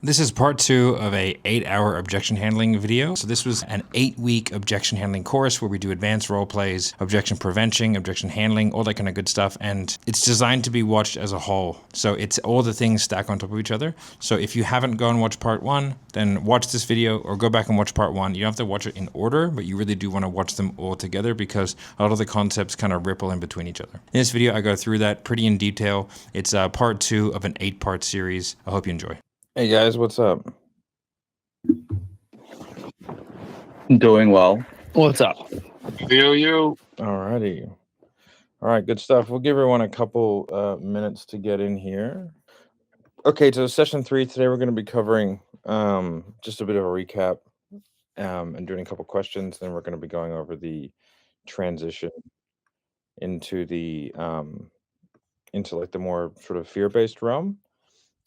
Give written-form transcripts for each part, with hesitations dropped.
This is part 2 of a 8-hour objection handling video. So this was an 8-week objection handling course where we do advanced role plays, objection prevention, objection handling, all that kind of good stuff. And it's designed to be watched as a whole. So it's all the things stack on top of each other. So if you haven't gone and watched part 1, then watch this video or go back and watch part 1. You don't have to watch it in order, but you really do want to watch them all together because a lot of the concepts kind of ripple in between each other. In this video, I go through that pretty in detail. It's part 2 of an 8-part series. I hope you enjoy. Hey guys, what's up? Doing well. What's up? You. Alrighty. All right, good stuff. We'll give everyone a couple minutes to get in here. Okay, so session 3 today we're going to be covering just a bit of a recap and doing a couple questions. Then we're going to be going over the transition into the into like the more sort of fear-based realm,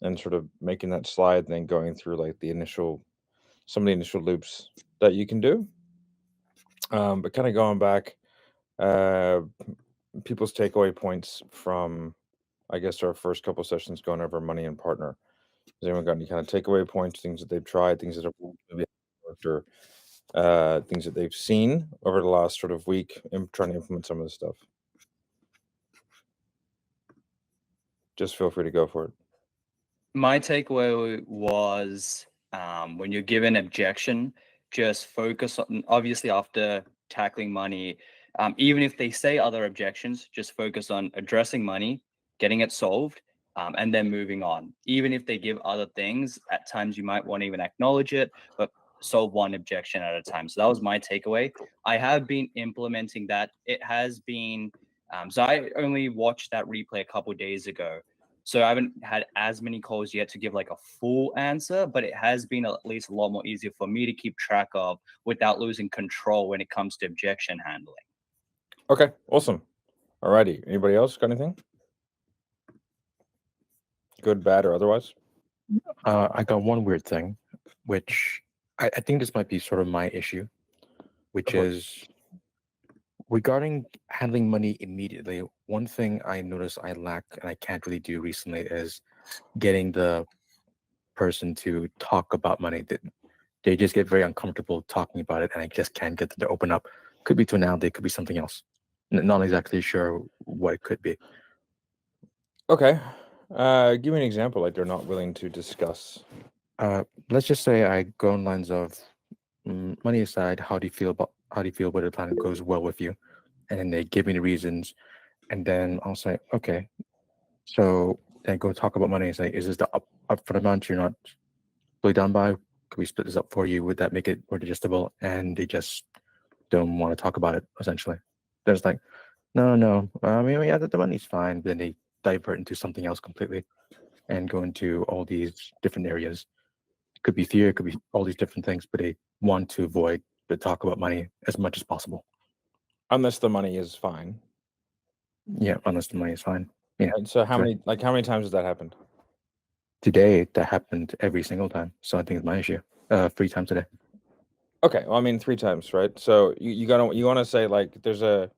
and sort of making that slide, and then going through like some of the initial loops that you can do. But kind of going back, people's takeaway points from, I guess, our first couple sessions going over money and partner. Has anyone got any kind of takeaway points, things that they've tried, things that have maybe worked, or things that they've seen over the last sort of week in trying to implement some of this stuff? Just feel free to go for it. My takeaway was when you're given objection, just focus on, obviously after tackling money, even if they say other objections, just focus on addressing money, getting it solved, and then moving on. Even if they give other things, at times you might want to even acknowledge it, but solve one objection at a time. So that was my takeaway. I have been implementing that. It has been, so I only watched that replay a couple of days ago. So I haven't had as many calls yet to give like a full answer, but it has been at least a lot more easier for me to keep track of without losing control when it comes to objection handling. Okay, awesome. Alrighty. Anybody else got anything? Good, bad, or otherwise? I got one weird thing, which I think this might be sort of my issue, which is regarding handling money immediately. One thing I notice I lack and I can't really do recently is getting the person to talk about money. They just get very uncomfortable talking about it, and I just can't get them to open up. Could be tonality, could be something else. Not exactly sure what it could be. Okay. Give me an example. Like they're not willing to discuss. Let's just say I go on lines of money aside, how do you feel whether the plan goes well with you? And then they give me the reasons, and then I'll say, okay. So then go talk about money and say, is this the upfront amount you're not really done by? Could we split this up for you? Would that make it more digestible? And they just don't want to talk about it, essentially. They're just like, no. I mean, yeah, the money's fine. But then they divert into something else completely and go into all these different areas. It could be fear, it could be all these different things, but they want to avoid the talk about money as much as possible. Unless the money is fine. Yeah, unless the money is fine. Yeah. And so how many times has that happened? Today, that happened every single time. So I think it's my issue. 3 times today. Okay, well, I mean 3 times, right? So you want to say like there's a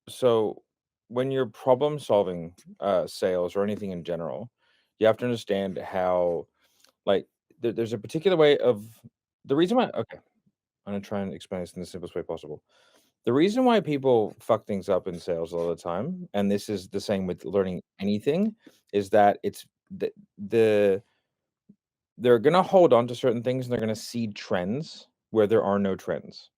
so when you're problem solving sales or anything in general, you have to understand how like there's a particular way of the reason why. Okay, I'm gonna try and explain this in the simplest way possible. The reason why people fuck things up in sales all the time, and this is the same with learning anything, is that it's they're gonna hold on to certain things and they're gonna seed trends where there are no trends.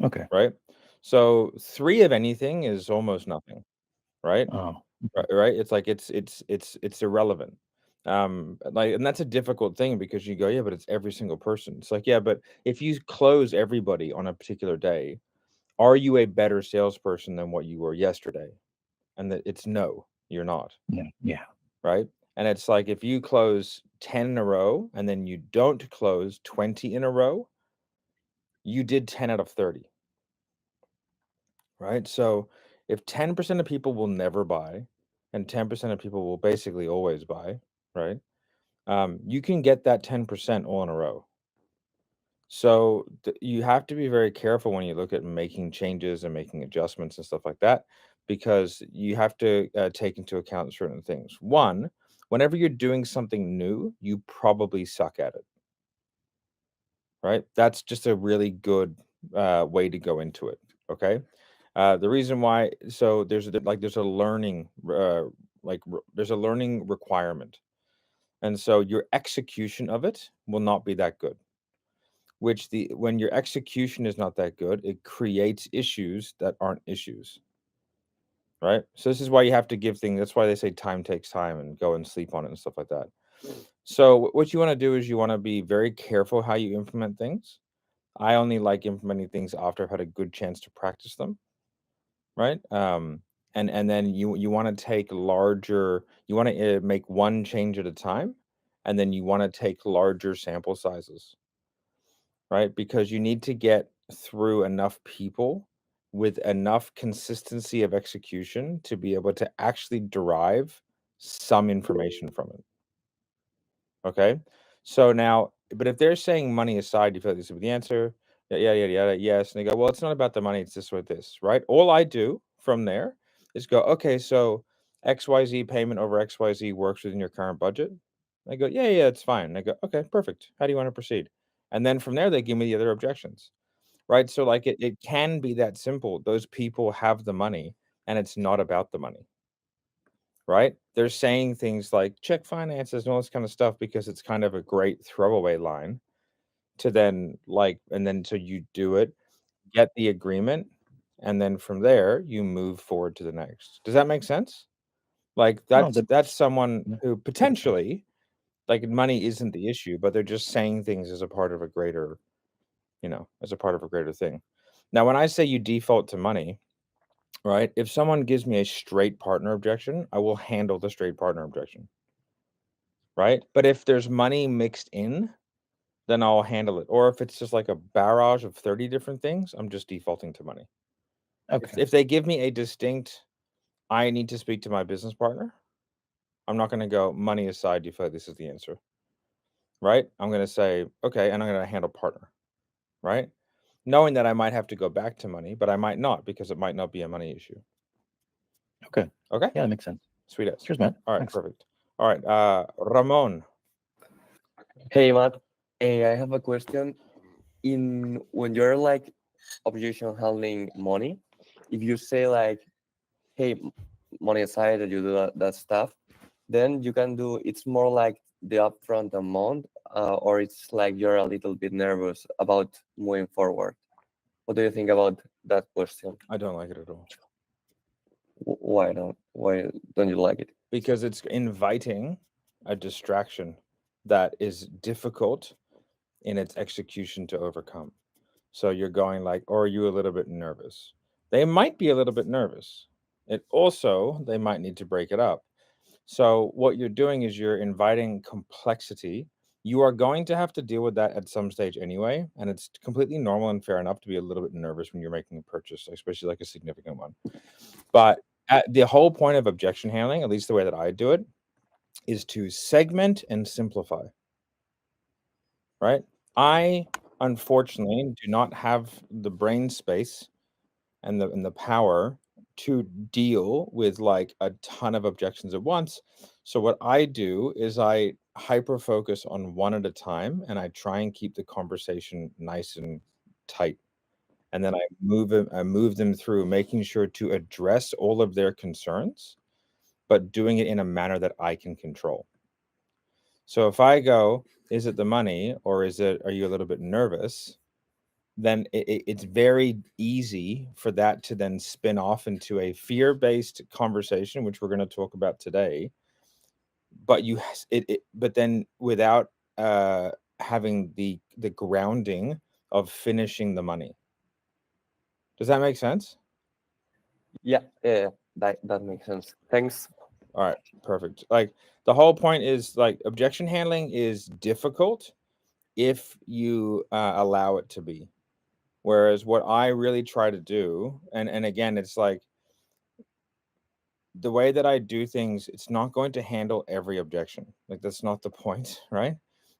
Okay. Right? So 3 of anything is almost nothing, right? Oh. Right? It's like it's irrelevant. Like, and that's a difficult thing because you go, yeah, but it's every single person. It's like, yeah, but if you close everybody on a particular day, are you a better salesperson than what you were yesterday? And that it's no, you're not. Yeah. Right? And it's like if you close 10 in a row and then you don't close 20 in a row, you did 10 out of 30. Right? So if 10% of people will never buy and 10% of people will basically always buy, right? You can get that 10% all in a row. So you have to be very careful when you look at making changes and making adjustments and stuff like that, because you have to take into account certain things. One, whenever you're doing something new, you probably suck at it. Right? That's just a really good way to go into it. Okay. The reason why, so there's a learning there's a learning requirement, and so your execution of it will not be that good. When your execution is not that good, it creates issues that aren't issues. Right? So this is why you have to give things. That's why they say time takes time, and go and sleep on it and stuff like that. So what you want to do is you want to be very careful how you implement things. I only like implementing things after I've had a good chance to practice them, right? And then you want to take larger. You want to make one change at a time, and then you want to take larger sample sizes, right? Because you need to get through enough people with enough consistency of execution to be able to actually derive some information from it. Okay. So now, but if they're saying money aside, you feel like this is the answer. Yeah, yes. And they go, well, it's not about the money, it's this or this, right? All I do from there is go, okay, so XYZ payment over XYZ works within your current budget. I go, yeah, it's fine. And I go, okay, perfect. How do you want to proceed? And then from there, they give me the other objections, right? So like it can be that simple. Those people have the money and it's not about the money. Right? They're saying things like check finances and all this kind of stuff because it's kind of a great throwaway line to then and then so you do it, get the agreement, and then from there you move forward to the next. Does that make sense? Like No, that's someone yeah, who potentially, like, money isn't the issue, but they're just saying things as a part of a greater, as a part of a greater thing. Now, when I say you default to money, right? If someone gives me a straight partner objection, I will handle the straight partner objection. Right? But if there's money mixed in, then I'll handle it. Or if it's just like a barrage of 30 different things, I'm just defaulting to money. okay. If they give me a distinct, I need to speak to my business partner, I'm not going to go money aside. Do you feel like this is the answer? Right? I'm going to say, okay, and I'm going to handle partner. Right? Knowing that I might have to go back to money, but I might not because it might not be a money issue. Okay. Okay? Yeah, that makes sense. Sweet as. Cheers, man. All right, Thanks. perfect. All right, Ramon. Hey Matt, I have a question. In when you're like objection handling money, if you say like, "Hey, money aside," and you do that stuff, then you can do. It's more like the upfront amount, or it's like you're a little bit nervous about moving forward. What do you think about that question? I don't like it at all. Why don't you like it? Because it's inviting a distraction that is difficult in its execution to overcome. So you're going like, or are you a little bit nervous? They might be a little bit nervous. They might need to break it up. So what you're doing is you're inviting complexity. You are going to have to deal with that at some stage anyway, and it's completely normal and fair enough to be a little bit nervous when you're making a purchase, especially like a significant one. But the whole point of objection handling, at least the way that I do it, is to segment and simplify. Right? I unfortunately do not have the brain space and the power to deal with like a ton of objections at once. So what I do is I hyper focus on one at a time, and I try and keep the conversation nice and tight. And then I move them through, making sure to address all of their concerns, but doing it in a manner that I can control. So if I go, is it the money, or are you a little bit nervous? Then it's very easy for that to then spin off into a fear-based conversation, which we're going to talk about today. But but then without having the grounding of finishing the money. Does that make sense? Yeah, that makes sense. Thanks. All right, perfect. Like the whole point is like objection handling is difficult if you allow it to be. Whereas what I really try to do, and again, it's like the way that I do things, it's not going to handle every objection. Like that's not the point, right?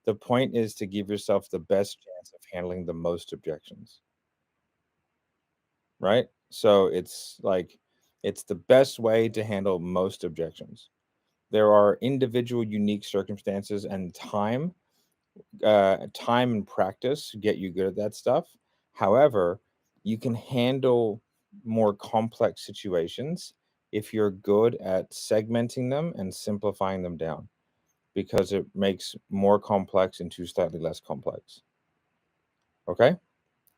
The point is to give yourself the best chance of handling the most objections. Right? So it's like it's the best way to handle most objections. there are individual unique circumstances and time and practice get you good at that stuff. However, you can handle more complex situations if you're good at segmenting them and simplifying them down, because it makes more complex into slightly less complex. Okay,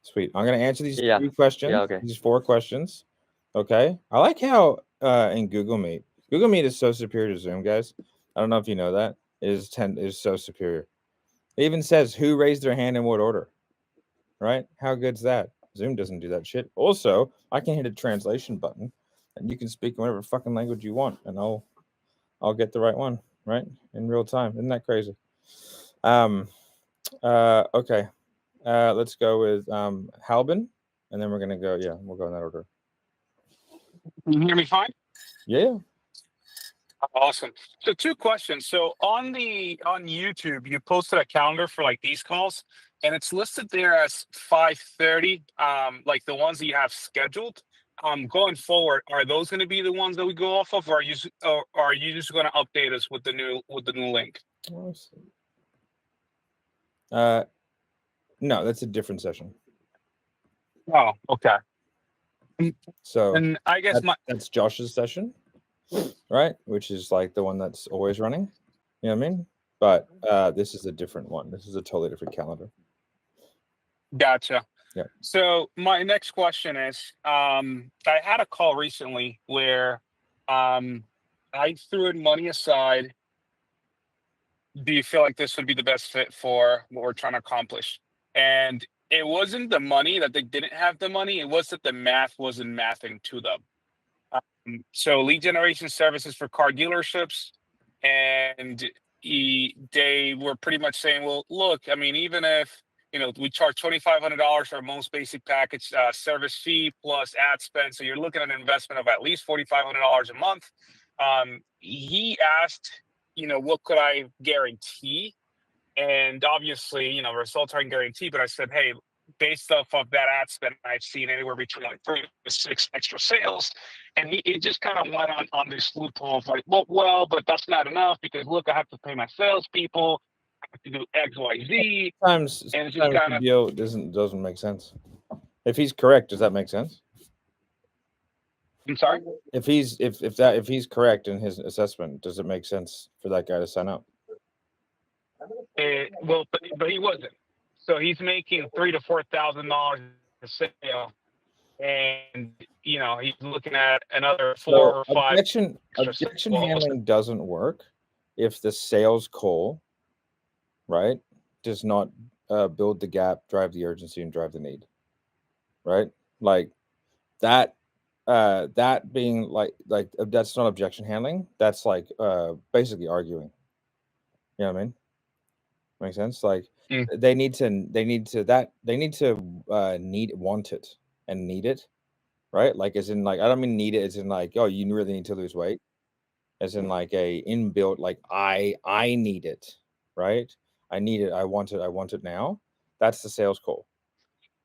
sweet. I'm going to answer these Yeah. 3 questions. Yeah, okay. These 4 questions. Okay, I like how in Google Meet is so superior to Zoom, guys. I don't know if you know that. It is so superior. It even says who raised their hand in what order, right? How good's that? Zoom doesn't do that shit. Also, I can hit a translation button and you can speak whatever fucking language you want and I'll get the right one, right? In real time. Isn't that crazy? Okay. Let's go with Halbin, and then we're gonna go, we'll go in that order. Can you hear me fine? Yeah. Awesome. So 2 questions. So on YouTube, you posted a calendar for like these calls, and it's listed there as 5:30, like the ones that you have scheduled. Going forward, are those going to be the ones that we go off of, or are you just going to update us with the new link? No, that's a different session. Oh, okay. So And I guess that's Josh's session, right? Which is like the one that's always running. You know what I mean? But this is a different one. This is a totally different calendar. Gotcha. Yeah. So my next question is, I had a call recently where I threw in money aside. Do you feel like this would be the best fit for what we're trying to accomplish? And it wasn't the money that they didn't have the money. It was that the math wasn't mathing to them. So lead generation services for car dealerships. And they were pretty much saying, well, look, I mean, even if, we charge $2,500 for our most basic package service fee plus ad spend. So you're looking at an investment of at least $4,500 a month. He asked, what could I guarantee? And obviously, results aren't guaranteed, but I said, hey, based off of that ad spend, I've seen anywhere between like 3 to 6 extra sales. And it just kind of went on this loophole of like, well, but that's not enough because look, I have to pay my salespeople, I have to do X, Y, Z. Sometimes the deal doesn't make sense. If he's correct, does that make sense? I'm sorry? If he's correct in his assessment, does it make sense for that guy to sign up? Well, but he wasn't. So he's making $3,000 to $4,000 a sale, and he's looking at another 4 or 5. Objection handling doesn't work if the sales call, right, does not build the gap, drive the urgency, and drive the need, right? Like that. That being like that's not objection handling. That's like basically arguing. You know what I mean? Makes sense. Like they need to want it and need it, right? Like as in like I don't mean need it as in like, oh, you really need to lose weight, as in like a inbuilt like I need it, right? I need it. I want it now. That's the sales call,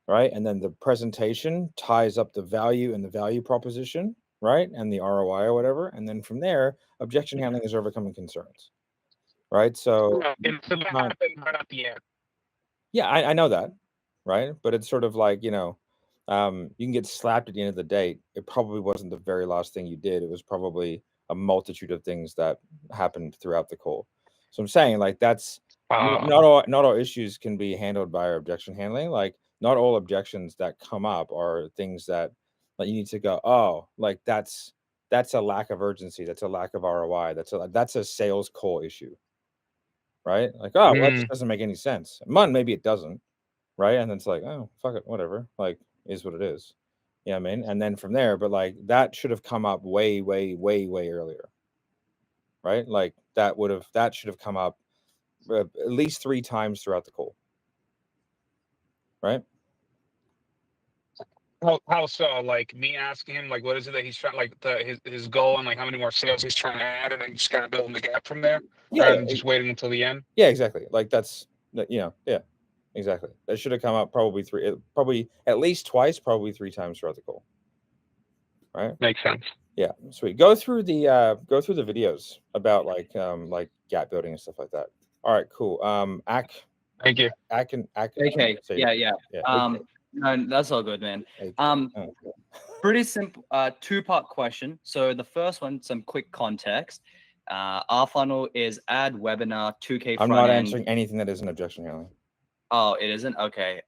right? And then the presentation ties up the value and the value proposition, right? And the ROI or whatever. And then from there, objection handling is overcoming concerns, right? So and so that happened right at the end. Yeah, I know that, right? But it's sort of like, you can get slapped at the end of the day. It probably wasn't the very last thing you did. It was probably a multitude of things that happened throughout the call. So I'm saying like that's not all issues can be handled by our objection handling. Like not all objections that come up are things that like you need to go, oh, like that's a lack of urgency. That's a lack of ROI. That's a sales call issue. Right? Like, oh, well, that just doesn't make any sense. Maybe it doesn't, right? And it's like, oh, fuck it, whatever. Like, is what it is. You know what I mean? And then from there, but like that should have come up way, way, way, way earlier. Right? Like that should have come up at least 3 times throughout the call. Right? How so? Like me asking him, like, what is it that he's trying, like his goal and like how many more sales he's trying to add, and then just kind of building the gap from there, rather than just waiting until the end. Yeah, exactly. Like that's yeah, exactly. That should have come up probably at least twice, probably 3 times throughout the call. Right? Makes sense. Yeah, sweet. Go through the videos about like gap building and stuff like that. All right, cool. Thank you. Okay. say Yeah. No, that's all good, man. AK. Oh, Pretty simple. Two-part question. So the first one, some quick context. Our funnel is add webinar 2K I'm front not end. answering anything that isn't objection handling. Oh, it isn't? Okay.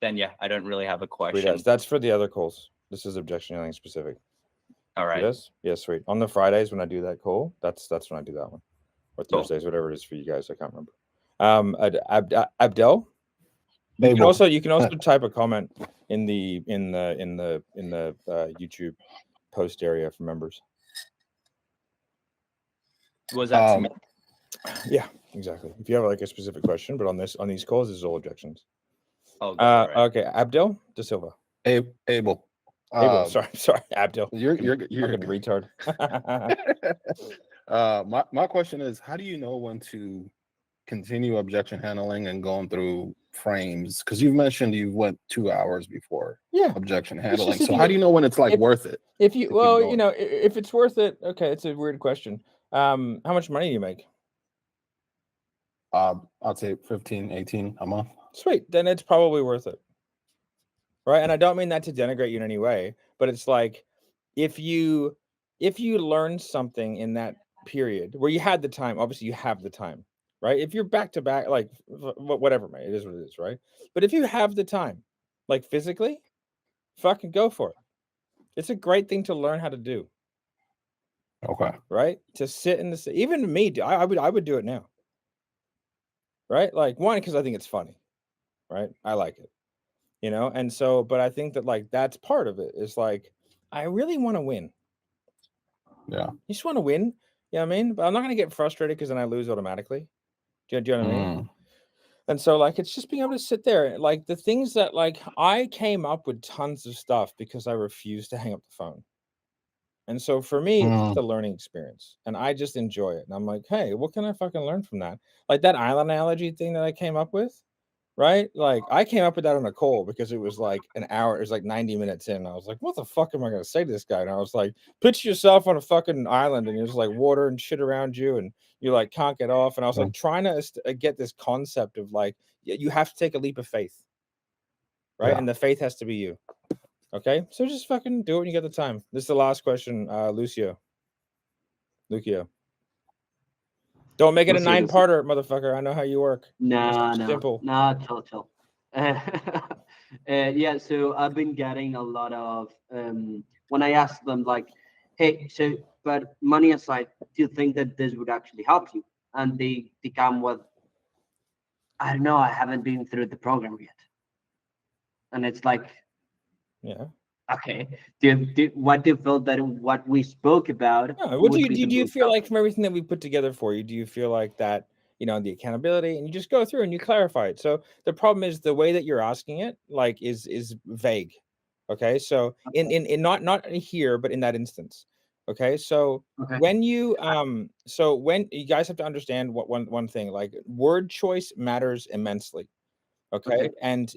Then yeah, I don't really have a Sweet question. as. That's for the other calls. This is objection handling specific. All right. Yes. Yeah, sweet. On the Fridays when I do that call, that's when I do that one. Or Cool. Thursdays, whatever it is for you guys. I can't remember. Abdel. You can Abel. also type a comment in the YouTube post area for members. Was that to me? Yeah, exactly. If you have like a specific question, but on these calls, this is all objections. Oh, God, right. Okay, Abdel De Silva. Abel. Abel, sorry, Abdel. You're Fucking retard. My question is, how do you know when to continue objection handling and going through frames? Because you've mentioned you went 2 hours before objection handling. just So how do you know when it's like worth it? If you to keep going? if it's worth it, okay, it's a weird question. How much money do you make? I'd say 15, 18 a month. Sweet, then it's probably worth it. Right? And I don't mean that to denigrate you in any way, but it's like if you learn something in that period where you had the time, obviously you have the time, right? If you're back to back, like whatever, man, it is what it is, right? But if you have the time, like physically, fucking go for it. It's a great thing to learn how to do. Okay. Right? To sit in the even me, I would do it now. Right? Like one, because I think it's funny, right? I like it, and so, but I think that like that's part of it. Is like I really want to win. Yeah. You just want to win. You know what I mean? But I'm not gonna get frustrated because then I lose automatically. Do you know what I mean? And so like it's just being able to sit there. Like the things that like I came up with tons of stuff because I refused to hang up the phone. And so for me, it's just a learning experience and I just enjoy it. And I'm like, hey, what can I fucking learn from that? Like that island analogy thing that I came up with, right? Like I came up with that on a call because it was like an hour, it was like 90 minutes in. I was like, what the fuck am I going to say to this guy? And I was like, picture yourself on a fucking island and there's like water and shit around you and you like can't get off. And I was like trying to get this concept of like, you have to take a leap of faith, right? Yeah. And the faith has to be you. Okay, so just fucking do it when you get the time. This is the last question, Lucio. Don't make it a 9-parter, motherfucker. I know how you work. No. Simple. No, chill. Yeah, so I've been getting a lot of when I ask them like, hey, so but money aside, do you think that this would actually help you? And they come with, I don't know, I haven't been through the program yet. And it's like, yeah. Okay. What do you feel that what we spoke about? What do you feel like from everything that we put together for you? Do you feel like that, the accountability, and you just go through and you clarify it? So the problem is the way that you're asking it, like, is vague. Okay, so in not here, but in that instance. Okay, so when you when you guys have to understand what one thing, like word choice matters immensely. Okay. And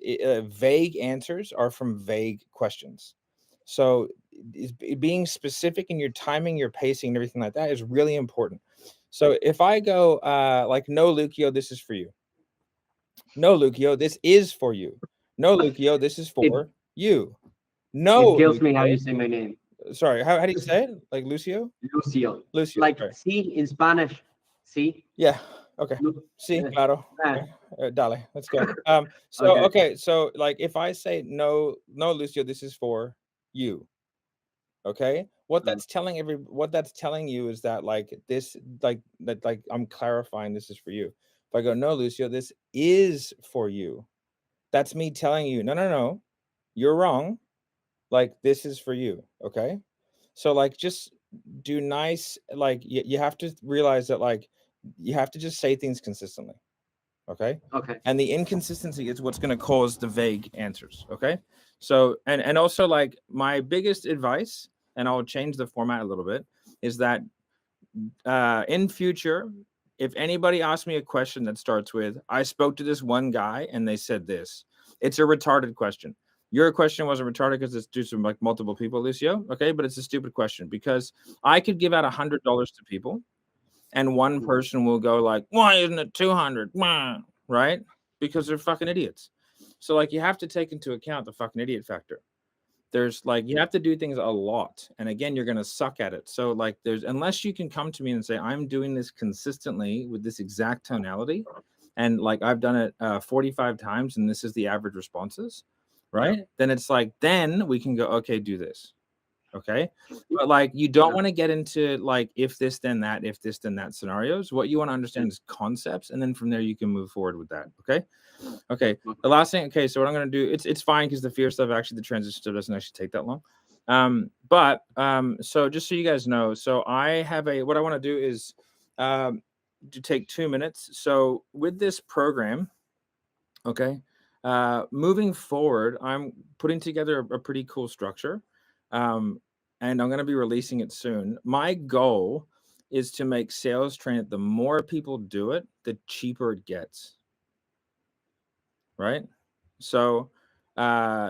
vague answers are from vague questions. So being specific in your timing, your pacing, and everything like that is really important. So if I go like, no, Lucio, this is for you. No, Lucio, this is for you. No, Lucio, this is for you. No, it kills me how you say my name. Sorry, how do you say it? Like Lucio? Lucio. Like right. Sí in Spanish. Sí. Yeah. Okay. Sí, claro. Okay. Dale, let's go. So okay, so like if I say no, Lucio, this is for you. Okay. What that's telling you is that like this, like I'm clarifying this is for you. If I go, no, Lucio, this is for you. That's me telling you, no, you're wrong. Like this is for you. Okay. So like just do nice, like you have to realize that like you have to just say things consistently. Okay. And the inconsistency is what's going to cause the vague answers. Okay. So and also like my biggest advice, and I'll change the format a little bit, is that in future, if anybody asks me a question that starts with, I spoke to this one guy and they said this, it's a retarded question. Your question wasn't retarded because it's due to like multiple people, Lucio. Okay, but it's a stupid question because I could give out $100 to people, and one person will go like, "Why isn't it 200?" Right? Because they're fucking idiots. So like you have to take into account the fucking idiot factor. There's like you have to do things a lot, and again, you're gonna suck at it. So like there's unless you can come to me and say I'm doing this consistently with this exact tonality, and like I've done it 45 times, and this is the average responses, right? Then it's like then we can go okay, do this, okay. But like you don't want to get into like if this then that, if this then that scenarios. What you want to understand is concepts, and then from there you can move forward with that. Okay, the last thing. Okay, so what I'm going to do, it's fine because the fear stuff, actually the transition stuff doesn't actually take that long. So just so you guys know, so I have what I want to do is to take 2 minutes. So with this program, okay, moving forward, I'm putting together a pretty cool structure, and I'm going to be releasing it soon. My goal is to make sales training. The more people do it, the cheaper it gets. Right? So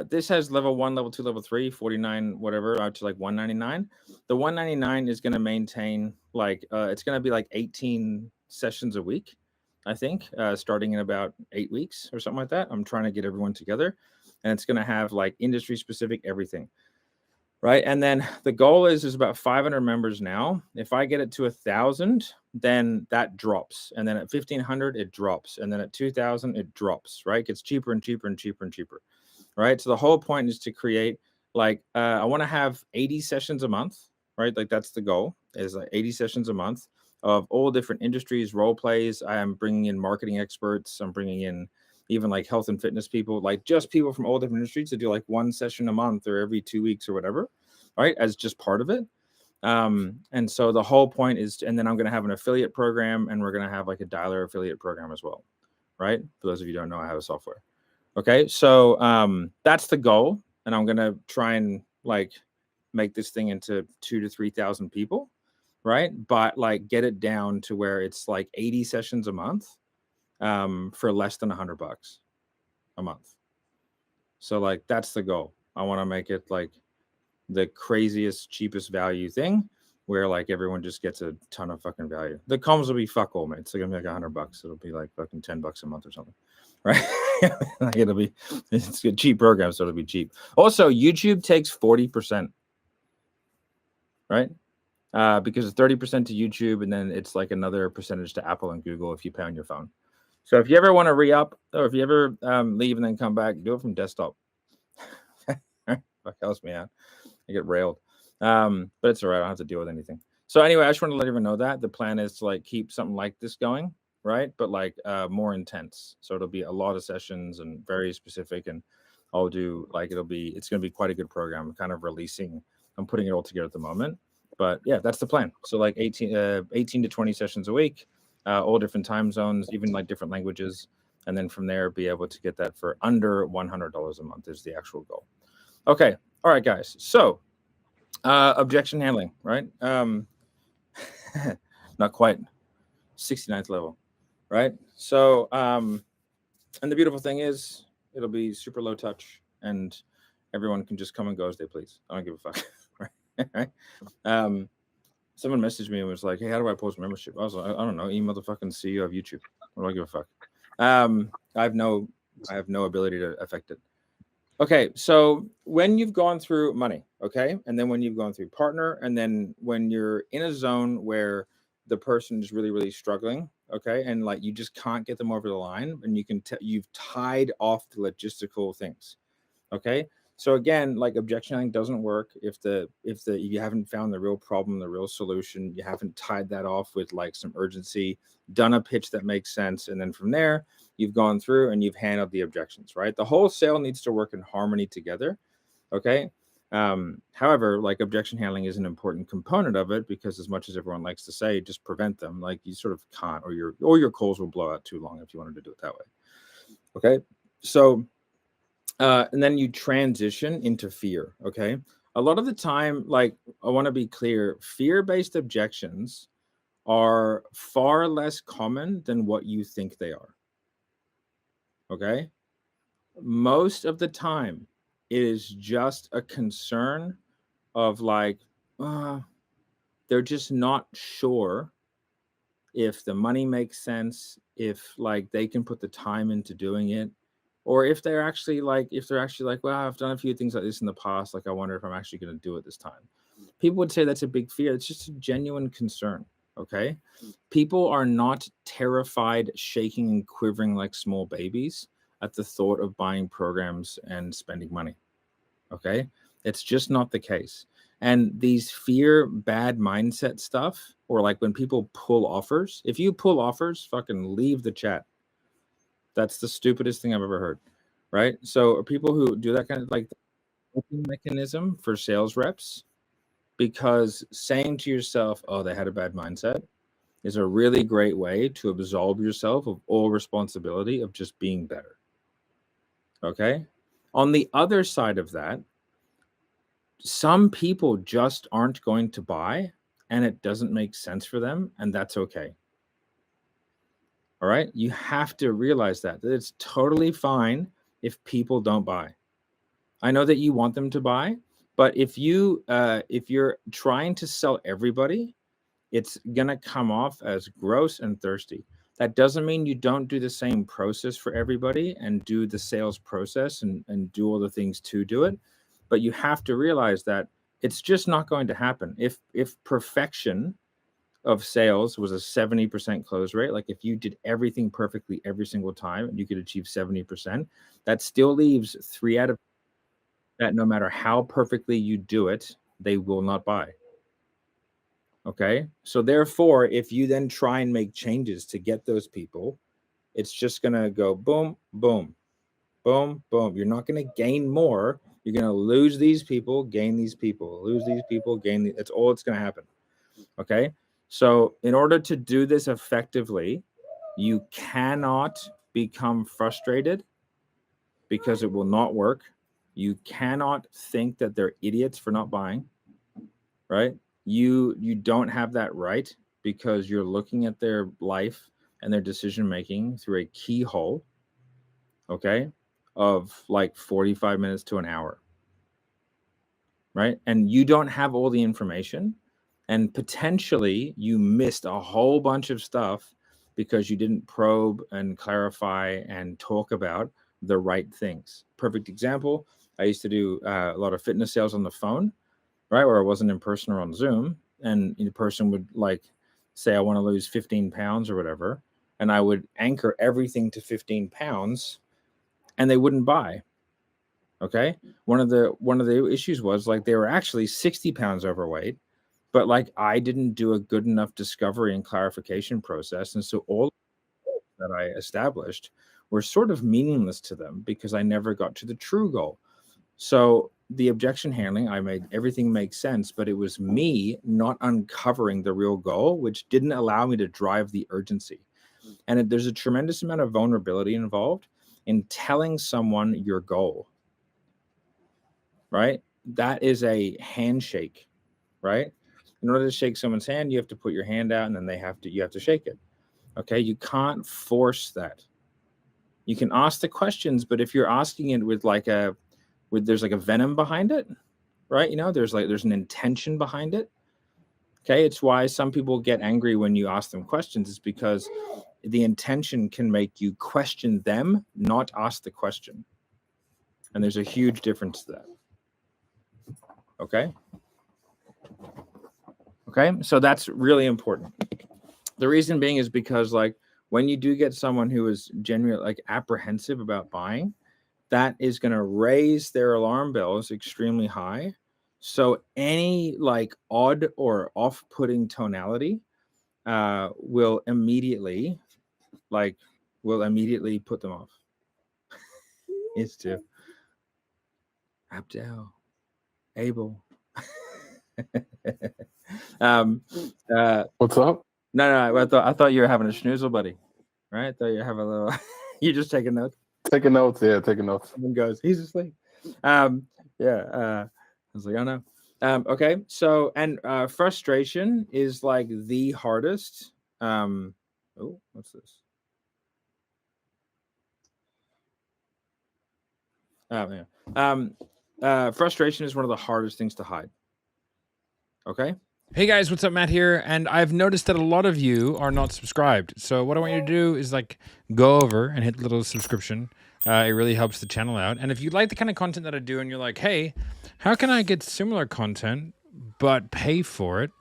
this has level 1, level 2, level 3, 49, whatever, out to like 199. The 199 is going to maintain like it's going to be like 18 sessions a week, I think, starting in about 8 weeks or something like that. I'm trying to get everyone together, and it's going to have like industry specific everything. Right. And then the goal is about 500 members now. If I get it to 1,000, then that drops. And then at 1,500, it drops. And then at 2,000, it drops. Right. It gets cheaper and cheaper and cheaper and cheaper. Right. So the whole point is to create like I want to have 80 sessions a month. Right. Like that's the goal, is like 80 sessions a month of all different industries, role plays. I am bringing in marketing experts. I'm bringing in even like health and fitness people, like just people from all different industries to do like 1 session a month or every 2 weeks or whatever, right? As just part of it. And so the whole point is, and then I'm going to have an affiliate program, and we're going to have like a dialer affiliate program as well, right? For those of you who don't know, I have a software. Okay. So that's the goal. And I'm going to try and like make this thing into 2,000 to 3,000 people, right? But like get it down to where it's like 80 sessions a month for less than $100 a month. So like that's the goal. I want to make it like the craziest, cheapest value thing where like everyone just gets a ton of fucking value. The comms will be fuck all, man. It's gonna be like $100. It'll be like fucking $10 a month or something, right? Like it's a cheap program, so it'll be cheap. Also, YouTube takes 40%, right? Because it's 30% to YouTube, and then it's like another percentage to Apple and Google if you pay on your phone. So if you ever want to re-up, or if you ever leave and then come back, do it from desktop. Fuck, helps me out. I get railed. But it's all right. I don't have to deal with anything. So anyway, I just want to let everyone know that the plan is to like keep something like this going, right? But like more intense. So it'll be a lot of sessions and very specific, and I'll do like it's going to be quite a good program. I'm kind of I'm putting it all together at the moment. But yeah, that's the plan. So like 18 to 20 sessions a week. All different time zones, even like different languages. And then from there, be able to get that for under $100 a month is the actual goal. Okay. All right, guys. So objection handling, right? Not quite 69th level, right? So, and the beautiful thing is it'll be super low touch, and everyone can just come and go as they please. I don't give a fuck, right? Someone messaged me and was like, "Hey, how do I post membership?" I was like, "I don't know. Email the fucking CEO of YouTube. I don't give a fuck." I have no ability to affect it. Okay, so when you've gone through money, okay, and then when you've gone through partner, and then when you're in a zone where the person is really, really struggling, okay, and like you just can't get them over the line, and you've tied off the logistical things, okay. So again, like objection handling doesn't work if you haven't found the real problem, the real solution, you haven't tied that off with like some urgency, done a pitch that makes sense, and then from there you've gone through and you've handled the objections, right? The whole sale needs to work in harmony together, okay? However, like objection handling is an important component of it, because as much as everyone likes to say, just prevent them, like you sort of can't, or your calls will blow out too long if you wanted to do it that way, okay? So and then you transition into fear, okay? A lot of the time, like I want to be clear, fear-based objections are far less common than what you think they are, okay? Most of the time, It is just a concern of like, they're just not sure if the money makes sense, if like they can put the time into doing it, or if they're actually like, well, I've done a few things like this in the past. Like, I wonder if I'm actually going to do it this time. People would say that's a big fear. It's just a genuine concern. Okay. People are not terrified, shaking and quivering like small babies at the thought of buying programs and spending money. Okay. It's just not the case. And these fear bad mindset stuff, or like when people pull offers, if you pull offers, fucking leave the chat. That's the stupidest thing I've ever heard. Right. So people who do that kind of like mechanism for sales reps, because saying to yourself, oh, they had a bad mindset, is a really great way to absolve yourself of all responsibility of just being better. Okay. On the other side of that, some people just aren't going to buy and it doesn't make sense for them, and that's okay. All right. You have to realize that it's totally fine if people don't buy. I know that you want them to buy, but if you're trying to sell everybody, it's gonna come off as gross and thirsty. That doesn't mean you don't do the same process for everybody and do the sales process and do all the things to do it. But you have to realize that it's just not going to happen. If perfection of sales was a 70% close rate, like if you did everything perfectly every single time and you could achieve 70%, that still leaves 3 out of that, no matter how perfectly you do it, they will not buy. Okay. So therefore, if you then try and make changes to get those people, it's just going to go boom, boom, boom, boom. You're not going to gain more. You're going to lose these people, gain these people, lose these people, gain. That's all it's going to happen. Okay. So in order to do this effectively, you cannot become frustrated because it will not work. You cannot think that they're idiots for not buying, right? You don't have that right, because you're looking at their life and their decision making through a keyhole, okay, of like 45 minutes to an hour, right? And you don't have all the information, and potentially you missed a whole bunch of stuff because you didn't probe and clarify and talk about the right things. Perfect example, I used to do a lot of fitness sales on the phone, right, where I wasn't in person or on Zoom, and the person would like say, I want to lose 15 pounds or whatever, and I would anchor everything to 15 pounds, and they wouldn't buy. Okay. One of the issues was like they were actually 60 pounds overweight, but like I didn't do a good enough discovery and clarification process. And so all that I established were sort of meaningless to them because I never got to the true goal. So the objection handling, I made everything make sense, but it was me not uncovering the real goal, which didn't allow me to drive the urgency. And there's a tremendous amount of vulnerability involved in telling someone your goal, right? That is a handshake, right? In order to shake someone's hand, you have to put your hand out and then you have to shake it. Okay. You can't force that. You can ask the questions, but if you're asking it with there's like a venom behind it, right? There's an intention behind it. Okay. It's why some people get angry when you ask them questions. It's because the intention can make you question them, not ask the question. And there's a huge difference to that. Okay. Okay. So that's really important. The reason being is because like when you do get someone who is genuinely like apprehensive about buying, that is going to raise their alarm bells extremely high. So any like odd or off-putting tonality will immediately put them off. It's too. Abdel, Abel. What's up? No, I thought you were having a schnoozle, buddy. Right? I thought you were having a little. You just taking notes. Taking notes, yeah, taking notes. Someone goes, he's asleep. I was like, oh no. Okay, so and frustration is like the hardest. What's this? Oh yeah. Frustration is one of the hardest things to hide. Okay. Hey guys, what's up? Matt here, and I've noticed that a lot of you are not subscribed. So what I want you to do is like go over and hit the little subscription. It really helps the channel out. And if you like the kind of content that I do, and you're like, hey, how can I get similar content but pay for it?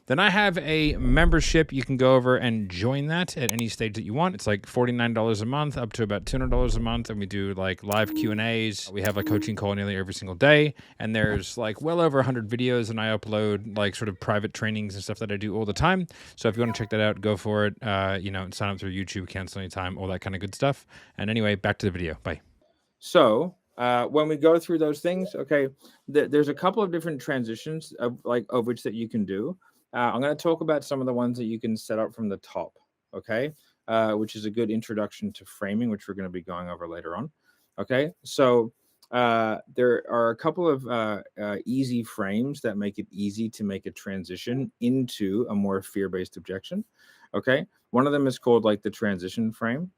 Then I have a membership. You can go over and join that at any stage that you want. It's like $49 a month, up to about $200 a month, and we do like live Q&As. We have a coaching call nearly every single day, and there's like well over 100 videos, and I upload like sort of private trainings and stuff that I do all the time. So if you want to check that out, go for it. Sign up through YouTube, cancel anytime, all that kind of good stuff. And anyway, back to the video. Bye. So when we go through those things, okay, there's a couple of different transitions of which that you can do. I'm going to talk about some of the ones that you can set up from the top, okay, which is a good introduction to framing, which we're going to be going over later on. Okay, so there are a couple of easy frames that make it easy to make a transition into a more fear-based objection. Okay, one of them is called like the transition frame.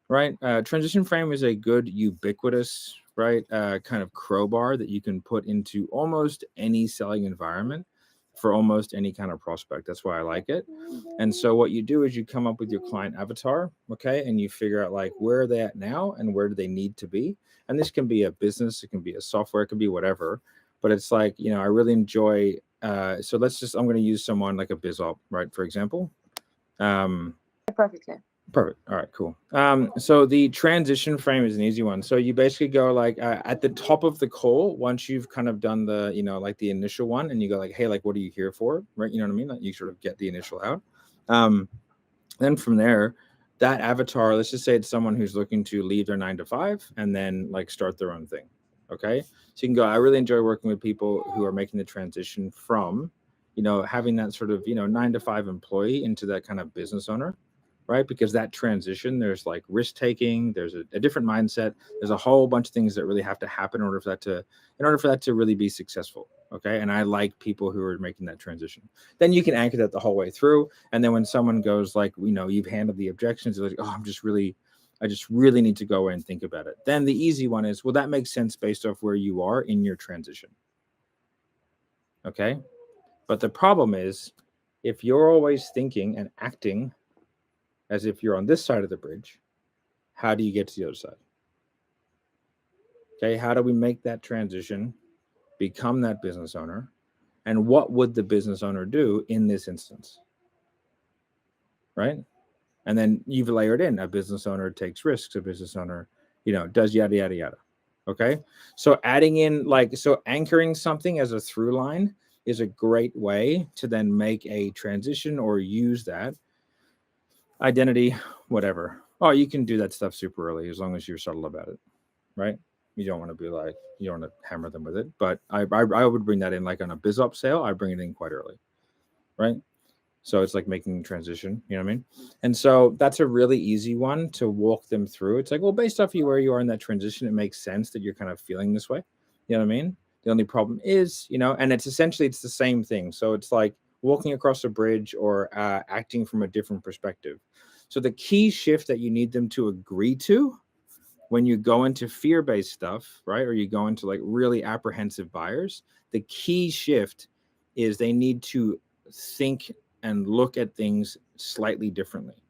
Right. Transition frame is a good ubiquitous, right, kind of crowbar that you can put into almost any selling environment for almost any kind of prospect. That's why I like it. And so what you do is you come up with your client avatar, okay, and you figure out like where are they at now and where do they need to be. And this can be a business, it can be a software, it can be whatever. But it's like, you know, I really enjoy. So I'm going to use someone like a BizOp, right, for example. Perfectly. Perfect. All right, cool. So the transition frame is an easy one. So you basically go like at the top of the call, once you've kind of done the, you know, like the initial one, and you go like, hey, like, what are you here for? Right. You know what I mean? Like you sort of get the initial out. Then from there, that avatar, let's just say it's someone who's looking to leave their 9 to 5 and then like start their own thing. Okay. So you can go, I really enjoy working with people who are making the transition from, you know, having that sort of, you know, 9 to 5 employee into that kind of business owner. Right? Because that transition, there's like risk taking, there's a different mindset, there's a whole bunch of things that really have to happen in order for that to really be successful. Okay. And I like people who are making that transition. Then you can anchor that the whole way through. And then when someone goes like, you know, you've handled the objections, like, oh, I just really need to go away and think about it. Then the easy one is, well, that makes sense based off where you are in your transition. Okay. But the problem is if you're always thinking and acting as if you're on this side of the bridge, how do you get to the other side? Okay, how do we make that transition, become that business owner? And what would the business owner do in this instance? Right? And then you've layered in a business owner takes risks, a business owner, you know, does yada, yada, yada. Okay, so adding in anchoring something as a through line is a great way to then make a transition or use that identity, whatever. Oh, you can do that stuff super early as long as you're subtle about it, right? You don't want to be like, you don't want to hammer them with it. But I would bring that in like on a BizOp sale. I bring it in quite early, right? So it's like making a transition, you know what I mean? And so that's a really easy one to walk them through. It's like, well, based off where you are in that transition, it makes sense that you're kind of feeling this way. You know what I mean? The only problem is, you know, and it's essentially the same thing. So it's like walking across a bridge or acting from a different perspective. So the key shift that you need them to agree to when you go into fear-based stuff, right, or you go into like really apprehensive buyers, the key shift is they need to think and look at things slightly differently.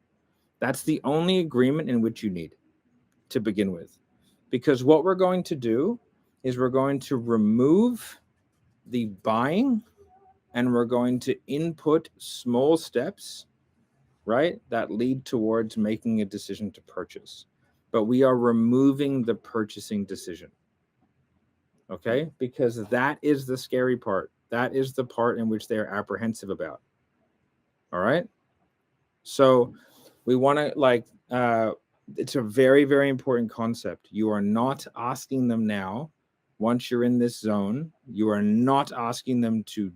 That's the only agreement in which you need to begin with. Because what we're going to do is we're going to remove the buying and we're going to input small steps, right, that lead towards making a decision to purchase. But we are removing the purchasing decision. Okay, because that is the scary part. That is the part in which they are apprehensive about. All right. So we want to it's a very, very important concept. You are not asking them now, once you're in this zone, you are not asking them to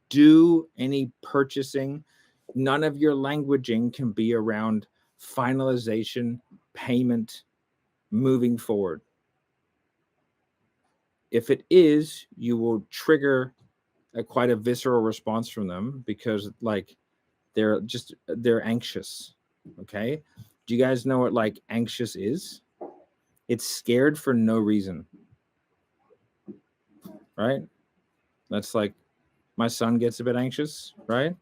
do any purchasing. None of your languaging can be around finalization, payment, moving forward. If it is, you will trigger quite a visceral response from them because like they're anxious. Okay. Do you guys know what like anxious is? It's scared for no reason. right? That's like my son gets a bit anxious, right?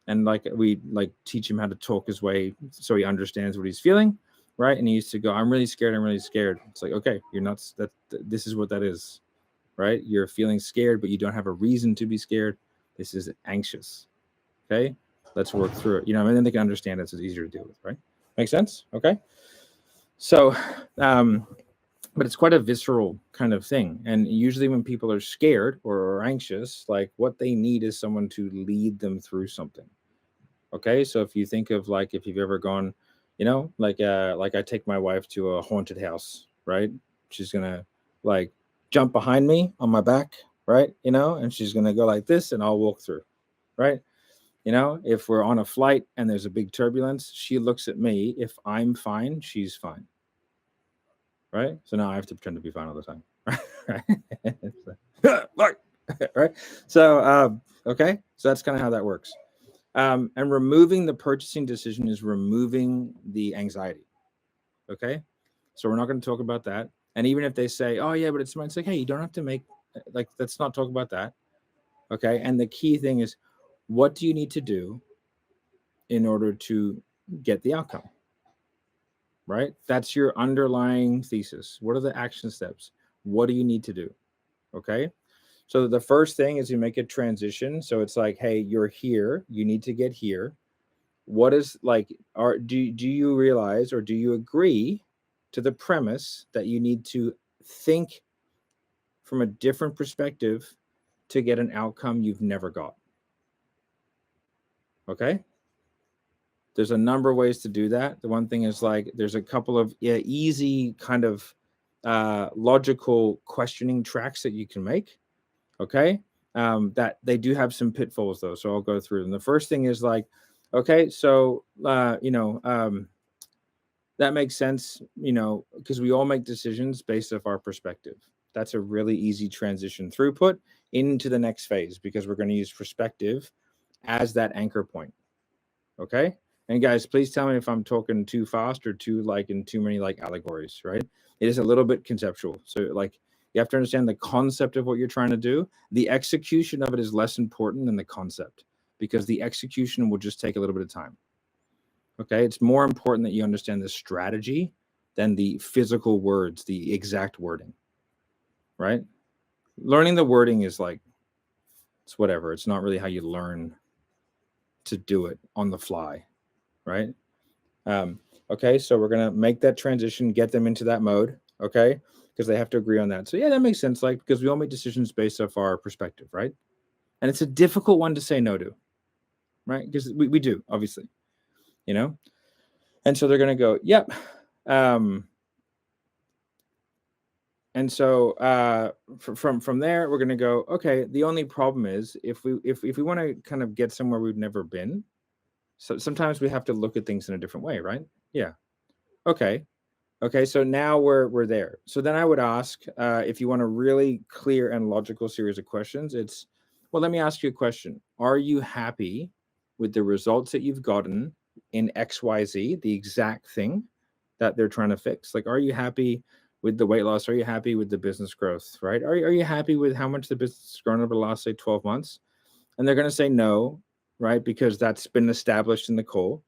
And like we like teach him how to talk his way so he understands what he's feeling, right? And he used to go, I'm really scared, I'm really scared. It's like, okay, you're not this is what that is, right? You're feeling scared, but you don't have a reason to be scared. This is anxious. Okay, let's work through it. And then they can understand it, so it's easier to deal with, right? Make sense? Okay. So but it's quite a visceral kind of thing. And usually when people are scared or anxious, like what they need is someone to lead them through something. Okay. So if you think of like, if you've ever gone, like I take my wife to a haunted house, right? She's going to like jump behind me on my back, right? And she's going to go like this and I'll walk through, right? If we're on a flight and there's a big turbulence, she looks at me. If I'm fine, she's fine. Right? So now I have to pretend to be fine all the time. Right? Right? So, okay. So that's kind of how that works. And removing the purchasing decision is removing the anxiety. Okay. So we're not going to talk about that. And even if they say, oh yeah, but it's like, hey, you don't have to make, like, let's not talk about that. Okay. And the key thing is, what do you need to do in order to get the outcome? Right? That's your underlying thesis. What are the action steps? What do you need to do? Okay. So the first thing is you make a transition. So it's like, hey, you're here. You need to get here. What is like, do you realize or do you agree to the premise that you need to think from a different perspective to get an outcome you've never got? Okay. There's a number of ways to do that. The one thing is like, there's a couple of easy kind of logical questioning tracks that you can make. Okay. That they do have some pitfalls though. So I'll go through them. The first thing is like, okay, so, that makes sense, because we all make decisions based off our perspective. That's a really easy transition throughput into the next phase because we're going to use perspective as that anchor point. Okay. And guys, please tell me if I'm talking too fast or too many allegories, right? It is a little bit conceptual. So like you have to understand the concept of what you're trying to do. The execution of it is less important than the concept because the execution will just take a little bit of time. Okay. It's more important that you understand the strategy than the physical words, the exact wording, right? Learning the wording is like, it's whatever. It's not really how you learn to do it on the fly. Right. Okay. So we're going to make that transition, get them into that mode. Okay. Because they have to agree on that. So yeah, that makes sense. Like, because we all make decisions based off our perspective. Right. And it's a difficult one to say no to. Right. Because we do, obviously, and so they're going to go, yep. And so from there, we're going to go, okay, the only problem is if we want to kind of get somewhere we've never been, so sometimes we have to look at things in a different way, right? Yeah. Okay. So now we're there. So then I would ask, if you want a really clear and logical series of questions, it's, well, let me ask you a question. Are you happy with the results that you've gotten in XYZ, the exact thing that they're trying to fix? Like, are you happy with the weight loss? Are you happy with the business growth, right? Are you happy with how much the business has grown over the last, say, 12 months? And they're going to say no, right? Because that's been established in the call,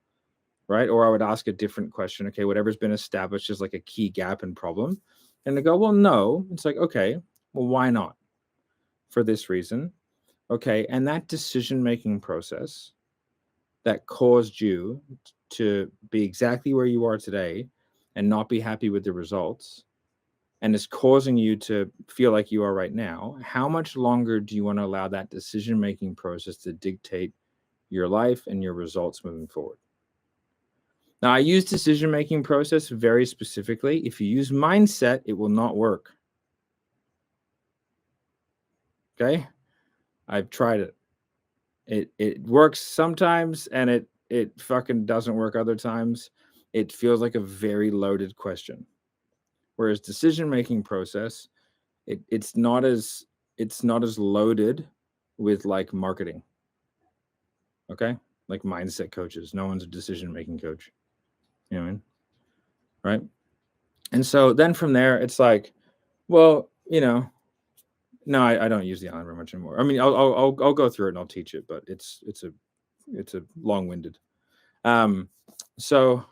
right? Or I would ask a different question. Okay, whatever's been established is like a key gap and problem. And they go, well, no. It's like, okay, well, why not? For this reason. Okay, and that decision-making process that caused you to be exactly where you are today and not be happy with the results and is causing you to feel like you are right now, how much longer do you want to allow that decision-making process to dictate your life and your results moving forward? Now, I use decision-making process very specifically. If you use mindset, it will not work. Okay? I've tried it. It works sometimes and it fucking doesn't work other times. It feels like a very loaded question. Whereas decision-making process, it's not as loaded with like marketing. Okay? Like mindset coaches. No one's a decision-making coach. You know what I mean? Right? And so then from there, it's like, well, No, I don't use the island very much anymore. I mean, I'll go through it and I'll teach it, but it's a long-winded. So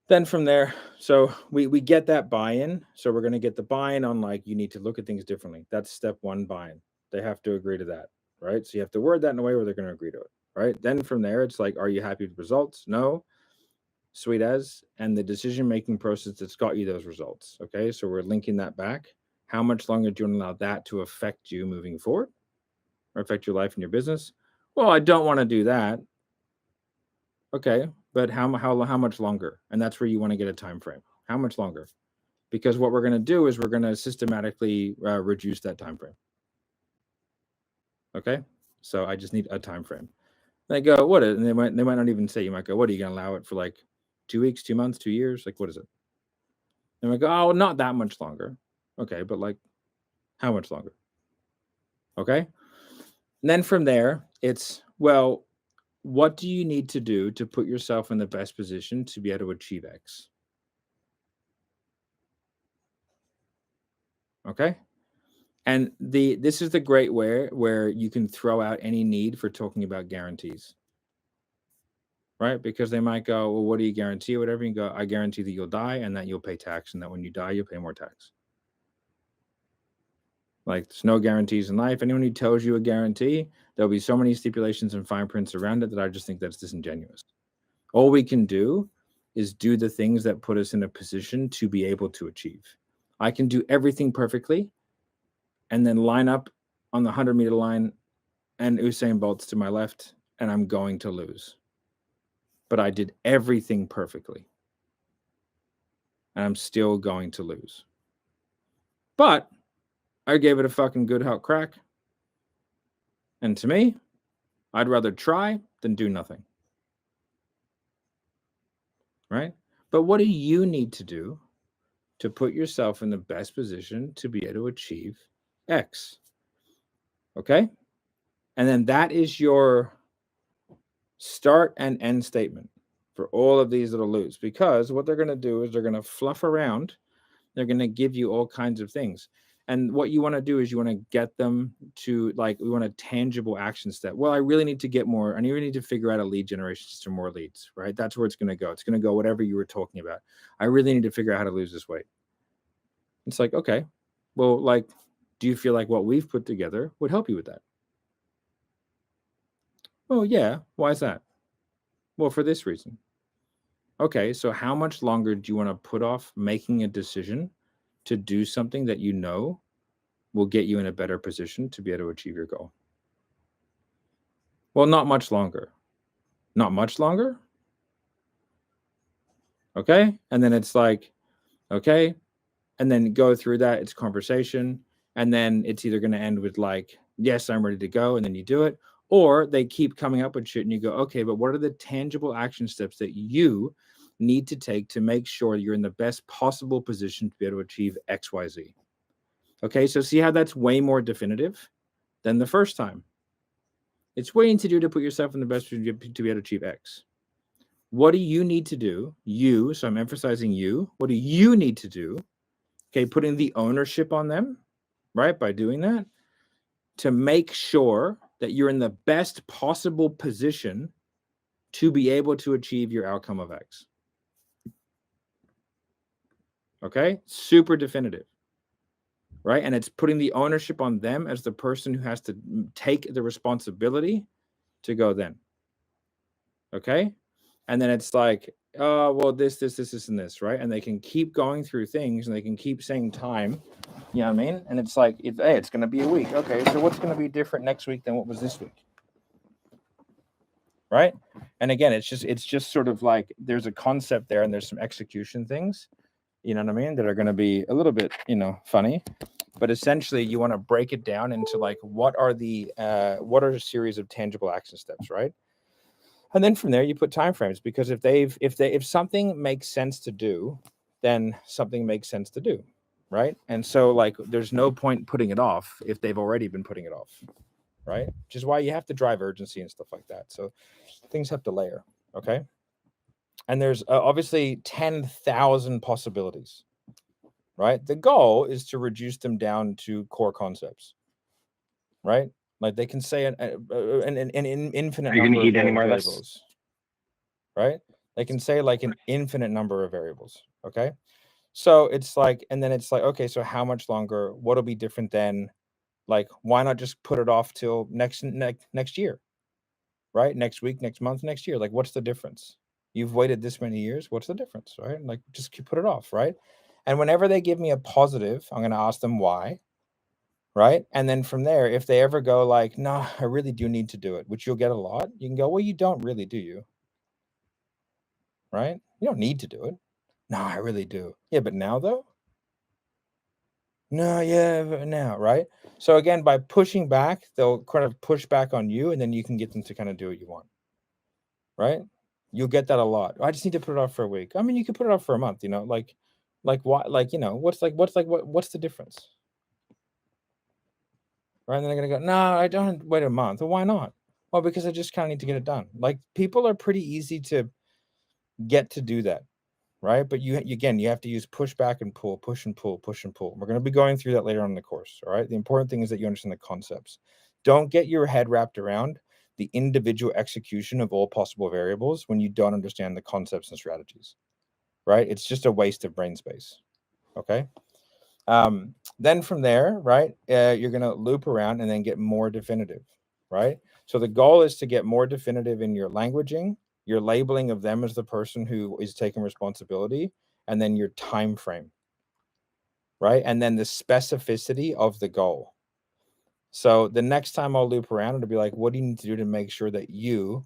then from there, so we get that buy-in. So we're going to get the buy-in on like, you need to look at things differently. That's step one, buy-in. They have to agree to that, right? So you have to word that in a way where they're going to agree to it, right? Then from there, it's like, are you happy with the results? No. Sweet as. And the decision-making process that's got you those results. Okay, so we're linking that back. How much longer do you want to allow that to affect you moving forward or affect your life and your business? Well, I don't want to do that. Okay, but how much longer? And that's where you want to get a time frame. How much longer? Because what we're going to do is we're going to systematically reduce that time frame. Okay, so I just need a time frame. They go, what? And they might not even say. You might go, what are you going to allow it for? Like 2 weeks, 2 months, 2 years? Like, what is it? And we go, oh, not that much longer. Okay, but like, how much longer? Okay, and then from there, it's, well, what do you need to do to put yourself in the best position to be able to achieve X? Okay. And this is the great way where you can throw out any need for talking about guarantees. Right? Because they might go, well, what do you guarantee or whatever? You go, I guarantee that you'll die and that you'll pay tax, and that when you die, you'll pay more tax. Like, there's no guarantees in life. Anyone who tells you a guarantee, there'll be so many stipulations and fine prints around it that I just think that's disingenuous. All we can do is do the things that put us in a position to be able to achieve. I can do everything perfectly and then line up on the 100-meter line and Usain Bolt's to my left, and I'm going to lose. But I did everything perfectly, and I'm still going to lose. But I gave it a fucking good hot crack. And to me, I'd rather try than do nothing. Right? But what do you need to do to put yourself in the best position to be able to achieve X? Okay? And then that is your start and end statement for all of these little loops, because what they're going to do is they're going to fluff around. They're going to give you all kinds of things. And what you want to do is you want to get them to, like, we want a tangible action step. Well, I really need to get more. I really need to figure out a lead generation system, more leads, right? That's where it's going to go. It's going to go whatever you were talking about. I really need to figure out how to lose this weight. It's like, okay, well, like, do you feel like what we've put together would help you with that? Oh, yeah. Why is that? Well, for this reason. Okay, so how much longer do you want to put off making a decision to do something that you know will get you in a better position to be able to achieve your goal? Well, not much longer. Not much longer? Okay, and then it's like, okay, and then go through that, it's conversation, and then it's either going to end with like, yes, I'm ready to go, and then you do it, or they keep coming up with shit and you go, okay, but what are the tangible action steps that you need to take to make sure you're in the best possible position to be able to achieve XYZ? Okay, so see how that's way more definitive than the first time. It's way easier to put yourself in the best position to be able to achieve X. What do you need to do? You, so I'm emphasizing you. What do you need to do? Okay, putting the ownership on them, right? By doing that, to make sure that you're in the best possible position to be able to achieve your outcome of X. Okay, super definitive, right? And it's putting the ownership on them as the person who has to take the responsibility to go then. Okay, and then it's like, oh, well, this, and this, right? And they can keep going through things and they can keep saying time, you know what I mean? And it's like, hey, it's going to be a week. Okay, so what's going to be different next week than what was this week? Right? And again, it's just sort of like there's a concept there and there's some execution things, you know what I mean, that are going to be a little bit, funny. But essentially, you want to break it down into like, what are a series of tangible action steps, right? And then from there, you put timeframes, because if something makes sense to do, then something makes sense to do, right? And so like, there's no point putting it off if they've already been putting it off, right? Which is why you have to drive urgency and stuff like that. So things have to layer, okay? And there's obviously 10,000 possibilities, right? The goal is to reduce them down to core concepts, right? Like they can say an infinite Are you gonna number eat any of more of this? variables, right? They can say like an infinite number of variables, okay? So it's like, and then it's like, okay, so how much longer? What'll be different then? Like, why not just put it off till next year, right? Next week, next month, next year. Like, what's the difference? You've waited this many years. What's the difference, right? Like, just put it off, right? And whenever they give me a positive, I'm going to ask them why, right? And then from there, if they ever go like, no, I really do need to do it, which you'll get a lot, you can go, well, you don't really, do you? Right? You don't need to do it. No, I really do. Yeah, but now though? No, yeah, but now, right? So again, by pushing back, they'll kind of push back on you, and then you can get them to kind of do what you want, right? You'll get that a lot. I just need to put it off for a week. I mean, you could put it off for a month, like why, like, what's the difference? Right? And then they're gonna go, no, I don't wait a month. Well, why not? Well, because I just kind of need to get it done. Like people are pretty easy to get to do that, right? But you have to use push back and pull, push and pull, push and pull. We're going to be going through that later on in the course, all right? The important thing is that you understand the concepts. Don't get your head wrapped around the individual execution of all possible variables when you don't understand the concepts and strategies, right? It's just a waste of brain space, okay? Then from there, right, you're going to loop around and then get more definitive, right? So the goal is to get more definitive in your languaging, your labeling of them as the person who is taking responsibility, and then your time frame, right? And then the specificity of the goal. So the next time I'll loop around, it'll be like, what do you need to do to make sure that you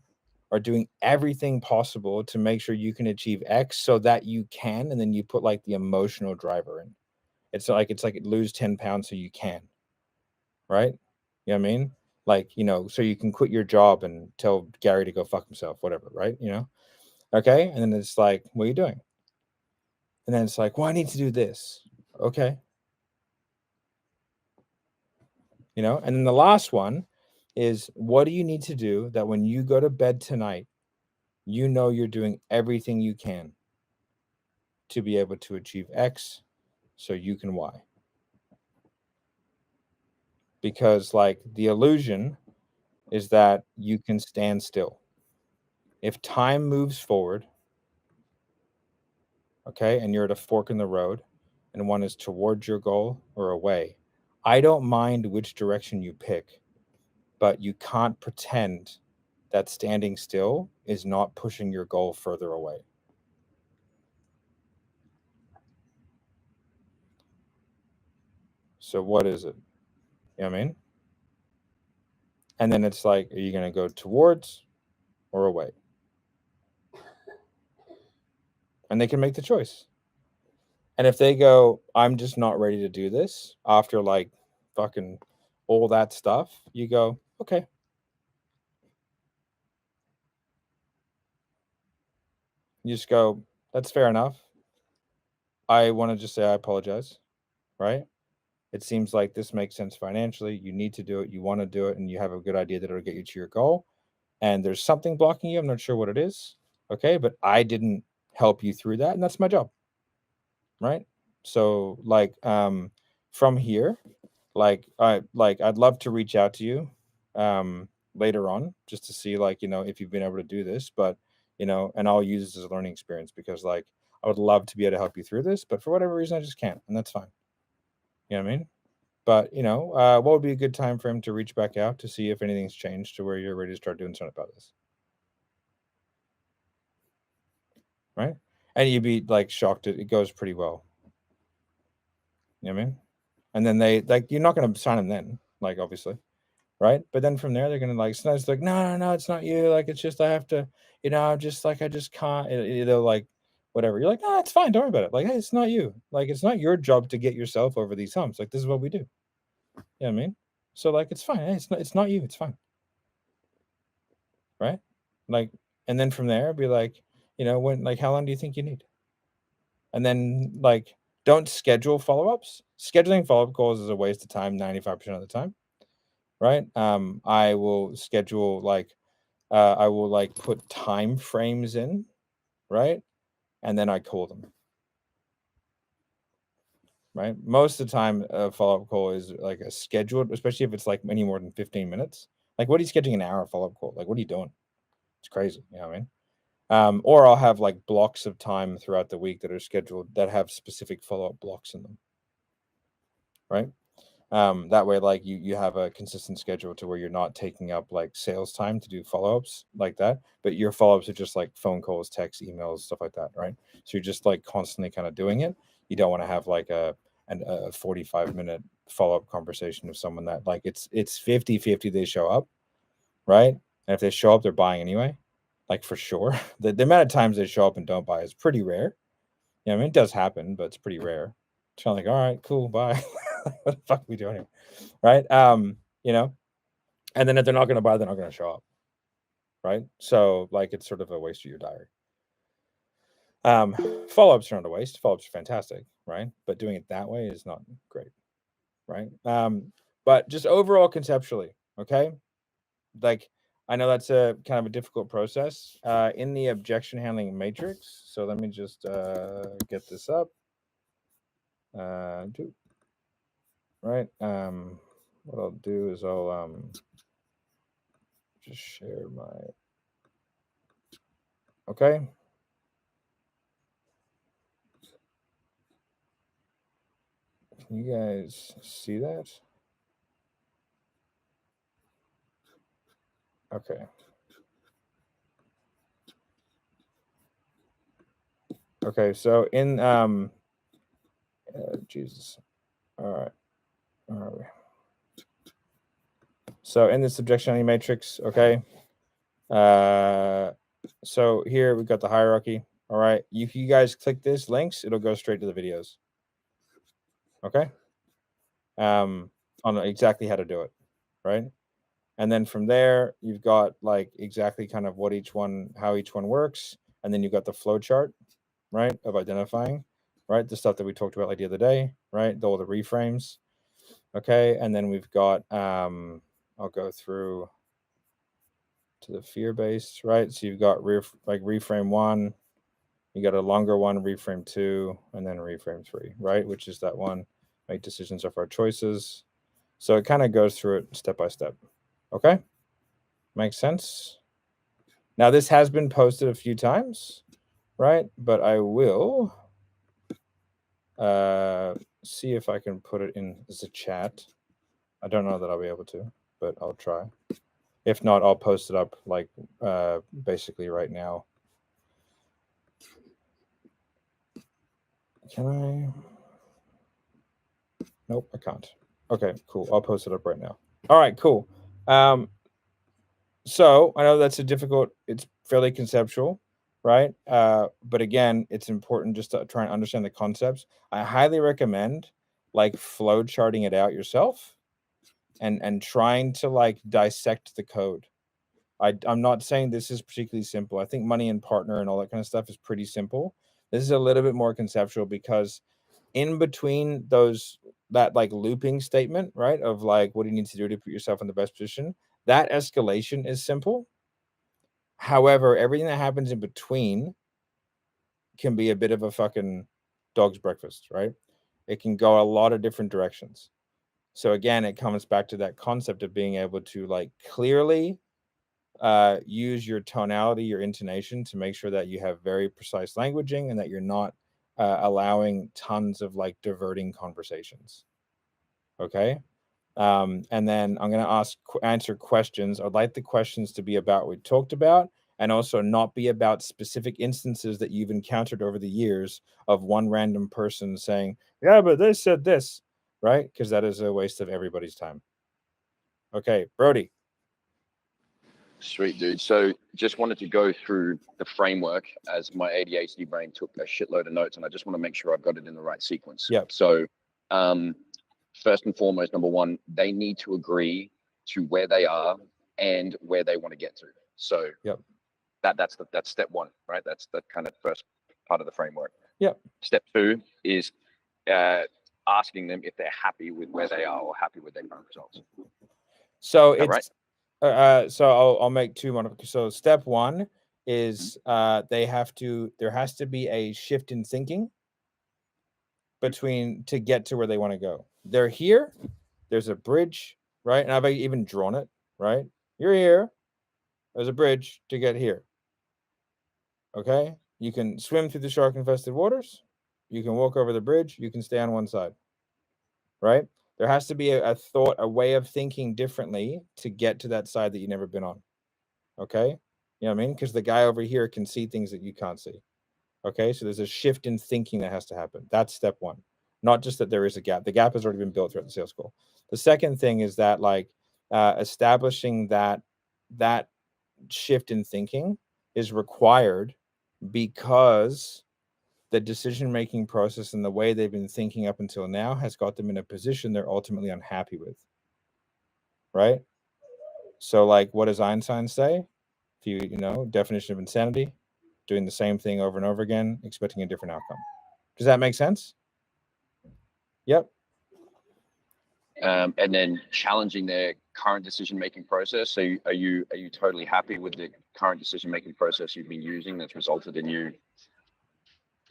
are doing everything possible to make sure you can achieve X so that you can, and then you put like the emotional driver in. It's like lose 10 pounds so you can, right? You know what I mean? Like, so you can quit your job and tell Gary to go fuck himself, whatever, right? Okay. And then it's like, what are you doing? And then it's like, well, I need to do this. Okay. And then the last one is, what do you need to do that when you go to bed tonight, you're doing everything you can to be able to achieve X so you can Y? Because like the illusion is that you can stand still. If time moves forward, okay, and you're at a fork in the road and one is towards your goal or away, I don't mind which direction you pick, but you can't pretend that standing still is not pushing your goal further away. So what is it? You know what I mean? And then it's like, are you going to go towards or away? And they can make the choice. And if they go, I'm just not ready to do this after like fucking all that stuff, you go, okay. You just go, that's fair enough. I want to just say I apologize, right? It seems like this makes sense financially. You need to do it. You want to do it, and you have a good idea that it'll get you to your goal. And there's something blocking you. I'm not sure what it is. Okay, but I didn't help you through that, and that's my job, right? So, like, from here, I'd love to reach out to you, later on, just to see, like, if you've been able to do this, but and I'll use this as a learning experience because, like, I would love to be able to help you through this, but for whatever reason, I just can't, and that's fine. You know what I mean? But what would be a good time frame to reach back out to see if anything's changed to where you're ready to start doing something about this? Right? And you'd be like shocked it goes pretty well. You know what I mean? And then they like you're not gonna sign them then, like obviously. Right? But then from there they're gonna like sometimes like, no, it's not you. Like it's just I have to, I'm just like I just can't they'll like whatever. You're like, no, it's fine, don't worry about it. Like, hey, it's not you. Like it's not your job to get yourself over these humps. Like this is what we do. You know what I mean? So like it's fine. Hey, it's not you, it's fine. Right? Like, and then from there be like, when like how long do you think you need? And then like don't schedule follow-ups. Scheduling follow-up calls is a waste of time 95% of the time. Right? I will schedule like I will like put time frames in, right? And then I call them. right? Most of the time, a follow-up call is like a scheduled, especially if it's like any more than 15 minutes. Like, what are you scheduling an hour follow-up call? Like, what are you doing? It's crazy. You know what I mean? Or I'll have like blocks of time throughout the week that are scheduled that have specific follow-up blocks in them, right? That way, like you have a consistent schedule to where you're not taking up like sales time to do follow-ups like that, but your follow-ups are just like phone calls, texts, emails, stuff like that, right? So you're just like constantly kind of doing it. You don't want to have like a 45-minute follow-up conversation with someone that like it's 50-50 they show up, right? And if they show up, they're buying anyway, like for sure. The amount of times they show up and don't buy is pretty rare. Yeah, I mean, it does happen, but it's pretty rare. It's kind of like, all right, cool, bye. What the fuck are we doing here? Right? You know, and then if they're not going to buy, they're not going to show up. Right? So, like, it's sort of a waste of your diary. Follow-ups are not a waste. Follow-ups are fantastic, right? But doing it that way is not great, right? But just overall conceptually, okay? Like, I know that's a kind of a difficult process in the objection handling matrix. So let me just get this up. Right. What I'll do is I'll just share my. Okay. Can you guys see that? Okay. Okay, so in Jesus. All right. Where are we? So in this objection handling matrix, okay. So here we've got the hierarchy. All right. If you guys click this links, it'll go straight to the videos. Okay. On exactly how to do it, right? And then from there, you've got like exactly kind of how each one works. And then you've got the flow chart, right, of identifying, right, the stuff that we talked about like the other day, right, all the reframes. Okay. And then we've got, I'll go through to the fear-based, right? So you've got reframe 1, you got a longer one, reframe 2, and then reframe 3, right? Which is that one, make decisions of our choices. So it kind of goes through it step by step. Okay. Makes sense. Now this has been posted a few times, right? But I will see if I can put it in the chat. I don't know that I'll be able to, but I'll try. If not, I'll post it up like basically right now. Can I? Nope, I can't. Okay, cool. I'll post it up right now. All right, cool. So I know that's it's fairly conceptual, right? But again, it's important just to try and understand the concepts. I highly recommend like flow charting it out yourself and trying to like dissect the code. I'm not saying this is particularly simple. I think money and partner and all that kind of stuff is pretty simple. This is a little bit more conceptual because in between that like looping statement, right, of like what do you need to do to put yourself in the best position, that escalation is simple. However, everything that happens in between can be a bit of a fucking dog's breakfast, right? It can go a lot of different directions. So again, it comes back to that concept of being able to like clearly use your tonality, your intonation to make sure that you have very precise languaging and that you're not allowing tons of like diverting conversations. Okay. And then I'm going to answer questions. I'd like the questions to be about what we talked about and also not be about specific instances that you've encountered over the years of one random person saying, yeah, but they said this, right? Because that is a waste of everybody's time. Okay, Brody. Sweet, dude. So just wanted to go through the framework as my ADHD brain took a shitload of notes, and I just want to make sure I've got it in the right sequence. Yep. So first and foremost, number one, they need to agree to where they are and where they want to get to. So yep. That's step one, right? That's the kind of first part of the framework. Yep. Step two is asking them if they're happy with where they are or happy with their current results. So it's right? So I'll make two modifications. So step one is there has to be a shift in thinking to get to where they want to go. They're here. There's a bridge, right? And I've even drawn it, right? You're here. There's a bridge to get here. Okay? You can swim through the shark-infested waters. You can walk over the bridge. You can stay on one side, right? There has to be a thought, a way of thinking differently to get to that side that you've never been on. Okay? You know what I mean? Because the guy over here can see things that you can't see. Okay? So there's a shift in thinking that has to happen. That's step one. Not just that there is a gap. The gap has already been built throughout the sales call. The second thing is that establishing that shift in thinking is required because the decision-making process and the way they've been thinking up until now has got them in a position they're ultimately unhappy with, right? So what does Einstein say? If definition of insanity, doing the same thing over and over again, expecting a different outcome. Does that make sense? Yep. And then challenging their current decision-making process. So are you totally happy with the current decision-making process you've been using that's resulted in you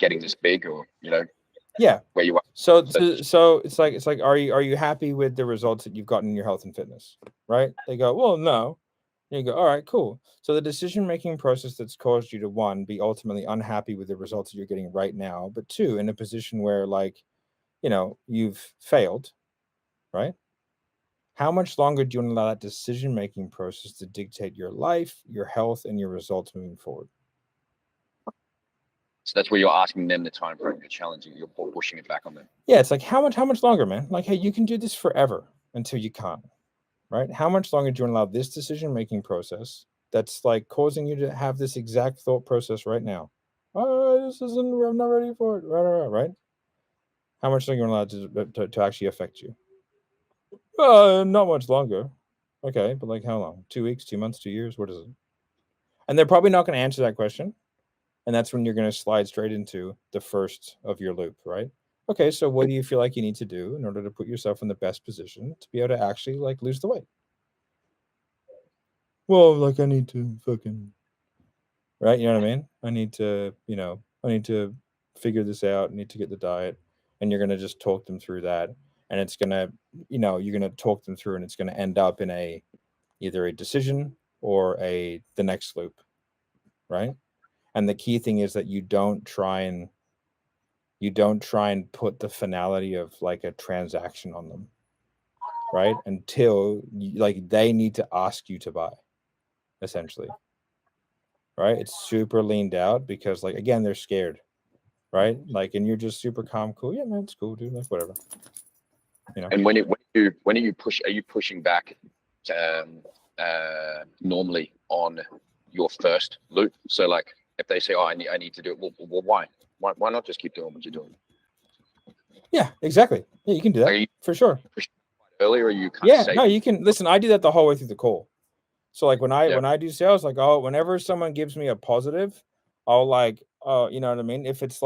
getting this big, or yeah, where you are? So it's like are you happy with the results that you've gotten in your health and fitness, right? They go, well, no. And you go, all right, cool. So the decision-making process that's caused you to, one, be ultimately unhappy with the results that you're getting right now, but two, in a position where you've failed, right? How much longer do you want to allow that decision-making process to dictate your life, your health, and your results moving forward? So that's where you're asking them the time frame, you're challenging, you're pushing it back on them. Yeah, it's like, how much longer, man? Hey, you can do this forever until you can't, right? How much longer do you want to allow this decision-making process that's causing you to have this exact thought process right now? Oh, I'm not ready for it. Right? How much longer you want to allow to actually affect you? Not much longer. Okay, but how long? 2 weeks, 2 months, 2 years? What is it? And they're probably not going to answer that question. And that's when you're going to slide straight into the first of your loop, right? Okay, so what do you feel like you need to do in order to put yourself in the best position to be able to actually lose the weight? Well, I need to fucking, right? You know what I mean? I need to, I need to figure this out. I need to get the diet. And you're going to just talk them through that. And it's going to, you're going to talk them through, and it's going to end up in either a decision or the next loop, right? And the key thing is that you don't try and put the finality of a transaction on them, right? Until they need to ask you to buy, essentially, right? It's super leaned out because again, they're scared, right? And you're just super calm, cool. Yeah, man, it's cool, dude. Whatever. And when are you pushing back normally on your first loop? So if they say, oh, I need to do it, well, why not just keep doing what you're doing? Yeah, exactly. Yeah, you can do that for sure. Earlier, you no, you can listen. I do that the whole way through the call. So when I do sales, whenever someone gives me a positive, I'll you know what I mean? If it's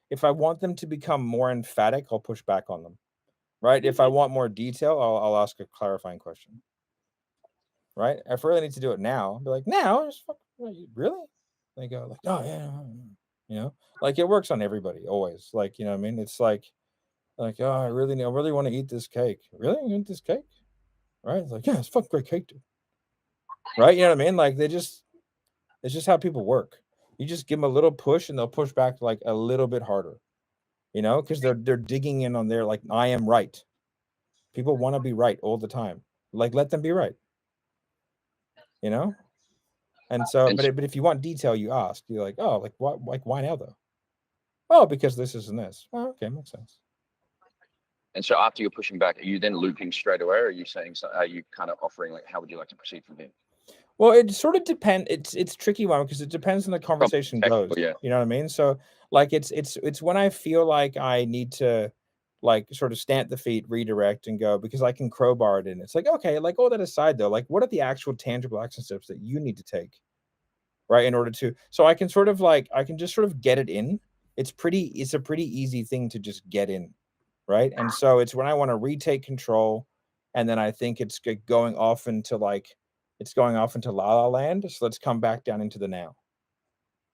if I want them to become more emphatic, I'll push back on them, right? If I want more detail, I'll ask a clarifying question, right? If I really need to do it now, I'll be like, now? Really? They go oh yeah, it works on everybody always. You know what I mean? It's oh, I really want to eat this cake. Really? You eat this cake? Right? It's yeah, it's fucking great cake, dude. Right? You know what I mean? It's just how people work. You just give them a little push and they'll push back a little bit harder, because they're digging in on their I am right. People want to be right all the time. Let them be right. And so, but if you want detail, you ask. You're oh, why now though? Oh, because this and this. Oh, okay, makes sense. And so after you're pushing back, are you then looping straight away, or are you saying, are you kind of offering how would you like to proceed from here? Well, it sort of depends. It's tricky one because it depends on the conversation goes. Yeah. You know what I mean? So it's when I feel like I need to sort of stamp the feet, redirect, and go, because I can crowbar it in. It's okay, all that aside though, what are the actual tangible action steps that you need to take, right, in order to, so I can sort of I can just sort of get it in. It's a pretty easy thing to just get in, right? And so it's when I want to retake control, and then I think it's going off into La La Land. So let's come back down into the now.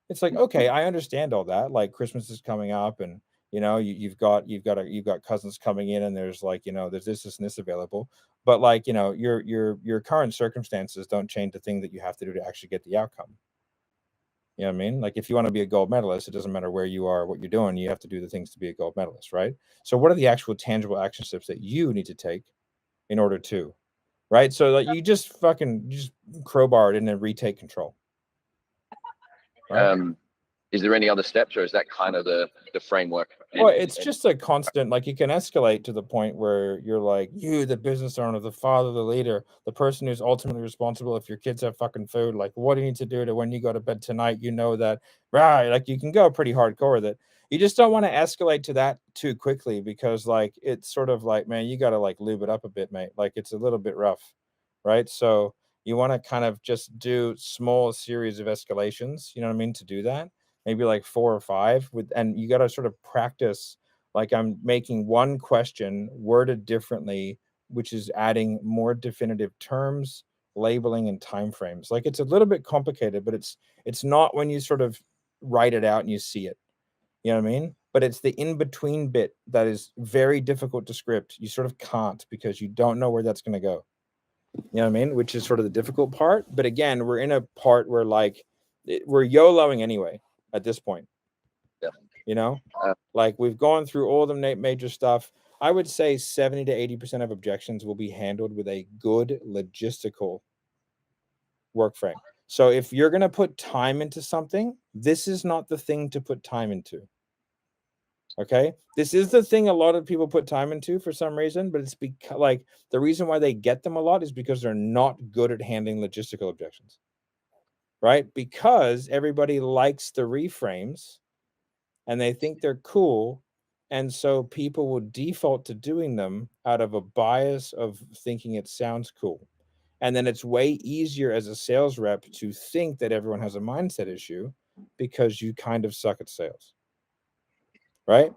It's okay, I understand all that. Christmas is coming up, and you've got cousins coming in, and there's like, there's this and this available. But like, your current circumstances don't change the thing that you have to do to actually get the outcome. You know what I mean? Like if you want to be a gold medalist, it doesn't matter where you are, what you're doing, you have to do the things to be a gold medalist, right? So what are the actual tangible action steps that you need to take in order to, right? So like you just crowbar it and then retake control. Right? Is there any other steps, or is that kind of the framework? Well, it's just a constant, like you can escalate to the point where you're like, you, the business owner, the father, the leader, the person who's ultimately responsible if your kids have fucking food, like what do you need to do to when you go to bed tonight, that, right? Like you can go pretty hardcore with it. You just don't want to escalate to that too quickly, because like, it's sort of like, man, you got to like lube it up a bit, mate. Like it's a little bit rough, right? So you want to kind of just do small series of escalations, you know what I mean, to do that. Maybe like 4 or 5 and you got to sort of practice, like I'm making one question worded differently, which is adding more definitive terms, labeling, and timeframes. Like it's a little bit complicated, but it's not when you sort of write it out and you see it. You know what I mean? But it's the in-between bit that is very difficult to script. You sort of can't, because you don't know where that's going to go. You know what I mean? Which is sort of the difficult part. But again, we're in a part where like we're YOLOing anyway at this point. Yeah. Like we've gone through all the major stuff. I would say 70 to 80% of objections will be handled with a good logistical work frame. So if you're going to put time into something, this is not the thing to put time into. Okay, this is the thing a lot of people put time into for some reason, but it's because like the reason why they get them a lot is because they're not good at handling logistical objections, right? Because everybody likes the reframes and they think they're cool, and so people will default to doing them out of a bias of thinking it sounds cool. And then it's way easier as a sales rep to think that everyone has a mindset issue because you kind of suck at sales. Right?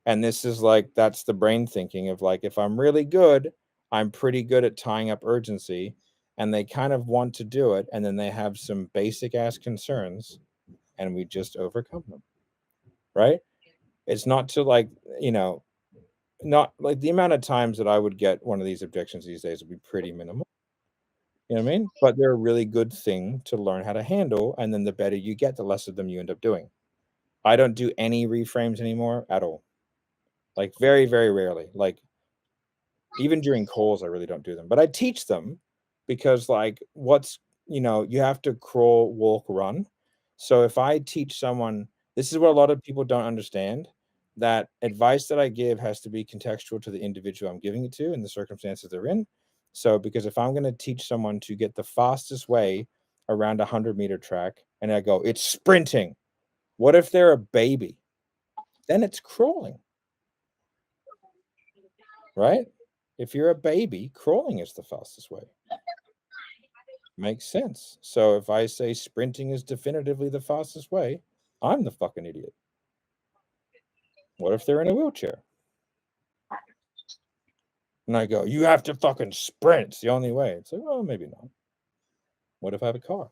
And this is like, that's the brain thinking of like, if I'm really good, I'm pretty good at tying up urgency, and they kind of want to do it. And then they have some basic ass concerns and we just overcome them. Right? It's not to like, not like the amount of times that I would get one of these objections these days would be pretty minimal. You know what I mean? But they're a really good thing to learn how to handle. And then the better you get, the less of them you end up doing. I don't do any reframes anymore at all. Like very, very rarely. Like even during calls, I really don't do them. But I teach them because like you have to crawl, walk, run. So if I teach someone, this is what a lot of people don't understand, that advice that I give has to be contextual to the individual I'm giving it to and the circumstances they're in. So because if I'm going to teach someone to get the fastest way around a 100-meter track and I go, it's sprinting. What if they're a baby? Then it's crawling. Right? If you're a baby, crawling is the fastest way. Makes sense. So if I say sprinting is definitively the fastest way, I'm the fucking idiot. What if they're in a wheelchair? And I go, you have to fucking sprint. It's the only way. It's like, well, maybe not. What if I have a car?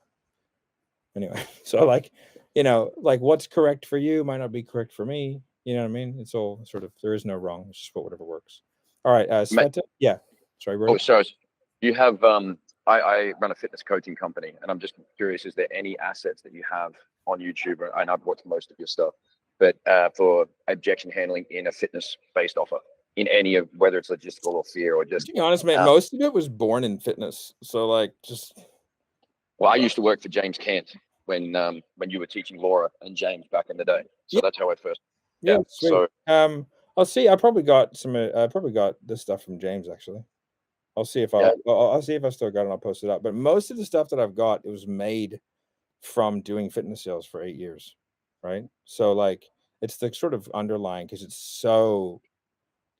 Anyway, so like, like what's correct for you might not be correct for me. You know what I mean? It's all sort of, there is no wrong. It's just whatever works. All right, Sveta. Yeah. Sorry, Rory. Oh, sorry. You have I run a fitness coaching company, and I'm just curious, is there any assets that you have on YouTube? And I've watched most of your stuff, but for objection handling in a fitness-based offer, in any of, whether it's logistical or fear or just. To be honest, man, most of it was born in fitness. So like just. Well, I used to work for James Kent when you were teaching Laura and James back in the day. So that's how I first. Yeah, sweet. So I'll see. I probably got this stuff from James actually. I'll see if I'll see if I still got it and I'll post it up. But most of the stuff that I've got, it was made from doing fitness sales for 8 years. Right. So like it's the sort of underlying, because it's so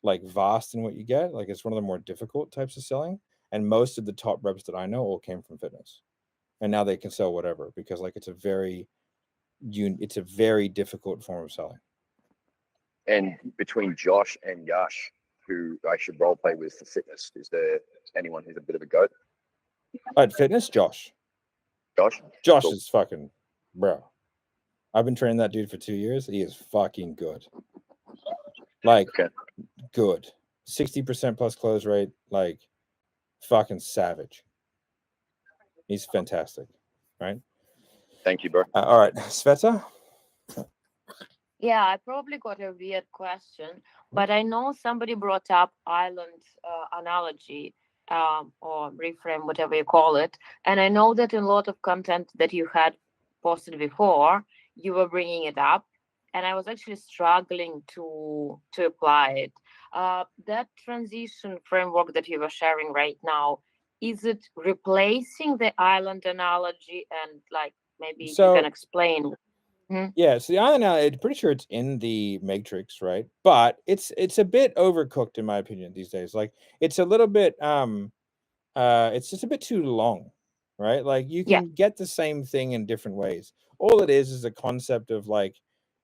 like vast in what you get. Like it's one of the more difficult types of selling. And most of the top reps that I know all came from fitness. And now they can sell whatever, because like it's a very difficult form of selling. And between Josh and Yash, who I should role play with for fitness, is there anyone who's a bit of a goat? At fitness, Josh. Josh cool. Is fucking bro. I've been training that dude for 2 years. He is fucking good. Like, Okay. good. 60% plus close rate, like fucking savage. He's fantastic, right? Thank you, bro. All right, Sveta. Yeah, I probably got a weird question, but I know somebody brought up island analogy or reframe, whatever you call it. And I know that in a lot of content that you had posted before, you were bringing it up. And I was actually struggling to apply it. That transition framework that you were sharing right now, is it replacing the island analogy? And like maybe you can explain. Yeah, so the island now, I'm pretty sure it's in the Matrix, right? But it's a bit overcooked in my opinion these days. Like it's a little bit it's just a bit too long, right? Like you can get the same thing in different ways. All it is a concept of like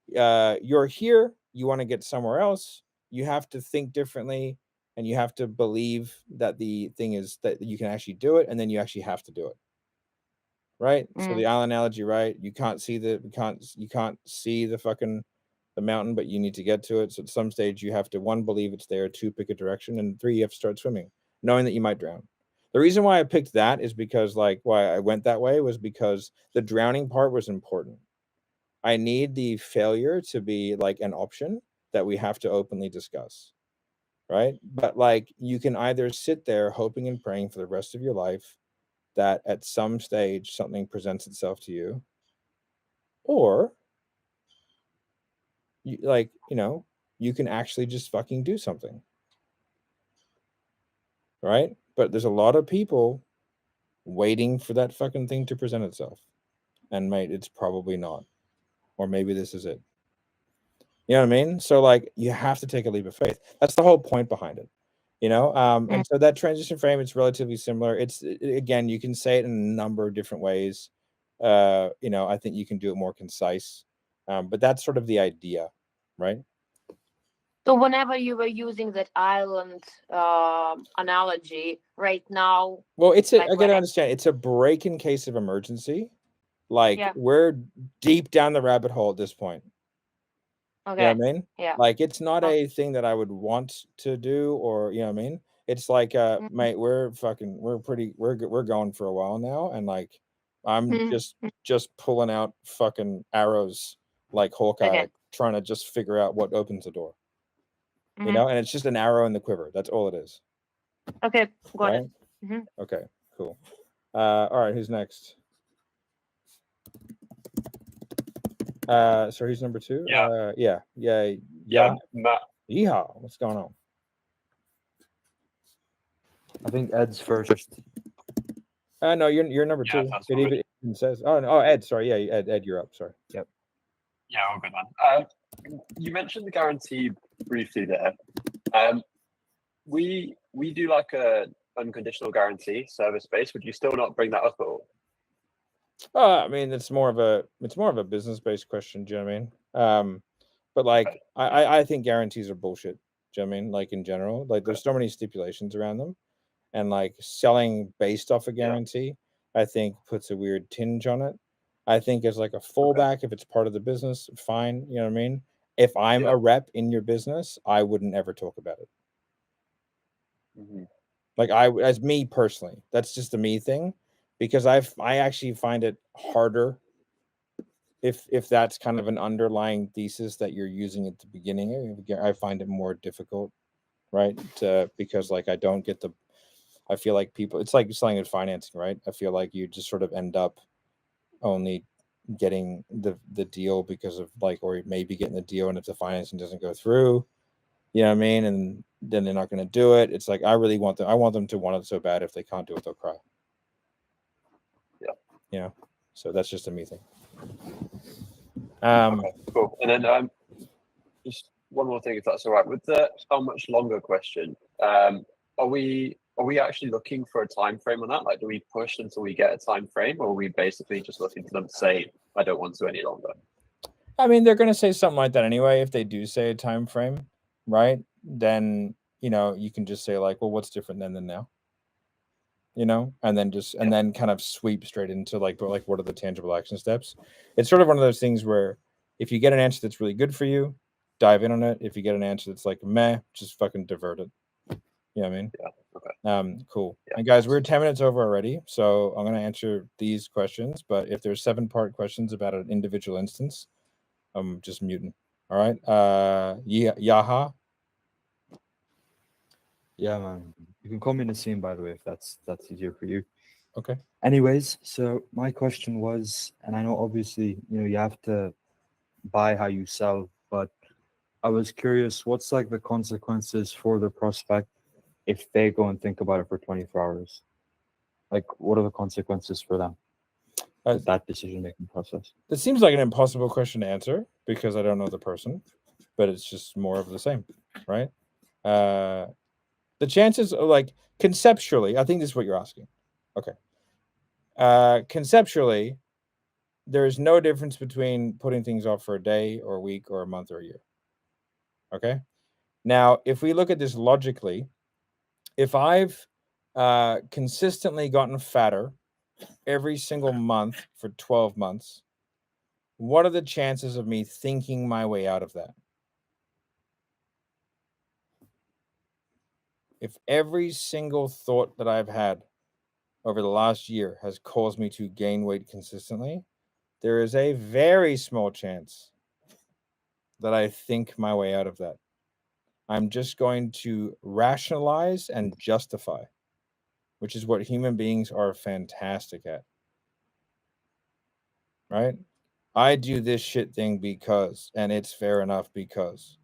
you're here, you want to get somewhere else, you have to think differently, and you have to believe that the thing is that you can actually do it, and then you actually have to do it. Right? So the island analogy, right? You can't see the fucking the mountain, but you need to get to it. So at some stage you have to, 1, believe it's there, 2, pick a direction, and 3, you have to start swimming, knowing that you might drown. The reason why I picked that is because like why I went that way was because the drowning part was important. I need the failure to be like an option that we have to openly discuss. Right? But like you can either sit there hoping and praying for the rest of your life that at some stage something presents itself to you, or you like, you can actually just fucking do something. Right? But there's a lot of people waiting for that fucking thing to present itself. And mate, it's probably not. Or maybe this is it. You know what I mean? So like you have to take a leap of faith. That's the whole point behind it. And so that transition frame, it's relatively similar. Again, you can say it in a number of different ways. I think you can do it more concise. But that's sort of the idea, right? So whenever you were using that island analogy right now, well, I like gotta understand, it's a break in case of emergency. Like we're deep down the rabbit hole at this point. Okay. You know what I mean? Yeah. Like it's not a thing that I would want to do, or you know what I mean? It's like mate, we're going for a while now, and like I'm just pulling out fucking arrows like Hawkeye, trying to just figure out what opens the door. And it's just an arrow in the quiver. That's all it is. Okay, got it. Okay, cool. All right, who's next? So who's number 2? Yeah. Matt. Yeehaw. What's going on? I think Ed's first. No, you're number 2. It even says. Oh no, Ed. Sorry, yeah, Ed, you're up. Sorry. Yep. Yeah, all good, man. You mentioned the guarantee briefly there. We do like a unconditional guarantee service based. Would you still not bring that up at all? I mean, it's more of a business based question. Do you know what I mean? But like, I think guarantees are bullshit. Do you know what I mean? Like in general, like there's so many stipulations around them, and like selling based off a guarantee, I think puts a weird tinge on it. I think as like a fallback, if it's part of the business, fine. You know what I mean? If I'm a rep in your business, I wouldn't ever talk about it. Like as me personally, that's just a me thing, because I actually find it harder if that's kind of an underlying thesis that you're using at the beginning. I find it more difficult, right? Because like I feel like people, it's like selling and financing, right? I feel like you just sort of end up only getting the deal because of like, or maybe getting the deal, and if the financing doesn't go through, you know what I mean, and then they're not going to do it. It's like I want them to want it so bad. If they can't do it, they'll cry. So that's just a me thing. Okay, cool. And then just one more thing, if that's all right, with the how much longer question. Are we actually looking for a time frame on that? Like, do we push until we get a time frame, or are we basically just looking for them to say, I don't want to any longer? I mean, they're going to say something like that anyway. If they do say a time frame, right, then you can just say like, well, what's different then than now? And then kind of sweep straight into like what are the tangible action steps? It's sort of one of those things where if you get an answer that's really good for you, dive in on it. If you get an answer that's like meh, just fucking divert it. You know what I mean? Yeah. Okay. Cool. Yeah. And guys, we're 10 minutes over already, so I'm gonna answer these questions. But if there's 7-part questions about an individual instance, I'm just muting. All right. Yaha. Yeah, man. You can call me Nassim, by the way, if that's easier for you. Okay. Anyways, so my question was, and I know obviously, you have to buy how you sell, but I was curious, what's like the consequences for the prospect if they go and think about it for 24 hours? Like, what are the consequences for them? That decision-making process. It seems like an impossible question to answer because I don't know the person, but it's just more of the same, right? The chances are like conceptually, I think this is what you're asking. Okay. Conceptually, there is no difference between putting things off for a day or a week or a month or a year. Okay. Now, if we look at this logically, if I've consistently gotten fatter every single month for 12 months, what are the chances of me thinking my way out of that? If every single thought that I've had over the last year has caused me to gain weight consistently, there is a very small chance that I think my way out of that. I'm just going to rationalize and justify, which is what human beings are fantastic at. Right? I do this shit thing because, and it's fair enough because.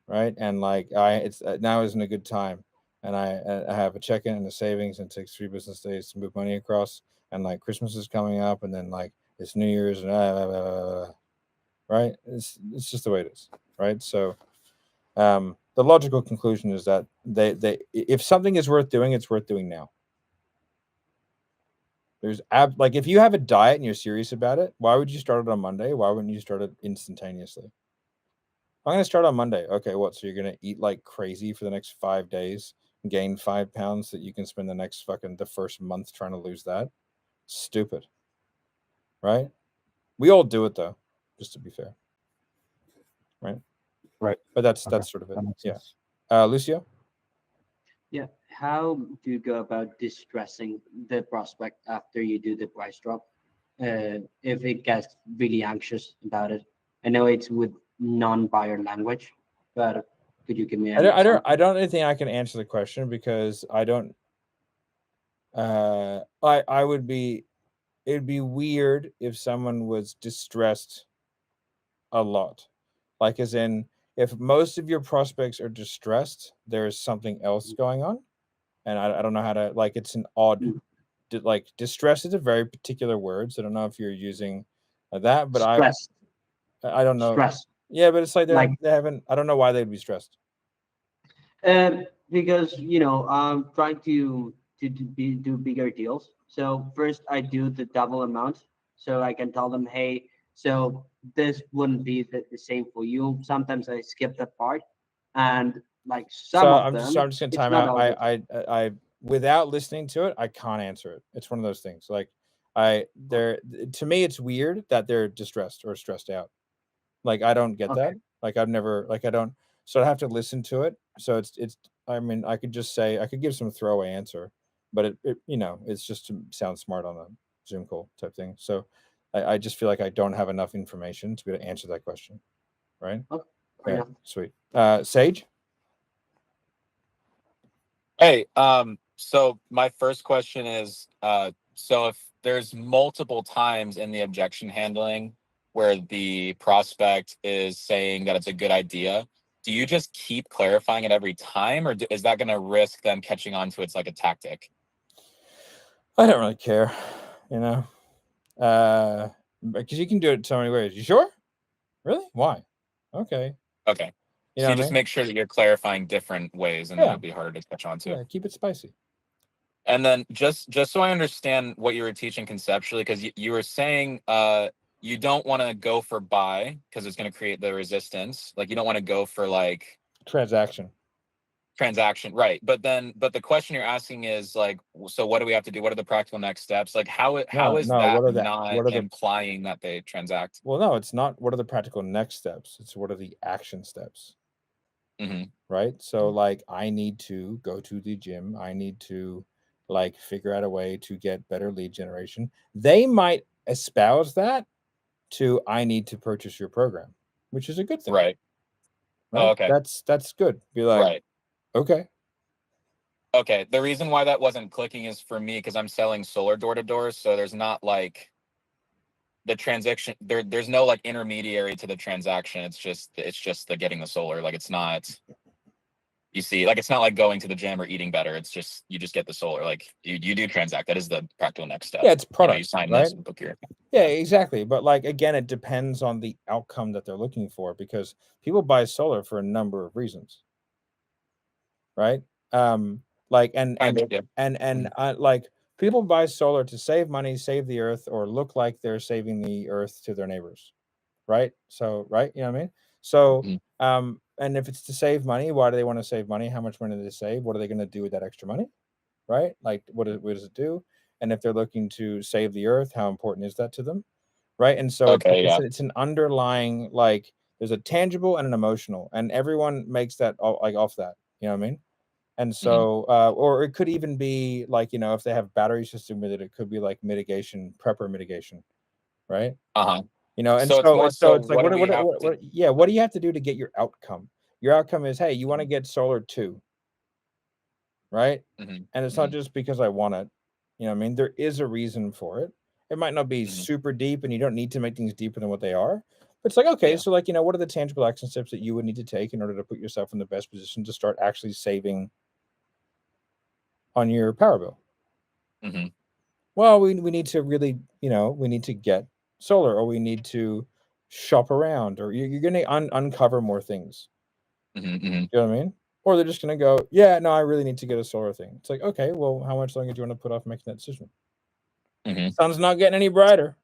Right? And like it's now isn't a good time. And I have a check-in and a savings, and it takes 3 business days to move money across. And like Christmas is coming up, and then like it's New Year's, and right? It's just the way it is, right? So, the logical conclusion is that they if something is worth doing, it's worth doing now. There's like if you have a diet and you're serious about it, why would you start it on Monday? Why wouldn't you start it instantaneously? I'm gonna start on Monday. Okay, what? So you're gonna eat like crazy for the next 5 days, gain 5 pounds that you can spend the first month trying to lose that? Stupid, right? We all do it though, just to be fair, right? Right. But that's Okay. sort of it. That makes Yeah. sense. Lucio. Yeah. How do you go about distressing the prospect after you do the price drop? If it gets really anxious about it, I know it's with non-buyer language, but could you give me an example? I don't think I can answer the question because I don't. I would be. It'd be weird if someone was distressed a lot, like as in if most of your prospects are distressed, there is something else going on, and I don't know how to like. It's an odd. Like distress is a very particular word, so I don't know if you're using that, but Stress. I don't know. Stress. Yeah, but it's like Like they haven't. I don't know why they'd be stressed. because I'm trying to do bigger deals. So first I do the double amount, so I can tell them, hey, so this wouldn't be the same for you. Sometimes I skip that part, and like some So of I'm them, just gonna it's time not out. all the time. I without listening to it, I can't answer it. It's one of those things. Like to me, it's weird that they're distressed or stressed out. Like I don't get Okay. that. Like I've never like I don't. So I have to listen to it. So it's. I mean, I could just say I could give some throwaway answer, but it it's just to sound smart on a Zoom call type thing. So I just feel like I don't have enough information to be able to answer that question. Right? Oh, fair Yeah. enough. Sweet. Sage. Hey, so my first question is, so if there's multiple times in the objection handling where the prospect is saying that it's a good idea, do you just keep clarifying it every time, or is that going to risk them catching on to it's like a tactic? I don't really care, because you can do it so many ways. You sure? Really? Why? Okay. Okay. You So know you what I just mean? make sure that you're clarifying different ways, and then Yeah. it'll be harder to catch on to. Yeah, keep it spicy. And then just so I understand what you were teaching conceptually, because you were saying you don't want to go for buy because it's going to create the resistance. Like you don't want to go for like Transaction. transaction, right? But the question you're asking is like, so what do we have to do? What are the practical next steps? Like, how is that not implying that they transact? Well, no, it's not. What are the practical next steps? It's what are the action steps, right? So like, I need to go to the gym. I need to like figure out a way to get better lead generation. They might espouse that to I need to purchase your program, which is a good thing, right? Oh, okay, that's good. Be like, right. Okay, the reason why that wasn't clicking is for me because I'm selling solar door to door, so there's not like the transaction. There's no like intermediary to the transaction. It's just the getting the solar. Like it's not. You see, like it's not like going to the gym or eating better. It's just you just get the solar. Like you do transact. That is the practical next step. Yeah, it's product. You sign right? this and book your. Yeah, exactly. But like again, it depends on the outcome that they're looking for because people buy solar for a number of reasons, right? Like like people buy solar to save money, save the earth, or look like they're saving the earth to their neighbors, right? So right, you know what I mean? So and if it's to save money, why do they want to save money? How much money do they save? What are they going to do with that extra money? Right? Like what does it do? And if they're looking to save the earth, how important is that to them? Right? And so it's an underlying, like there's a tangible and an emotional, and everyone makes that like off that, you know what I mean? And so or it could even be like, you know, if they have battery system with it, it could be like mitigation, prepper mitigation, right? You know, and so it's like what do you have to do to get your outcome? Your outcome is, hey, you want to get solar too, right? And it's not just because I want it. You know what I mean? There is a reason for it. It might not be super deep, and you don't need to make things deeper than what they are. But it's like, okay, so like, you know, what are the tangible action steps that you would need to take in order to put yourself in the best position to start actually saving on your power bill? Well, we need to really, you know, we need to get solar, or we need to shop around, or you're going to uncover more things. You know what I mean? Or they're just going to go, yeah, no, I really need to get a solar thing. It's like, okay, well, how much longer do you want to put off making that decision? Sun's not getting any brighter.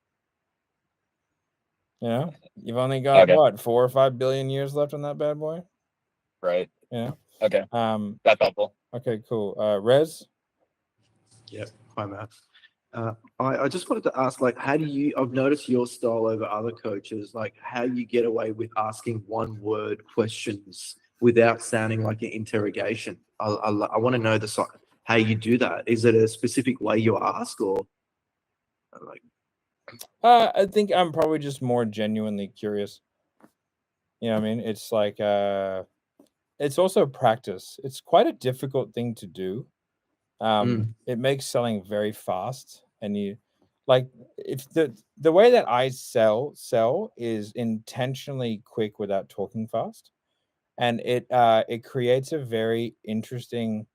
You know, you've only got what, 4 or 5 billion years left on that bad boy, right? Yeah. Okay. That's helpful. Okay, cool. Rez. Yep. Hi, Matt. I just wanted to ask, like, how do you? I've noticed your style over other coaches, like how you get away with asking one-word questions without sounding like an interrogation. I want to know how you do that. Is it a specific way you ask, or like? I think I'm probably just more genuinely curious. You know what I mean? It's like it's also practice. It's quite a difficult thing to do. It makes selling very fast, and you like if the way that I sell is intentionally quick without talking fast, and it creates a very interesting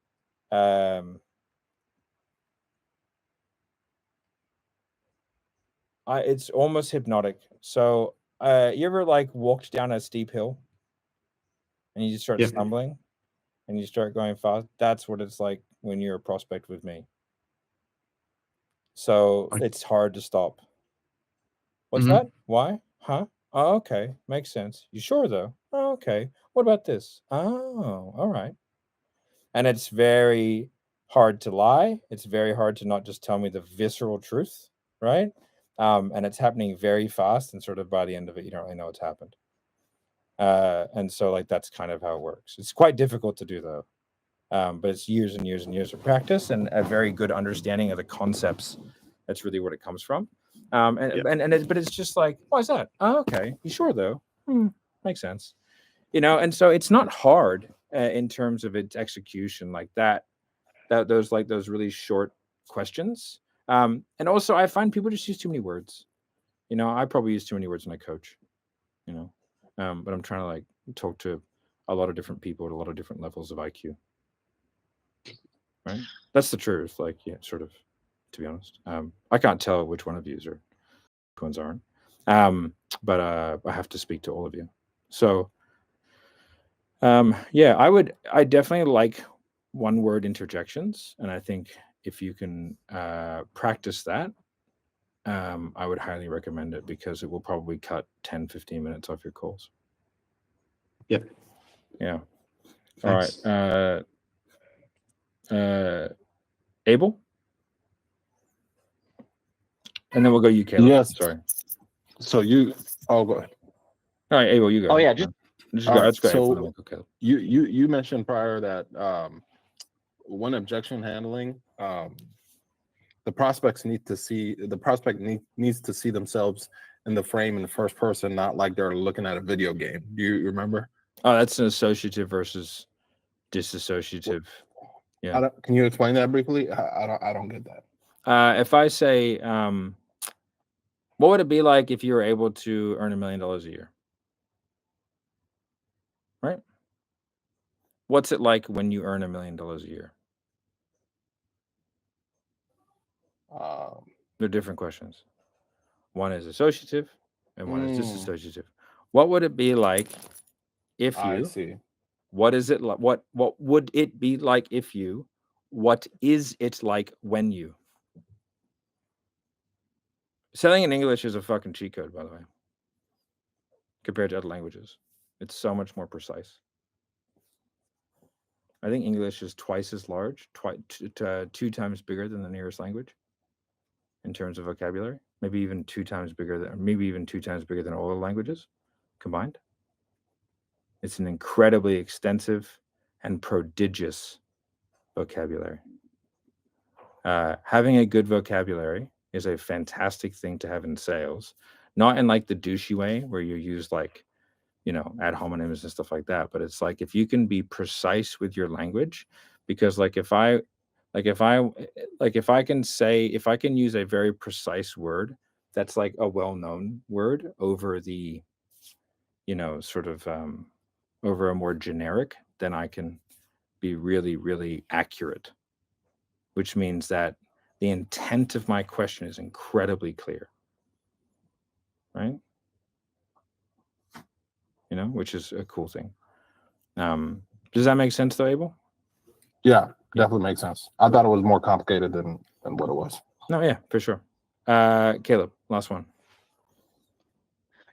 it's almost hypnotic. So you ever like walked down a steep hill and you just start stumbling and you start going fast? That's what it's like when you're a prospect with me. So it's hard to stop. What's that? Why? Huh? Oh, okay. Makes sense. You sure though? Oh, okay. What about this? Oh, all right. And it's very hard to lie. It's very hard to not just tell me the visceral truth, right? And it's happening very fast, and sort of by the end of it, you don't really know what's happened. And so like that's kind of how it works. It's quite difficult to do though. But it's years and years and years of practice and a very good understanding of the concepts. That's really what it comes from. But it's just like, why is that? Oh, okay. You sure though? Makes sense. You know, and so it's not hard in terms of its execution, like those really short questions. And also I find people just use too many words. You know, I probably use too many words when I coach, you know, but I'm trying to like talk to a lot of different people at a lot of different levels of IQ. Right? That's the truth. Like, yeah, sort of, to be honest. I can't tell which one of you are, which ones aren't. But I have to speak to all of you. So, yeah, I definitely like one-word interjections. And I think if you can practice that, I would highly recommend it because it will probably cut 10, 15 minutes off your calls. Yep. Yeah. Thanks. All right. Abel, and then we'll go you, Caleb. Yes. Sorry. So you. Oh, go ahead. All right, Abel, you go. Oh yeah, just Just go. All Let's right, go. Abel, so then we'll go Caleb. you mentioned prior that when objection handling, the prospect needs to see themselves in the frame in the first person, not like they're looking at a video game. Do you remember? Oh, that's an associative versus disassociative. Yeah. Can you explain that briefly? I don't get that. If I say, what would it be like if you were able to earn $1 million a year? Right? What's it like when you earn $1 million a year? They're different questions. One is associative and one is disassociative. What would it be like if you? I see. What is it like? What would it be like if you? What is it like when you? Selling in English is a fucking cheat code, by the way, compared to other languages. It's so much more precise. I think English is twice as large, 2 times bigger than the nearest language in terms of vocabulary. Maybe even 2 times bigger than all the languages combined. It's an incredibly extensive and prodigious vocabulary. Having a good vocabulary is a fantastic thing to have in sales, not in like the douchey way where you use like, ad hominems and stuff like that. But it's like if you can be precise with your language, because if I can use a very precise word that's like a well-known word over the, over a more generic, then I can be really, really accurate, which means that the intent of my question is incredibly clear, right? Which is a cool thing. Does that make sense though, Abel? Yeah, definitely makes sense. I thought it was more complicated than what it was. No, yeah, for sure. Caleb, last one.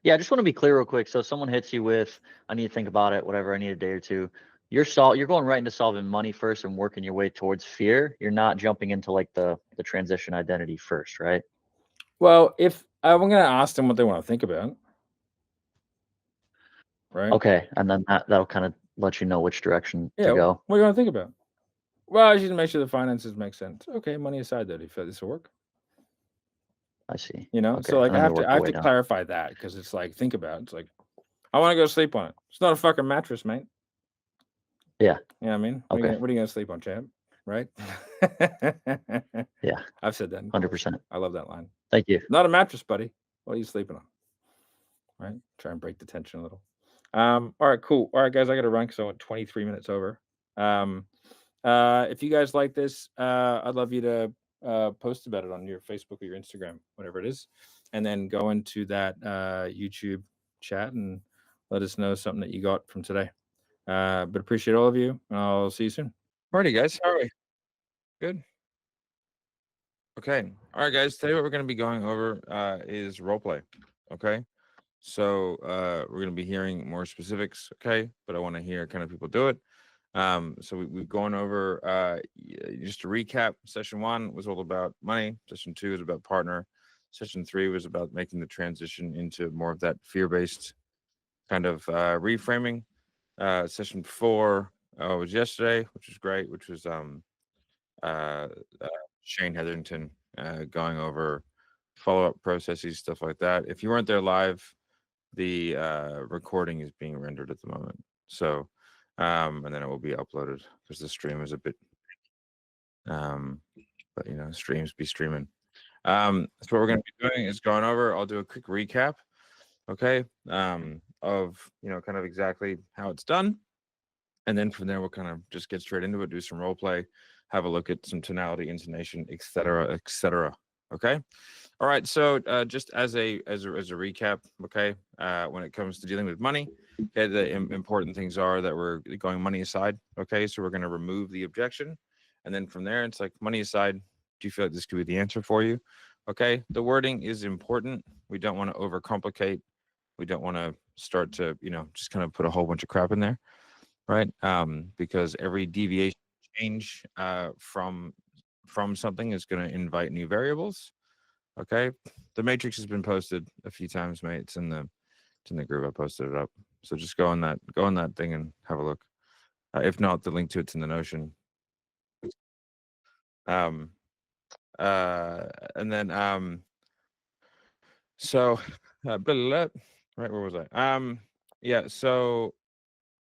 Yeah, I just want to be clear real quick. So if someone hits you with, I need to think about it, whatever, I need a day or two. You're going right into solving money first and working your way towards fear. You're not jumping into like the transition identity first, right? Well, if I'm going to ask them what they want to think about, right? Okay, and then that'll kind of let you know which direction to go. What do you want to think about? Well, I should make sure the finances make sense. Okay, money aside, though, do you feel this will work? I see. Okay, so like I have to clarify that because it's like think about it. It's like I want to go sleep on it. It's not a fucking mattress, mate. Yeah. You know what I mean? Okay. What are you gonna sleep on, champ? Right? Yeah. I've said that. 100%. I love that line. Thank you. Not a mattress, buddy. What are you sleeping on? Right? Try and break the tension a little. All right, cool. All right, guys, I got to run because I went 23 minutes over. If you guys like this, I'd love you to post about it on your Facebook or your Instagram, whatever it is, and then go into that YouTube chat and let us know something that you got from today. But appreciate all of you. I'll see you soon. Alrighty, guys. How are we? Good. Okay. All right, guys. Today what we're going to be going over is role play. Okay. So we're going to be hearing more specifics. Okay. But I want to hear kind of people do it. So we've gone over just to recap. Session 1 was all about money. Session 2 is about partner. Session 3 was about making the transition into more of that fear-based kind of reframing. Session 4 was yesterday, which was great, which was Shane Hetherington going over follow-up processes, stuff like that. If you weren't there live, the recording is being rendered at the moment. So and then it will be uploaded because the stream is a bit but streams be streaming. So what we're going to be doing is going over, I'll do a quick recap, okay, of kind of exactly how it's done, and then from there we'll kind of just get straight into it, do some role play, have a look at some tonality, intonation, etc. Okay. All right, so just as a recap, okay, when it comes to dealing with money, okay, the important things are that we're going money aside, okay, so we're going to remove the objection, and then from there, it's like money aside, do you feel like this could be the answer for you? Okay, the wording is important. We don't want to overcomplicate. We don't want to start to, just kind of put a whole bunch of crap in there, right? Because every deviation change from something is going to invite new variables. Okay, the matrix has been posted a few times, mate. It's in the group. I posted it up. So just go on that thing and have a look. If not, the link to it's in the Notion. And then so blah, blah, blah. Right, where was I? Yeah, so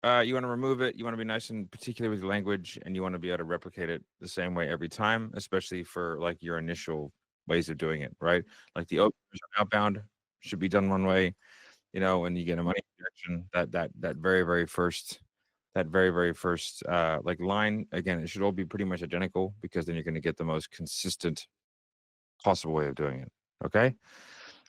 you want to remove it, you want to be nice and particular with your language, and you want to be able to replicate it the same way every time, especially for like your initial ways of doing it, right? Like the outbound should be done one way, you know, when you get a money injection, that very first like line, again, it should all be pretty much identical, because then you're going to get the most consistent possible way of doing it. Okay.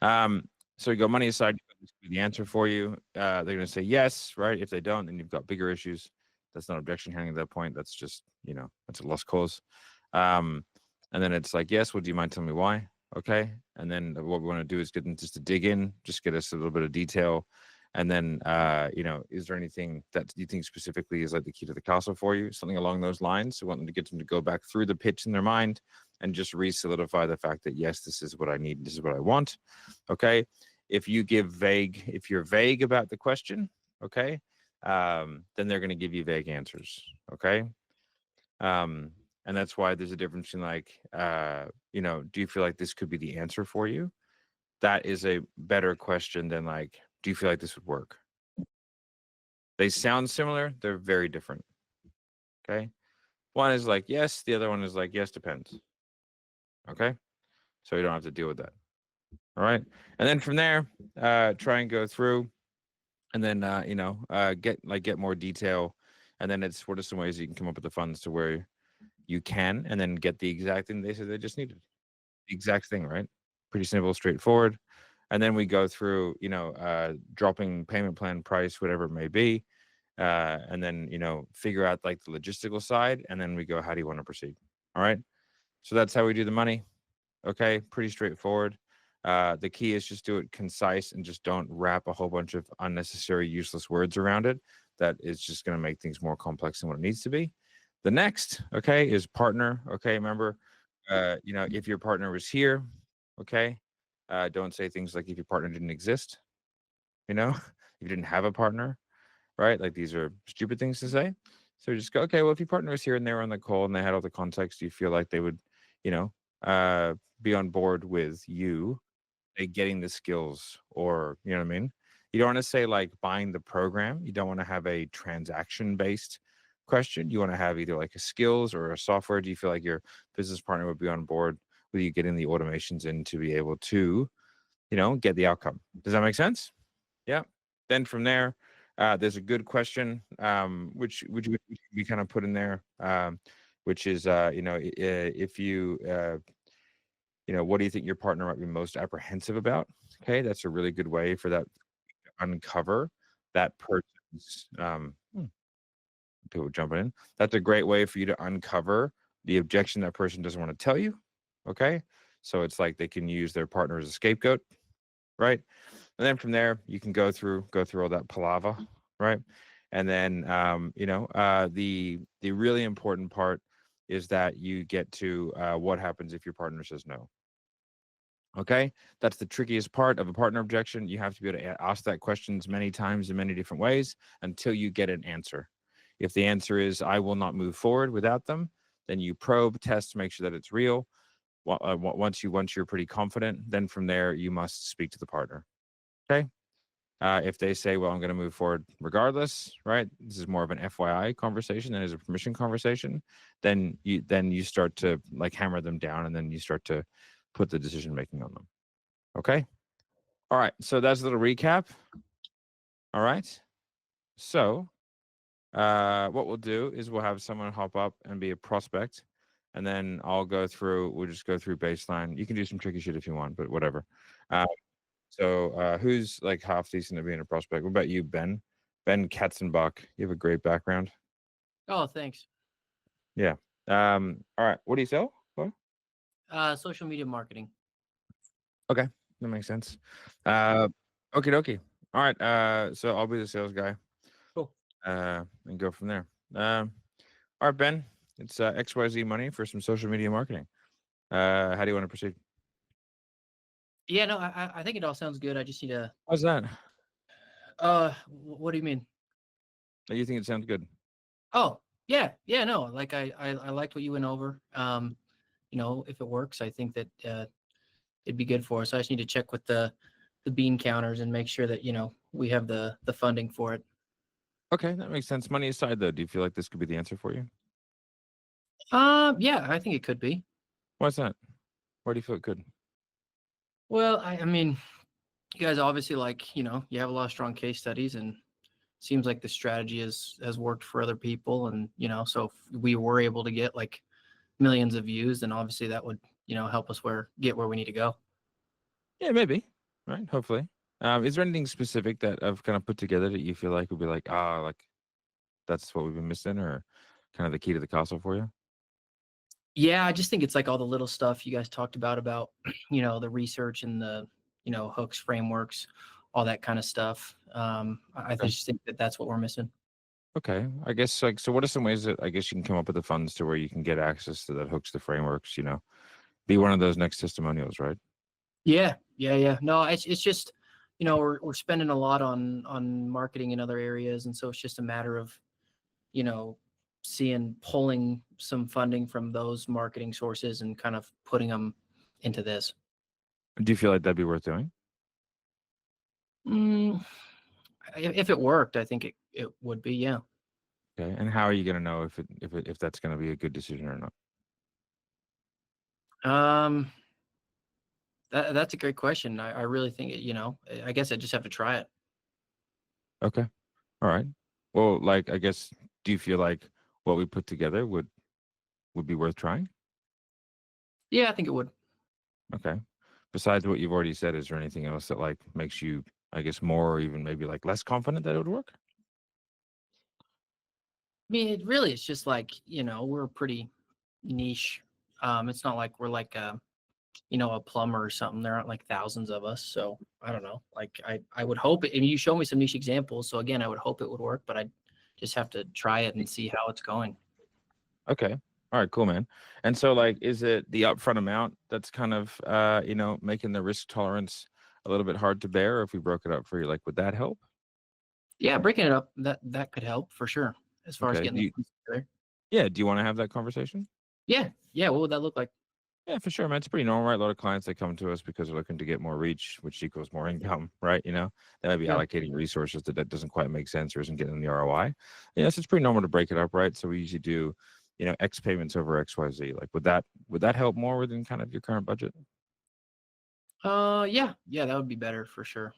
So you go money aside, this could be the answer for you. They're going to say yes, right? If they don't, then you've got bigger issues. That's not objection handling at that point. That's just, you know, that's a lost cause. And then it's like, yes, well, do you mind telling me why? Okay. And then what we want to do is get them just to dig in, just get us a little bit of detail. And then, you know, is there anything that you think specifically is like the key to the castle for you? Something along those lines. We want them to get them to go back through the pitch in their mind and just re-solidify the fact that, yes, this is what I need. This is what I want. Okay. If you're vague about the question, okay, then they're going to give you vague answers. Okay. And that's why there's a difference in like, you know, do you feel like this could be the answer for you? That is a better question than like, do you feel like this would work? They sound similar. They're very different. Okay. One is like, yes. The other one is like, yes, depends. Okay. So you don't have to deal with that. All right. And then from there, try and go through and then, you know, get more detail. And then it's what are some ways you can come up with the funds to where you can, and then get the exact thing they said they just needed. The exact thing, right? Pretty simple, straightforward. And then we go through, you know, dropping payment plan price, whatever it may be. And then, you know, figure out like the logistical side. And then we go, how do you want to proceed? All right. So that's how we do the money. Okay. Pretty straightforward. The key is just do it concise and just don't wrap a whole bunch of unnecessary, useless words around it. That is just going to make things more complex than what it needs to be. The next, okay, is partner. Okay. Remember, you know, if your partner was here, okay, don't say things like if your partner didn't exist, you know, if you didn't have a partner, right? Like these are stupid things to say. So just go, okay, well, if your partner was here and they were on the call and they had all the context, do you feel like they would, you know, be on board with you getting the skills, or, you know what I mean? You don't want to say like buying the program. You don't want to have a transaction based question. You want to have either like a skills or a software. Do you feel like your business partner would be on board with you getting the automations in to be able to, you know, get the outcome? Does that make sense? Yeah. Then from there, there's a good question, which we kind of put in there, which is, you know, if you, you know, what do you think your partner might be most apprehensive about? Okay, that's a really good way for that to uncover that person's, people jumping in. That's a great way for you to uncover the objection that person doesn't want to tell you. Okay, so it's like they can use their partner as a scapegoat, right? And then from there, you can go through all that palaver, right? And then, you know, the really important part is that you get to what happens if your partner says no. Okay, that's the trickiest part of a partner objection. You have to be able to ask that questions many times in many different ways until you get an answer. If the answer is I will not move forward without them, then you probe, test, make sure that it's real. Once you're pretty confident, then from there you must speak to the partner. Okay. If they say, well, I'm going to move forward regardless, right? This is more of an FYI conversation than is a permission conversation. Then you start to like hammer them down, and then you start to put the decision making on them. Okay. All right. So that's a little recap. All right. So what we'll do is we'll have someone hop up and be a prospect, and then we'll just go through baseline. You can do some tricky shit if you want, but whatever. So who's like half decent at being a prospect? What about you, Ben? Ben Katzenbach. You have a great background. Oh, thanks. Yeah. All right. What do you sell? What? Social media marketing. Okay. That makes sense. Okie dokie. All right. So I'll be the sales guy. Cool. And go from there. All right, Ben. It's XYZ money for some social media marketing. How do you want to proceed? Yeah, no, I think it all sounds good. I just need to. How's that? What do you mean? You think it sounds good? Oh, yeah, no, like I liked what you went over. If it works, I think that it'd be good for us. I just need to check with the bean counters and make sure that we have the funding for it. Okay, that makes sense. Money aside, though, do you feel like this could be the answer for you? Yeah, I think it could be. Why's that? Why do you feel it could? Well, I mean, you guys obviously you have a lot of strong case studies, and seems like the strategy has worked for other people, and so if we were able to get like millions of views, then obviously that would help us get where we need to go. Yeah, maybe. Right. Hopefully. Is there anything specific that I've kind of put together that you feel like would be like, like that's what we've been missing, or kind of the key to the castle for you? Yeah, I just think it's like all the little stuff you guys talked about the research and the hooks, frameworks, all that kind of stuff. I just think that that's what we're missing. Okay. I guess so what are some ways that I guess you can come up with the funds to where you can get access to that hooks, the frameworks, be one of those next testimonials, right? Yeah. No, it's just, we're spending a lot on marketing in other areas. And so it's just a matter of, pulling some funding from those marketing sources and kind of putting them into this. Do you feel like that'd be worth doing? If it worked, I think it would be, yeah. Okay. And how are you going to know if that's going to be a good decision or not? That's a great question. I really think I guess I just have to try it. Okay. All right. Well, I guess, do you feel like what we put together would be worth trying? Yeah, I think it would. Okay. Besides what you've already said, is there anything else that makes you, I guess, more or even maybe less confident that it would work? I mean, it's just we're pretty niche. It's not like we're like a plumber or something. There aren't like thousands of us. So I don't know. I would hope it, and you show me some niche examples. So again, I would hope it would work, but I just have to try it and see how it's going. Okay. All right, cool, man. And so is it the upfront amount that's kind of, making the risk tolerance a little bit hard to bear? Or if we broke it up for you, would that help? Yeah, breaking it up, that could help for sure. As far as Okay. getting the funds together. Yeah. Do you want to have that conversation? Yeah. What would that look like? Yeah, for sure, man. It's pretty normal, right? A lot of clients that come to us because they're looking to get more reach, which equals more income, right? They might be Yeah. allocating resources that doesn't quite make sense or isn't getting the ROI. So it's pretty normal to break it up, right? So we usually do, X payments over XYZ. Would that help more within kind of your current budget? Yeah, that would be better for sure.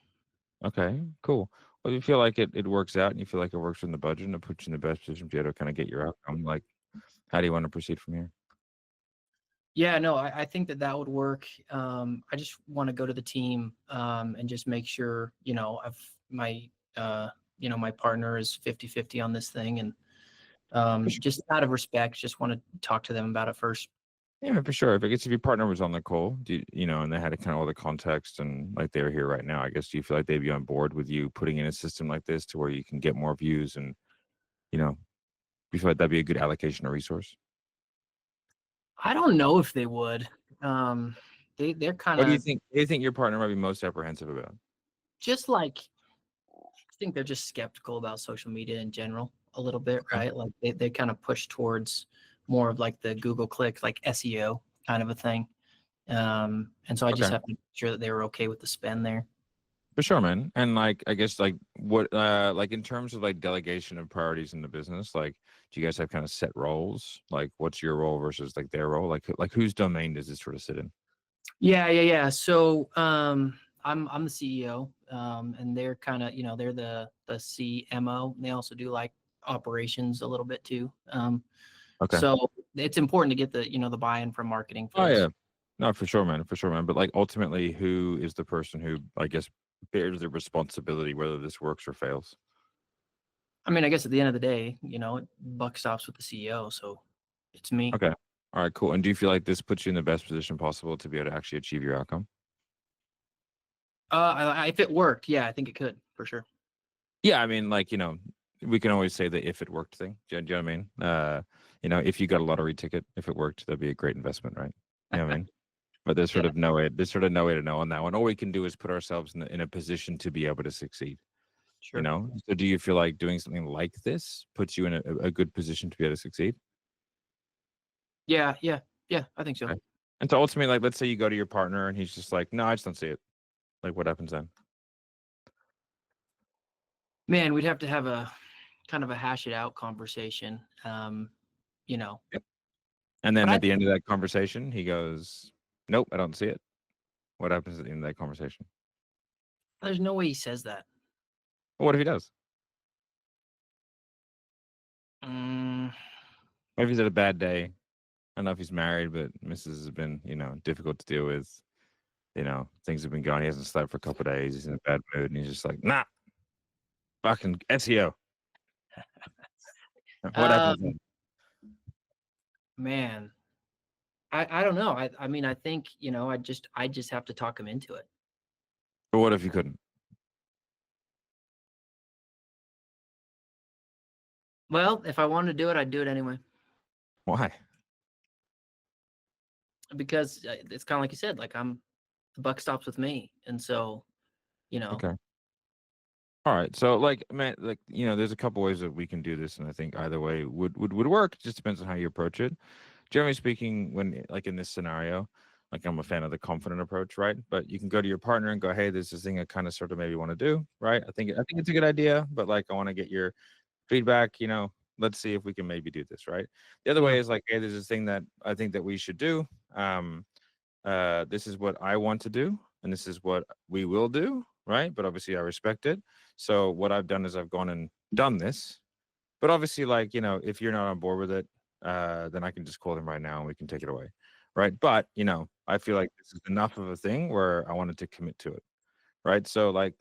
Okay, cool. Well, if you feel like it works out and you feel like it works in the budget and it puts you in the best position to be able to kind of get your outcome, how do you want to proceed from here? Yeah, no, I think that would work. I just want to go to the team and just make sure, my my partner is 50-50 on this thing. And just out of respect, just want to talk to them about it first. Yeah, for sure. If your partner was on the call, and they had kind of all the context and they were here right now, I guess, do you feel like they'd be on board with you putting in a system like this to where you can get more views and, do you feel like that'd be a good allocation of resource? I don't know if they would. They're kind What do you of think? Do you think your partner might be most apprehensive about? just I think they're just skeptical about social media in general a little bit, Okay. right? Like they kind of push towards more of the Google click, like SEO kind of a thing. And so I just Okay. have to make sure that they were okay with the spend there. For sure, man. And I guess what in terms of delegation of priorities in the business, do you guys have kind of set roles? What's your role versus their role? Like whose domain does this sort of sit in? Yeah. So I'm the CEO, and they're kind of they're the CMO. They also do operations a little bit too. Okay. So it's important to get the the buy-in from marketing. Oh Folks. yeah. No, for sure, man. For sure, man. But ultimately, who is the person who I guess bears the responsibility whether this works or fails? I mean, I guess at the end of the day, buck stops with the CEO, so it's me. Okay. All right, cool. And do you feel like this puts you in the best position possible to be able to actually achieve your outcome? If it worked, yeah, I think it could for sure. Yeah, I mean, we can always say the if it worked thing. Do you know what I mean? You know, if you got a lottery ticket, if it worked, that'd be a great investment, right? You know what I mean? But there's sort Yeah. of no way. There's sort of no way to know on that one. All we can do is put ourselves in a position to be able to succeed. Sure. You know. So do you feel like doing something like this puts you in a good position to be able to succeed? Yeah. I think so. Okay. And so ultimately, like, let's say you go to your partner and he's just like, no, I just don't see it. Like, what happens then? Man, we'd have to have a kind of a hash it out conversation. You know. Yep. And then But at the end of that conversation, he goes, nope, I don't see it. What happens at the end of that conversation? There's no way he says that. Well, what if he does? Mm, What if he's had a bad day? I don't know if he's married, but Mrs. has been, you know, difficult to deal with. You know, things have been going. He hasn't slept for a couple of days. He's in a bad mood, and he's just like, nah, fucking SEO. What happens then? Man, I don't know. I mean, I think, you know, I just have to talk him into it. But what if you couldn't? Well, if I wanted to do it, I'd do it anyway. Why? Because it's kind of like you said, like the buck stops with me. And so, you know. Okay. All right. So like, man, like, you know, there's a couple ways that we can do this. And I think either way would work. It just depends on how you approach it. Generally speaking, when like in this scenario, like I'm a fan of the confident approach, right? But you can go to your partner and go, hey, there's this thing I kind of sort of maybe want to do, right? I think it's a good idea, but like I want to get your feedback, you know, let's see if we can maybe do this, right? The other way is like, hey, there's this thing that I think that we should do. This is what I want to do, and this is what we will do, right? But obviously I respect it. So what I've done is I've gone and done this. But obviously, like, you know, if you're not on board with it, then I can just call them right now and we can take it away. Right. But, you know, I feel like this is enough of a thing where I wanted to commit to it. Right. So like,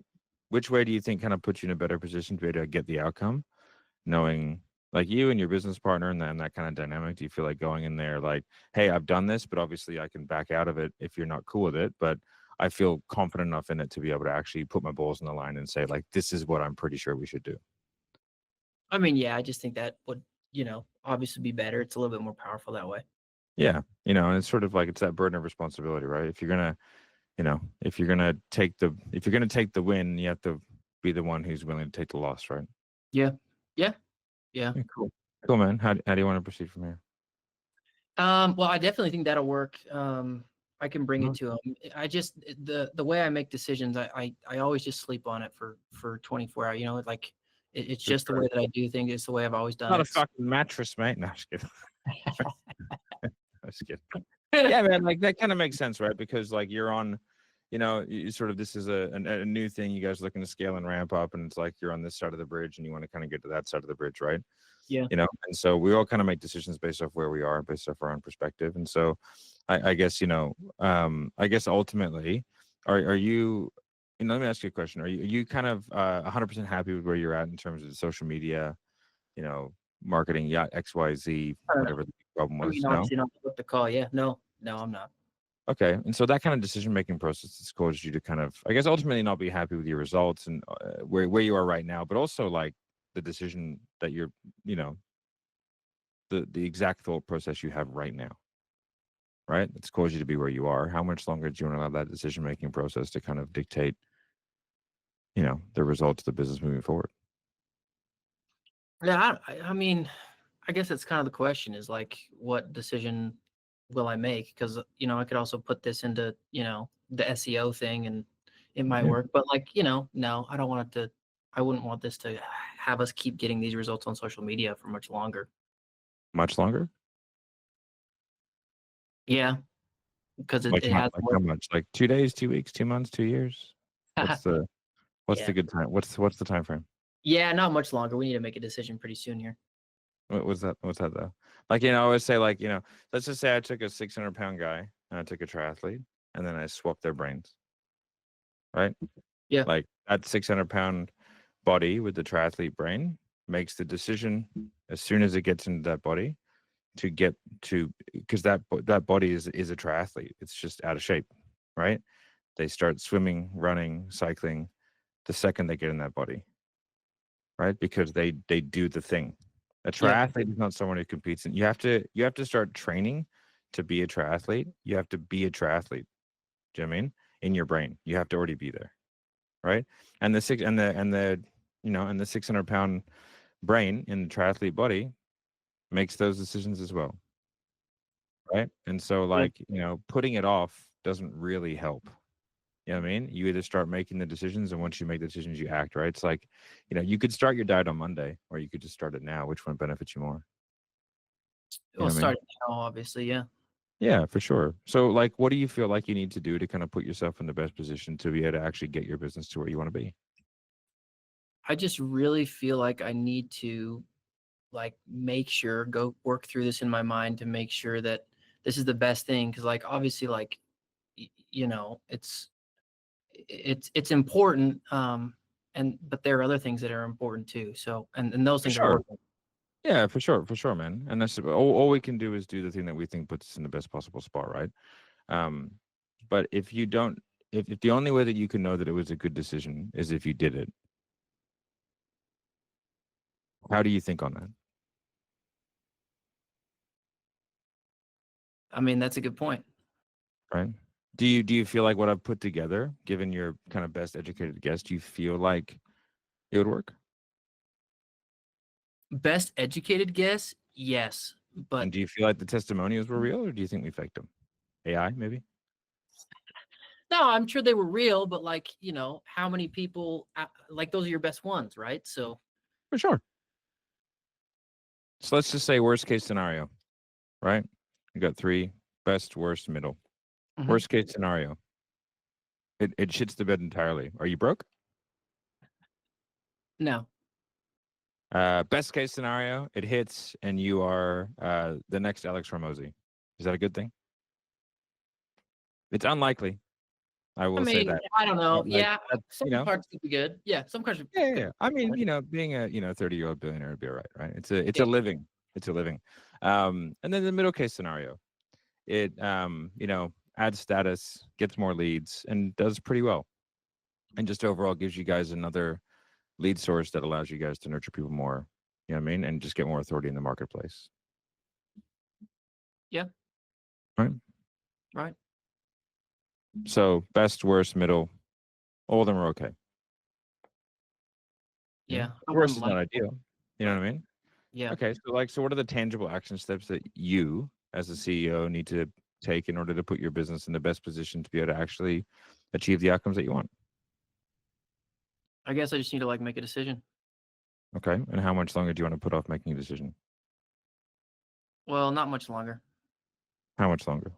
which way do you think kind of puts you in a better position to be able to get the outcome, knowing like you and your business partner and then that kind of dynamic? Do you feel like going in there like, hey, I've done this, but obviously I can back out of it if you're not cool with it, but I feel confident enough in it to be able to actually put my balls in the line and say like, this is what I'm pretty sure we should do. I mean, yeah, I just think that would, you know, obviously be better. It's a little bit more powerful that way. Yeah. You know, and it's sort of like, it's that burden of responsibility, right? If you're going to, you know, if you're going to take the win, you have to be the one who's willing to take the loss, right? Yeah. Cool. Cool, man. How do you want to proceed from here? Well, I definitely think that'll work. I can bring it to him. I just the way I make decisions, I always just sleep on it for 24 hours. You know, like it's just the way that I do things. It's the way I've always done Not it. a fucking mattress, mate. No, I'm just kidding. I'm just kidding. Yeah, man, like that kind of makes sense, right? Because like you're on, you know, you sort of, this is a new thing. You guys are looking to scale and ramp up, and it's like you're on this side of the bridge and you want to kind of get to that side of the bridge, right? Yeah. You know, and so we all kind of make decisions based off where we are, based off our own perspective. And so I guess, you know, I guess ultimately, are you, you know, let me ask you a question. Are you kind of 100% happy with where you're at in terms of the social media, you know, marketing, yeah, XYZ, whatever the problem I was? mean, No? obviously not what the call. Yeah. No, I'm not. Okay. And so that kind of decision-making process has caused you to kind of, I guess, ultimately not be happy with your results and where you are right now, but also like the decision that you're, you know, the exact thought process you have right now, right? It's caused you to be where you are. How much longer do you want to allow that decision-making process to kind of dictate, you know, the results of the business moving forward? Yeah. I mean, I guess that's kind of the question is like, what decision will I make? Because, you know, I could also put this into, you know, the SEO thing and it might Yeah. work, but like, you know, no, I don't want it to, I wouldn't want this to have us keep getting these results on social media for much longer. Much longer? Yeah. Because it has Like how much? Like 2 days, 2 weeks, 2 months, 2 years? What's the Yeah. good time? What's the time frame? Yeah, not much longer. We need to make a decision pretty soon here. What's that though? Like, you know, I always say like, you know, let's just say I took a 600-pound guy and I took a triathlete and then I swapped their brains. Right? Yeah. Like that 600-pound body with the triathlete brain makes the decision as soon as it gets into that body to get to, because that body is a triathlete. It's just out of shape, right? They start swimming, running, cycling the second they get in that body, right? Because they do the thing. A Yeah. triathlete is not someone who competes, and you have to start training to be a triathlete. You have to be a triathlete. Do you know what I mean? In your brain, you have to already be there, right? And the 600-pound brain in the triathlete body makes those decisions as well, right? And so, Yeah. like, putting it off doesn't really help. You know what I mean? You either start making the decisions, and once you make the decisions, you act, right? It's like, you could start your diet on Monday, or you could just start it now. Which one benefits you more? You know Well, what I mean? starting now, obviously, yeah. Yeah, for sure. So, like, what do you feel like you need to do to kind of put yourself in the best position to be able to actually get your business to where you want to be? I just really feel like I need to go work through this in my mind to make sure that this is the best thing. Cause like, obviously, like, it's important. But there are other things that are important too. So, and those For things are sure. working. Yeah, for sure, man. And that's all we can do is do the thing that we think puts us in the best possible spot, right? But if you don't, if the only way that you can know that it was a good decision is if you did it, how do you think on that? I mean, that's a good point. Right? Do you feel like what I've put together, given your kind of best educated guess, do you feel like it would work? Best educated guess, yes. But And do you feel like the testimonials were real, or do you think we faked them? AI, maybe? no, I'm sure they were real, but like, how many people like those are your best ones, right? So For sure. So let's just say worst case scenario, right? You got 3, best, worst, middle. Mhm. Worst case scenario, it shits the bed entirely. Are you broke? no. Best case scenario, it hits and you are the next Alex Ramosi. Is that a good thing? It's unlikely. I I will say mean, that. I don't know. But, like, Yeah, some parts could be good. Yeah, some parts. Yeah. I mean, being a 30-year-old billionaire would be all right? It's a living. It's a living. And then the middle case scenario, it adds status, gets more leads, and does pretty well. And just overall gives you guys another lead source that allows you guys to nurture people more. You know what I mean? And just get more authority in the marketplace. Yeah. Right. Right. So best, worst, middle, all of them are okay. Yeah. I Worst wouldn't is not like- ideal. You know what I mean? Yeah. Okay. So what are the tangible action steps that you as a CEO need to take in order to put your business in the best position to be able to actually achieve the outcomes that you want? I guess I just need to make a decision. Okay. And how much longer do you want to put off making a decision? Well, not much longer. How much longer?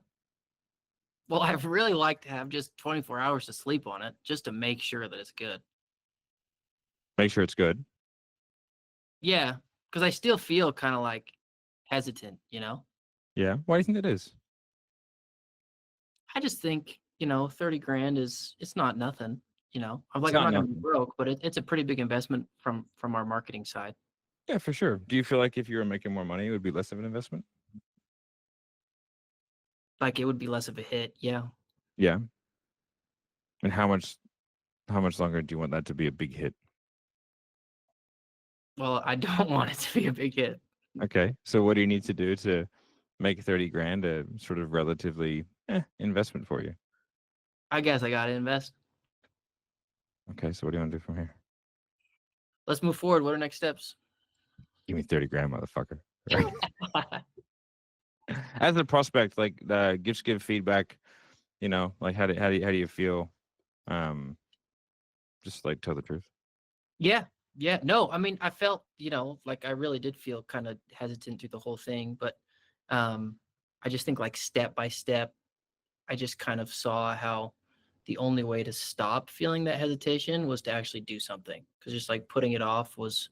Well, I'd really like to have just 24 hours to sleep on it just to make sure that it's good. Make sure it's good. Yeah, because I still feel kind of hesitant, Yeah. Why do you think that is? I just think, 30 grand it's not nothing, I'm not not gonna be nothing. broke, but it's a pretty big investment from our marketing side. Yeah, for sure. Do you feel like if you were making more money, it would be less of an investment? It would be less of a hit, yeah. Yeah. And how much longer do you want that to be a big hit? Well, I don't want it to be a big hit. Okay. So what do you need to do to make 30 grand a sort of relatively investment for you? I guess I gotta invest. Okay. So what do you want to do from here? Let's move forward. What are next steps? Give me 30 grand, motherfucker. Right? As a prospect, give feedback, how do you feel? Just tell the truth. Yeah. No, I mean, I felt, I really did feel kind of hesitant through the whole thing, but I just think step by step, I just kind of saw how the only way to stop feeling that hesitation was to actually do something. Because just putting it off was,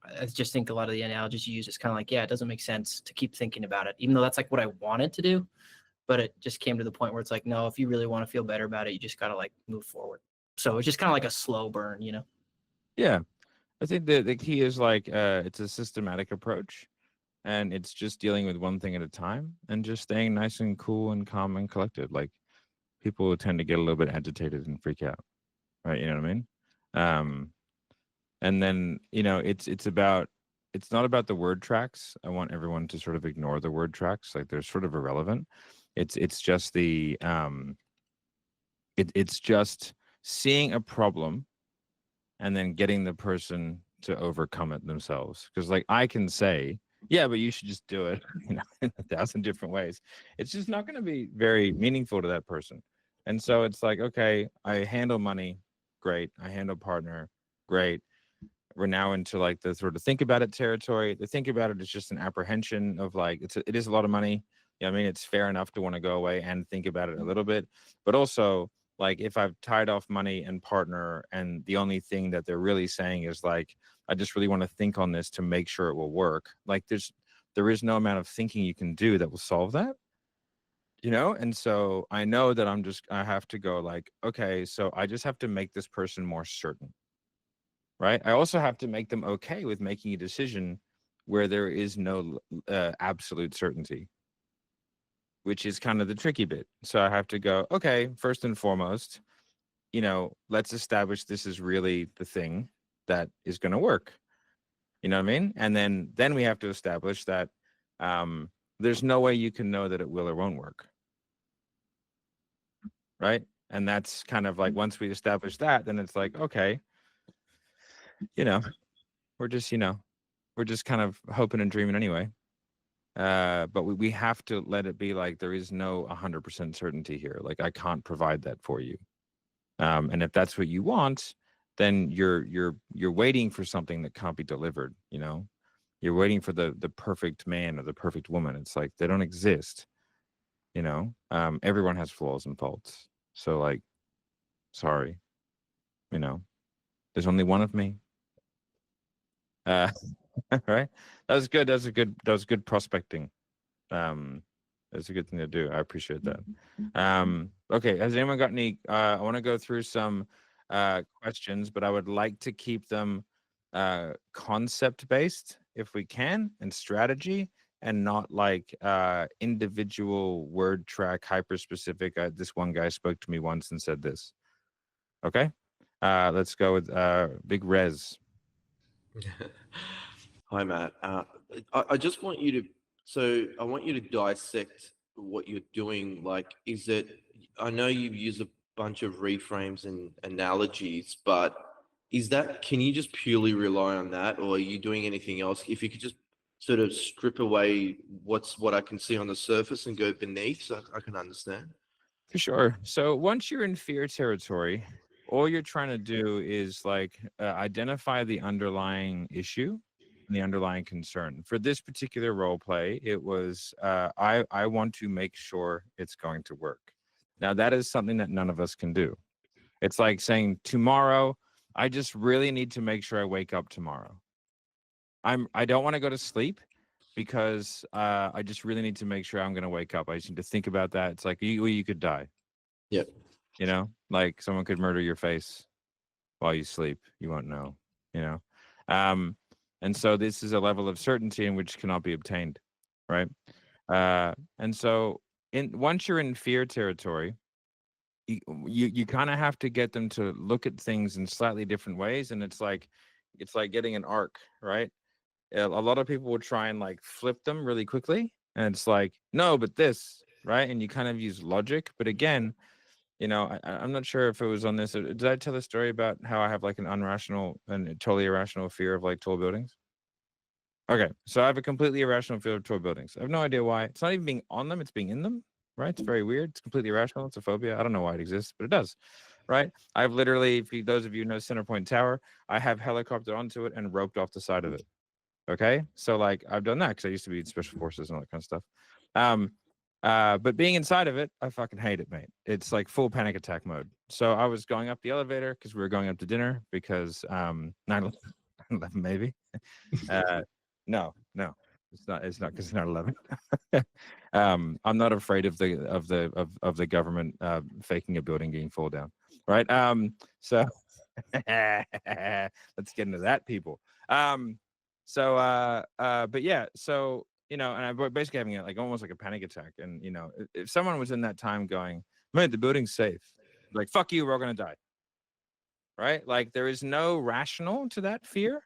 I just think a lot of the analogies you use is kind of it doesn't make sense to keep thinking about it, even though that's what I wanted to do. But it just came to the point where it's no, if you really want to feel better about it, you just got to move forward. So it's just kind of a slow burn, Yeah. I think the key is it's a systematic approach, and it's just dealing with one thing at a time and just staying nice and cool and calm and collected. People tend to get a little bit agitated and freak out, right? You know what I mean? And then, it's not about the word tracks. I want everyone to sort of ignore the word tracks. Like they're sort of irrelevant. It's just it's just seeing a problem and then getting the person to overcome it themselves. Because like I can say, yeah, but you should just do it, in 1,000 different ways. It's just not going to be very meaningful to that person. And so it's like, okay, I handle money, great. I handle partner, great. We're now into like the sort of think about it territory. The think about it is just an apprehension of like it is a lot of money. Yeah, I mean it's fair enough to want to go away and think about it a little bit, but also like if I've tied off money and partner, and the only thing that they're really saying is like I just really want to think on this to make sure it will work. Like there is no amount of thinking you can do that will solve that. And so I know that I have to go like, okay, so I just have to make this person more certain. Right. I also have to make them okay with making a decision where there is no absolute certainty, which is kind of the tricky bit. So I have to go, okay, first and foremost, let's establish this is really the thing that is going to work. You know what I mean? And then we have to establish that there's no way you can know that it will or won't work. Right. And that's kind of like once we establish that, then it's like, okay, we're just kind of hoping and dreaming anyway. But we have to let it be like there is no 100% certainty here. Like I can't provide that for you. And if that's what you want, then you're waiting for something that can't be delivered. You're waiting for the perfect man or the perfect woman. It's like they don't exist. Everyone has flaws and faults. So like, sorry, there's only one of me. Right. That was good. That was good prospecting. That's a good thing to do. I appreciate that. Okay. Has anyone got any, I want to go through some questions, but I would like to keep them concept based if we can, and strategy, and not like individual word track hyper specific. This one guy spoke to me once and said this. Okay. Let's go with Big Rez. Hi, Matt. I just want you to, so I want you to dissect what you're doing. Like, I know you've used a bunch of reframes and analogies, but can you just purely rely on that, or are you doing anything else? If you could just sort of strip away what I can see on the surface and go beneath so I can understand. For sure. So once you're in fear territory, all you're trying to do is like identify the underlying issue and the underlying concern. For this particular role play, it was I want to make sure it's going to work. Now that is something that none of us can do. It's like saying tomorrow, I just really need to make sure I wake up tomorrow. I don't want to go to sleep because I just really need to make sure I'm going to wake up. I just need to think about that. It's like you could die. Yep. Like someone could murder your face while you sleep. You won't know. And so this is a level of certainty in which cannot be obtained, right? And so once you're in fear territory, you kind of have to get them to look at things in slightly different ways, and it's like getting an arc, right? A lot of people will try and like flip them really quickly, and it's like no, but this, right? And you kind of use logic, but again, I'm not sure if it was on this. Did I tell a story about how I have like an unrational and totally irrational fear of like tall buildings? Okay, so I have a completely irrational fear of tall buildings. I have no idea why. It's not even being on them; it's being in them. Right? It's very weird. It's completely irrational. It's a phobia. I don't know why it exists, but it does. Right? I've literally, those of you who know Centerpoint Tower, I have helicoptered onto it and roped off the side of it. Okay, so like I've done that because I used to be in special forces and all that kind of stuff. But being inside of it, I fucking hate it, mate. It's like full panic attack mode. So I was going up the elevator because we were going up to dinner because 9/11 maybe. No, it's not because it's not 11. I'm not afraid of the government faking a building getting fall down, right? So let's get into that, people. But yeah, so and I'm basically having like almost like a panic attack, and if someone was in that time going, man, the building's safe, like fuck you, we're all gonna die. right? Like there is no rational to that fear.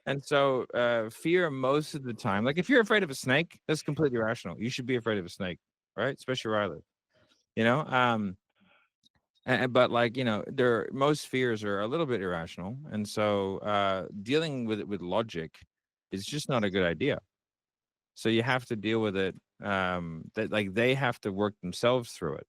And so fear most of the time, like if you're afraid of a snake, that's completely rational. You should be afraid of a snake, right? Especially where I live, you know? But like, you know, most fears are a little bit irrational. And so dealing with it with logic is just not a good idea. So you have to deal with it that like they have to work themselves through it.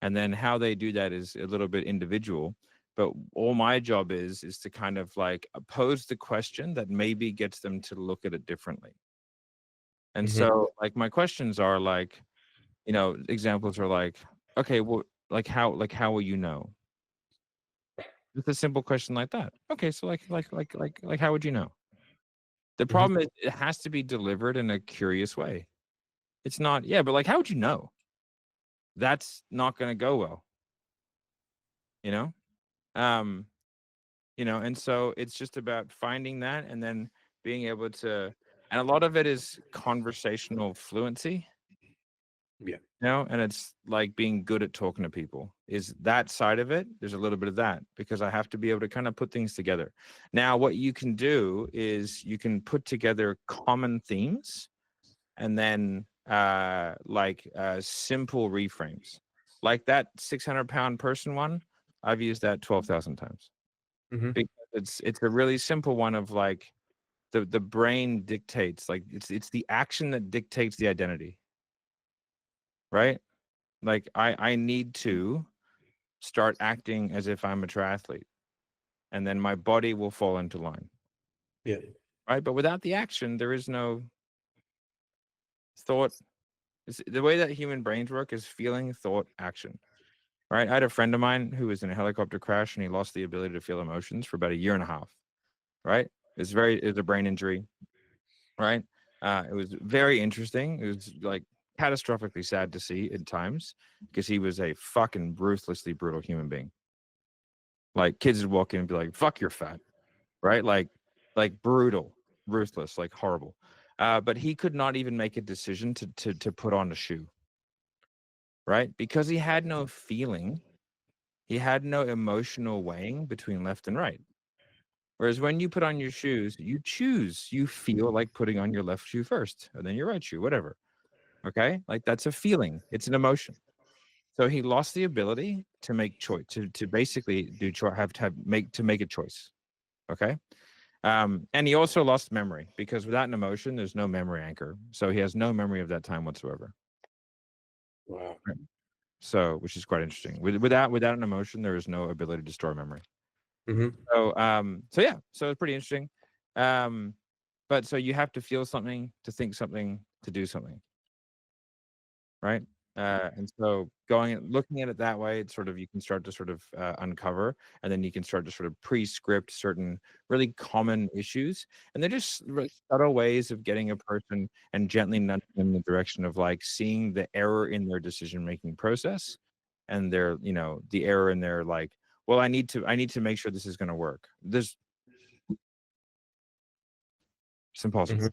And then how they do that is a little bit individual. But all my job is to kind of like pose the question that maybe gets them to look at it differently. And so like my questions are like, you know, examples are like, okay, well, like how will you know? Just a simple question like that. Okay, so like how would you know? The problem is it has to be delivered in a curious way. It's not, yeah, but like how would you know? That's not gonna go well. You know? You know, and so it's just about finding that and then being able to, and a lot of it is conversational fluency. Yeah. You know, and it's like being good at talking to people is that side of it. There's a little bit of that because I have to be able to kind of put things together. Now, what you can do is you can put together common themes and then simple reframes. Like that 600-pound person one, I've used that 12,000 times. Because it's a really simple one of like the brain dictates, like it's the action that dictates the identity. Right? Like I need to start acting as if I'm a triathlete, and then my body will fall into line. Yeah. Right? But without the action, there is no thought. The way that human brains work is feeling, thought, action. Right? I had a friend of mine who was in a helicopter crash and he lost the ability to feel emotions for about a year and a half. Right? It was a brain injury. Right? It was very interesting. It was like catastrophically sad to see at times because he was a fucking ruthlessly brutal human being. Like kids would walk in and be like, "Fuck, you're fat," right? Like brutal, ruthless, like horrible. But he could not even make a decision to put on a shoe, right? Because he had no feeling, he had no emotional weighing between left and right. Whereas when you put on your shoes, you choose, you feel like putting on your left shoe first, and then your right shoe, whatever. Okay, like that's a feeling, it's an emotion. So he lost the ability to make choice, to basically make a choice. Okay. And he also lost memory because without an emotion, there's no memory anchor. So he has no memory of that time whatsoever. Wow. Right. So, which is quite interesting. Without an emotion, there is no ability to store memory. So yeah, so it's pretty interesting. But so you have to feel something, to think something, to do something. Right. And so looking at it that way, it's sort of, you can start to sort of uncover, and then you can start to sort of pre-script certain really common issues. And they're just really subtle ways of getting a person and gently nudging them in the direction of like seeing the error in their decision-making process and their, you know, the error in their like, well, I need to make sure this is going to work. It's impossible.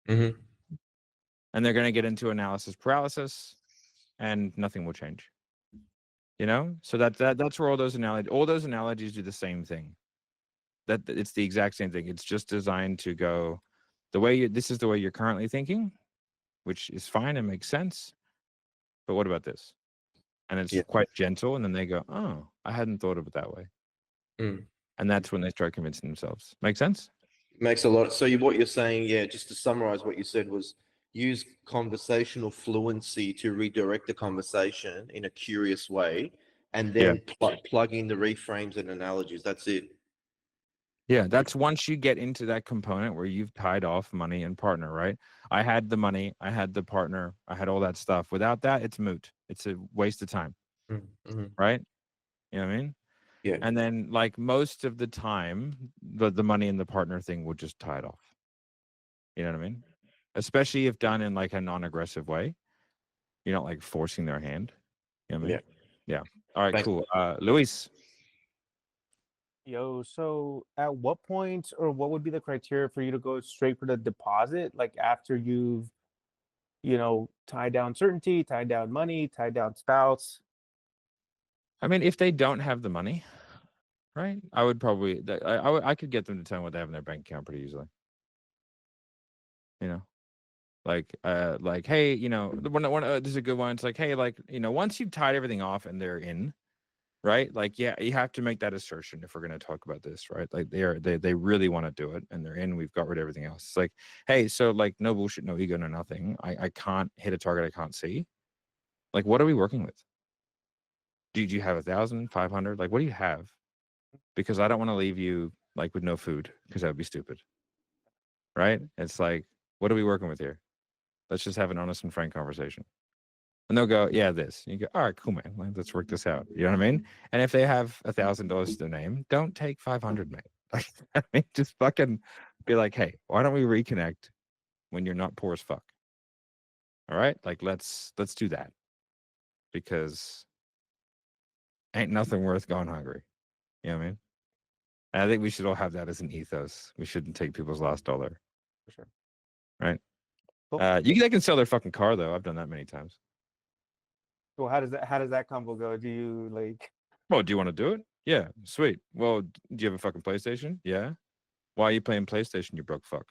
And they're going to get into analysis paralysis and nothing will change. You know, so that's where all those analogies do the same thing. That it's the exact same thing. It's just designed to go this is the way you're currently thinking, which is fine and makes sense. But what about this? And it's quite gentle, and then they go, "Oh, I hadn't thought of it that way." And that's when they start convincing themselves. Make sense? Makes a lot. So what you're saying, yeah, just to summarize what you said was use conversational fluency to redirect the conversation in a curious way, and then plug in the reframes and analogies. That's it. Yeah, that's once you get into that component where you've tied off money and partner, right? I had the money, I had the partner, I had all that stuff. Without that, it's moot. It's a waste of time, right? You know what I mean? Yeah. And then like most of the time, the money and the partner thing will just tie it off. You know what I mean? Especially if done in like a non-aggressive way. You're not like forcing their hand. You know what I mean? Yeah. All right, cool. Luis. Yo, so at what point or what would be the criteria for you to go straight for the deposit? Like after you've, tied down certainty, tied down money, tied down spouse? I mean, if they don't have the money, right? I would probably I could get them to tell me what they have in their bank account pretty easily. You know, like hey, you know, this is a good one. It's like, hey, like, you know, once you've tied everything off and they're in, right? Like, yeah, you have to make that assertion if we're going to talk about this, right? Like they really want to do it and they're in. We've got rid of everything else. It's like, hey, so like no bullshit, no ego, no nothing. I can't hit a target I can't see. Like, what are we working with? Do you have 1,500? Like, what do you have? Because I don't want to leave you like with no food because that would be stupid, right? It's like, what are we working with here? Let's just have an honest and frank conversation. And they'll go, yeah, this. And you go, all right, cool, man. Like, let's work this out. You know what I mean? And if they have $1,000 to their name, don't take 500, mate. Like, I mean, just fucking be like, hey, why don't we reconnect when you're not poor as fuck? All right, like let's do that because ain't nothing worth going hungry. You know what I mean? And I think we should all have that as an ethos. We shouldn't take people's last dollar. For sure. Right? Cool. They can sell their fucking car though. I've done that many times. Well, how does that combo go? Do you like? Well, do you want to do it? Yeah, sweet. Well, do you have a fucking PlayStation? Yeah. Why are you playing PlayStation, you broke fuck?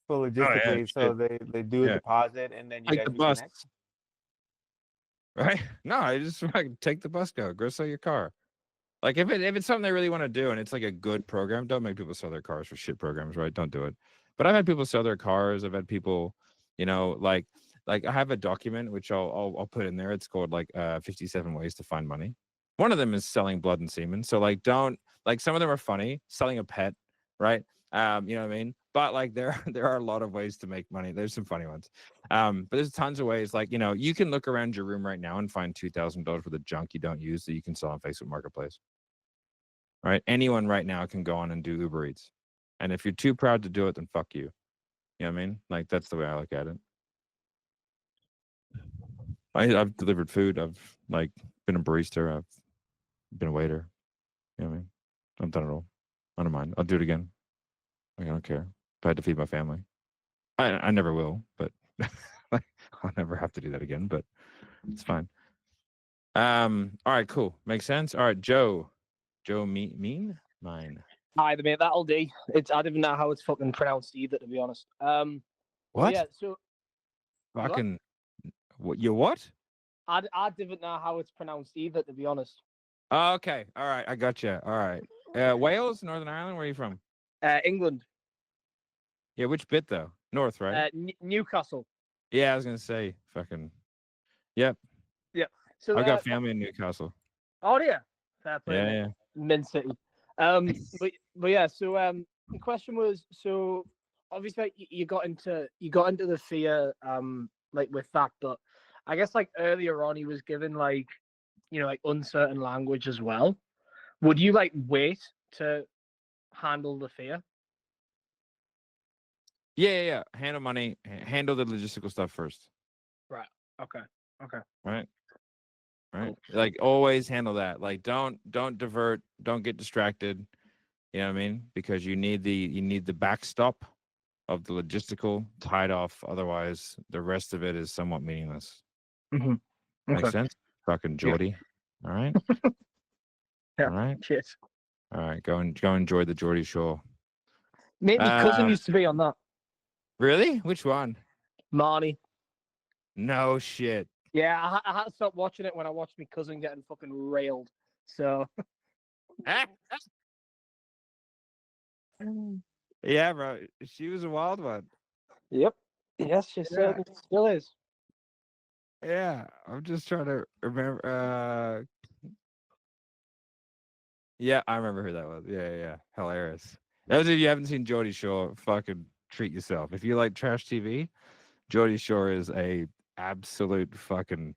Well, logistically, so they do a Yeah. deposit and then you Like guys the bus. reconnect. Right? No, I just fucking take the bus, go sell your car. Like if it's something they really want to do and it's like a good program, don't make people sell their cars for shit programs, right? Don't do it. But I've had people sell their cars. I've had people, you know, like I have a document which I'll put in there. It's called like 57 ways to find money. One of them is selling blood and semen. So like don't like some of them are funny, selling a pet, right? You know what I mean? But like there are a lot of ways to make money. There's some funny ones. But there's tons of ways. Like, you know, you can look around your room right now and find $2,000 worth of junk you don't use that you can sell on Facebook Marketplace. Right? Anyone right now can go on and do Uber Eats. And if you're too proud to do it, then fuck you. You know what I mean? Like that's the way I look at it. I've delivered food. I've like been a barista. I've been a waiter. You know what I mean? I've done it all. I don't mind. I'll do it again. Like, I don't care. If I had to feed my family. I never will, but I'll never have to do that again, but it's fine. All right, cool. Makes sense. All right, Joe. Joe Mean? Mine. Hi, mate. That'll do. I don't even know how it's fucking pronounced either, to be honest. What? But yeah. So Fucking. What? You what? I didn't know how it's pronounced either, to be honest. Oh, okay. All right. I got you. All right. Wales, Northern Ireland. Where are you from? England. Yeah. Which bit though? North, right? Newcastle. Yeah, I was gonna say fucking. Yep. Yeah. So I've got family in Newcastle. Oh yeah. Fair play. Yeah, mate. yeah. Min City. But yeah. So the question was, so obviously like, you got into the fear like with that, but I guess like earlier on he was given like, you know, like uncertain language as well. Would you like wait to handle the fear? Yeah. Handle money. Handle the logistical stuff first. Right. Okay. Right. Like always handle that. Like don't divert. Don't get distracted. You know what I mean? Because you need the backstop of the logistical tied off. Otherwise, the rest of it is somewhat meaningless. Mm-hmm. Makes sense. Fucking Geordie. All right. Yeah. All right. Cheers. All right. Go enjoy the Geordie Shore. Mate, my cousin used to be on that. Really? Which one? Marnie. No shit. Yeah, I had to stop watching it when I watched my cousin getting fucking railed. So. Yeah, bro. She was a wild one. Yep. Yes, she certainly still is. Yeah, I'm just trying to remember. Yeah, I remember who that was. Yeah. Hilarious. Those of you who haven't seen Geordie Shore, fucking treat yourself. If you like trash TV, Geordie Shore is a absolute fucking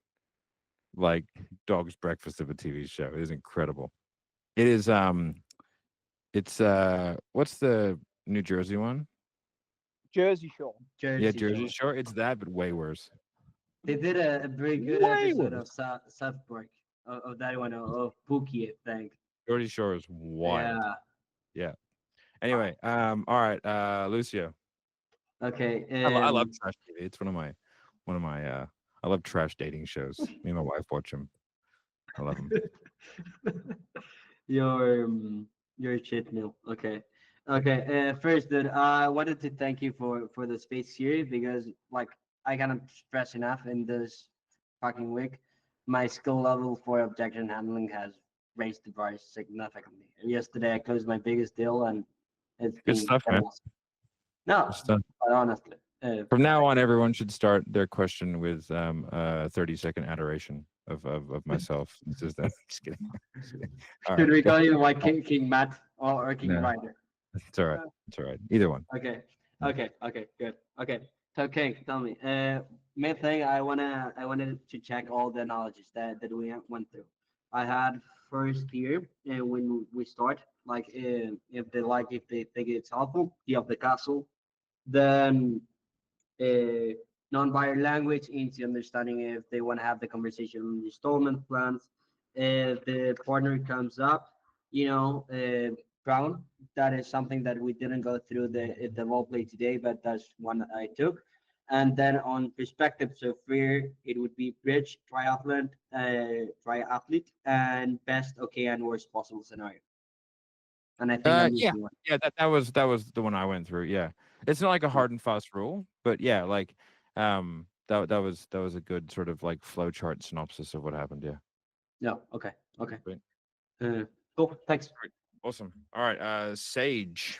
like dog's breakfast of a TV show. It is incredible. It is it's what's the New Jersey one? Jersey Shore. Jersey Shore. It's that, but way worse. They did a very good Way episode worse. of South Park of that one of Pookie, I think. Geordie Shore is wild. Yeah. Anyway, all right, Lucio. Okay. I love trash TV. It's one of my I love trash dating shows. Me and my wife watch them. I love them. Your shit meal. Okay. Okay. First, dude, I wanted to thank you for the space here because like I cannot stress enough in this fucking week. My skill level for objection handling has raised the bar significantly. Yesterday I closed my biggest deal and it's Good been stuff, man. awesome. No, Good stuff. but honestly, From now on, everyone should start their question with 30-second adoration of myself. This is that. Just kidding. Just kidding. All should right. we go. call you like King Matt or King No. Ryder? It's all right. It's all right. Either one. Okay. Okay. Good. Okay. So King, tell me. Main thing I wanted to check all the knowledges that we went through. I had first here when we start like if they think it's helpful, you have the castle, then uh, non-binary language, easy understanding if they want to have the conversation on installment plans. If the partner comes up, crown. That is something that we didn't go through the role play today, but that's one that I took. And then on perspective, so fear, it would be bridge, triathlete, and best, okay, and worst possible scenario. And I think I'm Yeah, missing one. yeah. That was the one I went through. Yeah, it's not like a hard and fast rule, but yeah, like that was a good sort of like flow chart synopsis of what happened. Yeah. No. Okay. Okay. Great. Cool. Thanks. Great. Awesome. All right. Sage.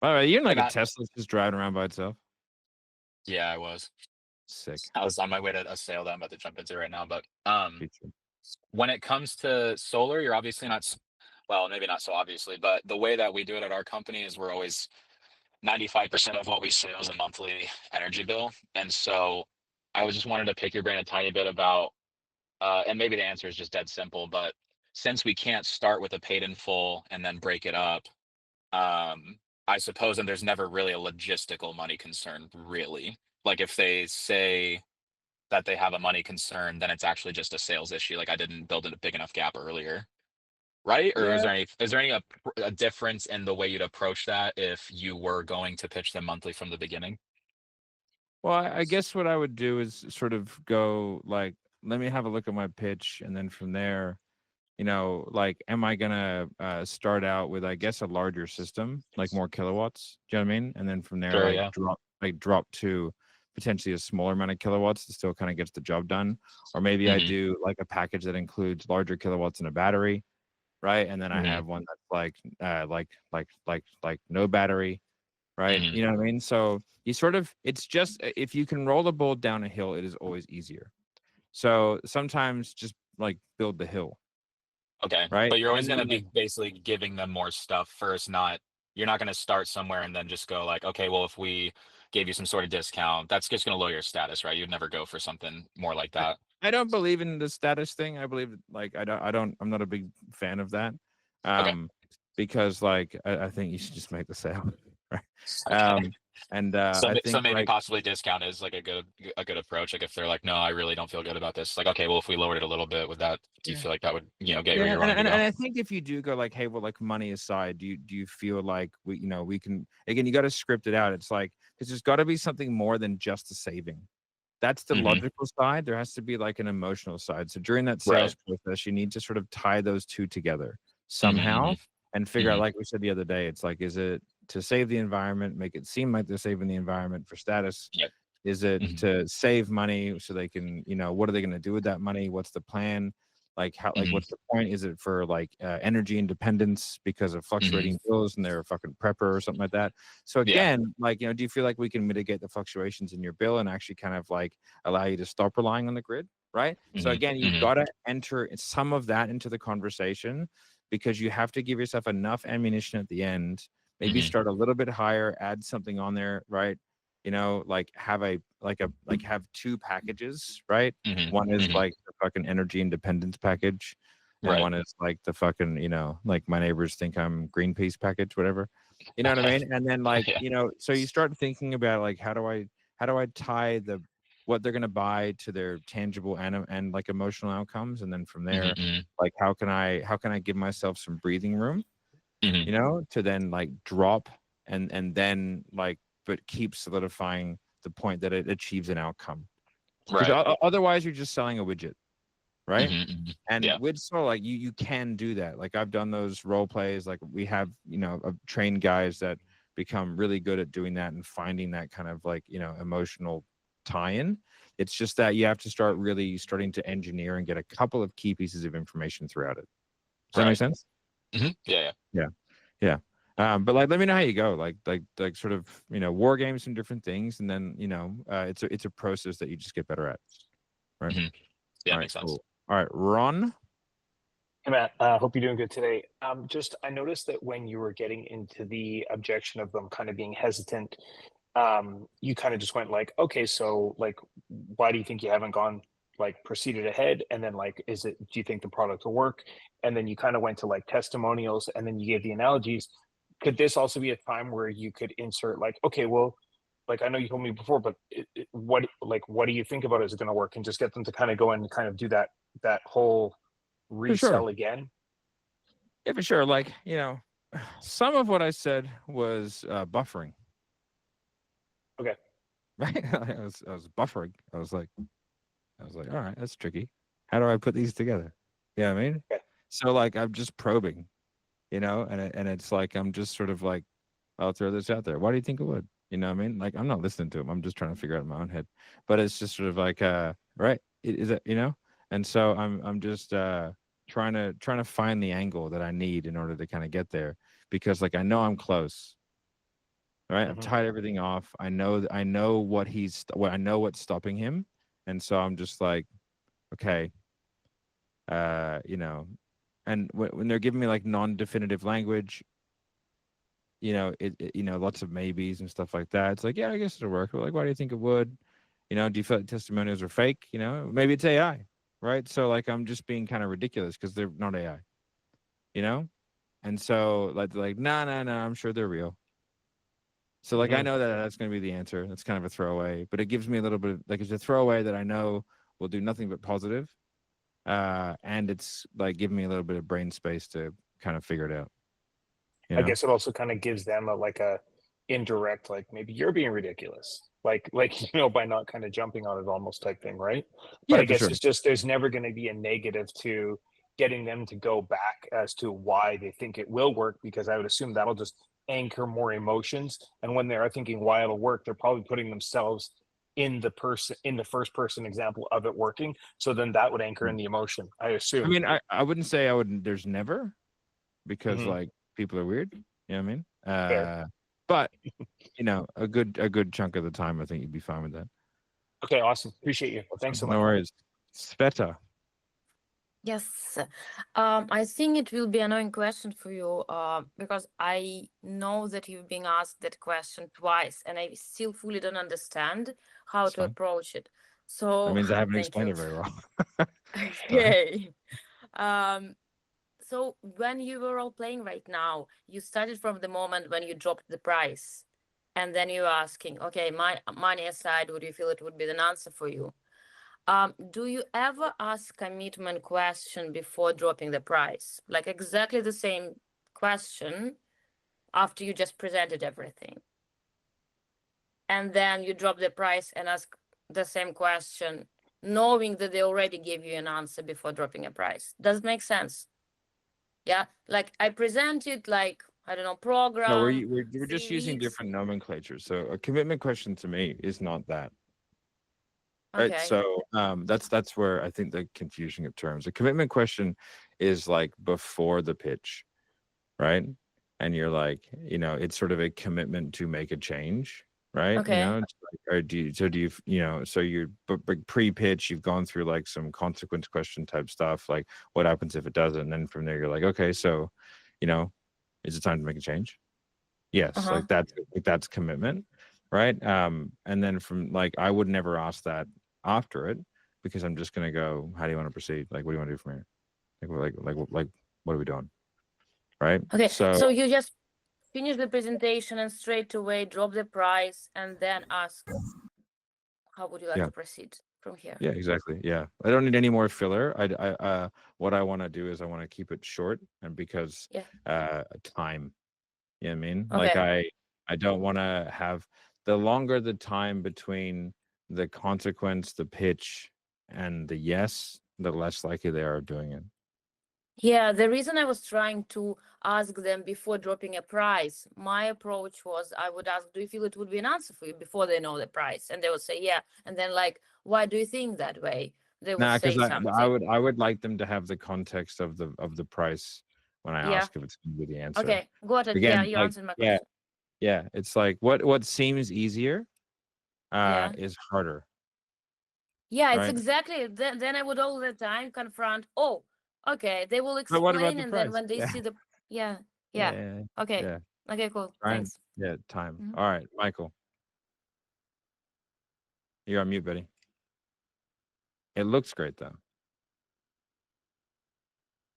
By the way, you're in like a Tesla just driving around by itself. Yeah, I was. Sick. I was on my way to a sale that I'm about to jump into right now. But Feature. when it comes to solar, you're obviously not, well, maybe not so obviously, but the way that we do it at our company is we're always 95% of what we sell is a monthly energy bill. And so I was just wanted to pick your brain a tiny bit about, and maybe the answer is just dead simple, but since we can't start with a paid in full and then break it up, I suppose, and there's never really a logistical money concern, really. Like if they say that they have a money concern, then it's actually just a sales issue. Like I didn't build a big enough gap earlier, right? Or Yeah. is there any a difference in the way you'd approach that if you were going to pitch them monthly from the beginning? Well, I guess what I would do is sort of go like, let me have a look at my pitch, and then from there, like, am I gonna start out with, I guess, a larger system, like more kilowatts? Do you know what I mean? And then from there, Sure, like yeah. drop to potentially a smaller amount of kilowatts that still kind of gets the job done. Or maybe I Mhm. do like a package that includes larger kilowatts and a battery, right? And then I Mhm. have one that's like no battery, right? Mhm. You know what I mean? So you sort of, it's just if you can roll the boat down a hill, it is always easier. So sometimes just like build the hill, Okay. right? But you're always And going then to be basically giving them more stuff first, you're not going to start somewhere and then just go like, okay, well, if we gave you some sort of discount, that's just going to lower your status, right? You'd never go for something more like that. I don't believe in the status thing. I believe like I'm not a big fan of that. Okay. Because like I think you should just make the sale. Right. Okay. And So, I so think maybe like possibly discount is like a good approach. Like if they're like, no, I really don't feel good about this. Like, okay, well, if we lowered it a little bit, do you Yeah. feel like that would, get where Yeah, you're wanting to and go? I think if you do go like, hey, well, like money aside, do you feel like we can, again, you got to script it out. It's like, because there's got to be something more than just a saving. That's the Mhm. logical side. There has to be like an emotional side. So during that Right. sales process, you need to sort of tie those two together Mhm, somehow mhm, and figure out, mhm. like we said the other day, it's like, is it to save the environment, make it seem like they're saving the environment for status? Yep. Is it Mhm. to save money so they can, what are they going to do with that money? What's the plan? Like how, like Mhm. what's the point? Is it for like energy independence because of Mhm. fluctuating bills and they're a fucking prepper or something like that? So Yeah. again, like, do you feel like we can mitigate the fluctuations in your bill and actually kind of like allow you to stop relying on the grid? Right. So Mhm, again, you've mhm. got to enter some of that into the conversation because you have to give yourself enough ammunition at the end. Maybe Mhm. start a little bit higher, add something on there, right? Like have two packages, right? Mhm, One is mhm. like the fucking energy independence package, and Right. one is like the fucking, like my neighbors think I'm Greenpeace package, whatever. You know what I mean? And then like, Yeah. so you start thinking about like how do I tie what they're gonna buy to their tangible and like emotional outcomes, and then from Mhm, there, mhm. like how can I give myself some breathing room, Mhm. to then like drop and then like but keep solidifying the point that it achieves an outcome. Because Right. otherwise you're just selling a widget. right? And Yeah. with Soul, like you can do that. Like I've done those role plays. Like we have, trained guys that become really good at doing that and finding that kind of like, emotional tie-in. It's just that you have to starting to engineer and get a couple of key pieces of information throughout it. Does that make sense? Yeah. Yeah. But like, let me know how you go. Like sort of, war games and different things, and then it's a process that you just get better at. Right. Yeah, All right, makes sense. cool. All right, Ron. Hey Matt, hope you're doing good today. I noticed that when you were getting into the objection of them kind of being hesitant, you kind of just went like, okay, so like, why do you think you haven't proceeded ahead? And then like, do you think the product will work? And then you kind of went to like testimonials, and then you gave the analogies. Could this also be a time where you could insert like, okay, well, like I know you told me before, but what do you think about it? Is it going to work? And just get them to kind of go in and kind of do that whole For sure. resell again. Yeah, for sure. Like, some of what I said was buffering. Okay. Right. I was buffering. I was like, all right, that's tricky. How do I put these together? Yeah, I mean, okay. So like, I'm just probing, and it's like, I'm just sort of like, I'll throw this out there. Why do you think it would? You know what I mean? Like, I'm not listening to him. I'm just trying to figure out in my own head, but it's just sort of like, right. Is it, and so I'm just, trying to find the angle that I need in order to kind of get there, because like I know I'm close. Right, I've tied everything off. I know I know what's stopping him, and so I'm just like, okay, and when they're giving me like non-definitive language, lots of maybes and stuff like that. It's like, yeah, I guess it'll work. But like, why do you think it would? Do you feel like testimonials are fake? Maybe it's AI. Right. So like, I'm just being kind of ridiculous because they're not AI, and so like, no, I'm sure they're real. So like, I know that that's going to be the answer. That's kind of a throwaway, but it gives me a little bit of like, it's a throwaway that I know will do nothing but positive. And it's like giving me a little bit of brain space to kind of figure it out. I guess it also kind of gives them a indirect, like maybe you're being ridiculous. Like, by not kind of jumping on it almost type thing, right? But Yeah, I guess sure. it's just, there's never going to be a negative to getting them to go back as to why they think it will work, because I would assume that'll just anchor more emotions. And when they're thinking why it'll work, they're probably putting themselves in the first person example of it working. So then that would anchor in the emotion, I assume. I mean, I wouldn't say I wouldn't, there's never, because like people are weird. You know what I mean? But a good chunk of the time, I think you'd be fine with that. Okay, awesome. Appreciate you. Well, thanks so much. No worries. Sveta. Yes, I think it will be an annoying question for you because I know that you've been asked that question twice, and I still fully don't understand how to approach it. So that means I haven't thank explained you. it very well. Okay. So when you were all playing right now, you started from the moment when you dropped the price, and then you're asking, okay, my money aside, would you feel it would be an answer for you? Do you ever ask commitment question before dropping the price? Like exactly the same question after you just presented everything. And then you drop the price and ask the same question, knowing that they already gave you an answer before dropping a price. Does it make sense? Yeah, like I presented like, I don't know, program. No, we're just using different nomenclature. So a commitment question to me is not that. Right. Okay. So that's where I think the confusion of terms. A commitment question is like before the pitch, right? And you're like, it's sort of a commitment to make a change, right? Okay. It's like, or so you're pre-pitch, you've gone through like some consequence question type stuff, like what happens if it doesn't, and then from there you're like, okay, so, is it time to make a change? Yes, like that's commitment, right? And then from like, I would never ask that after it, because I'm just gonna go, how do you want to proceed? Like, what do you want to do from here? Like, what are we doing? Right? Okay, so you just finish the presentation and straight away drop the price and then ask, how would you like to proceed from here? Yeah, exactly. Yeah, I don't need any more filler. I what I want to do is I want to keep it short, and because time. You know what I mean? Like I don't want to have the longer the time between the consequence, the pitch, and the yes, the less likely they are of doing it. Yeah, the reason I was trying to ask them before dropping a price, my approach was I would ask, do you feel it would be an answer for you before they know the price? And they would say, yeah. And then like, why do you think that way? They would Nah, because say I something. would like them to have the context of the price when I Yeah. ask if it's going to be the answer. Okay, got it. Again, Yeah, you like, answered my yeah, question. yeah. It's like what seems easier Yeah. is harder, Yeah, it's right? exactly. Then I would all the time confront, oh, okay, they will But what about explain. the And then price? when they Yeah, see the, yeah, yeah, yeah. yeah, Okay. yeah. Okay, cool. Ryan, Thanks. yeah, time. Mhm. All right, Michael, you're on mute, buddy. It looks great though.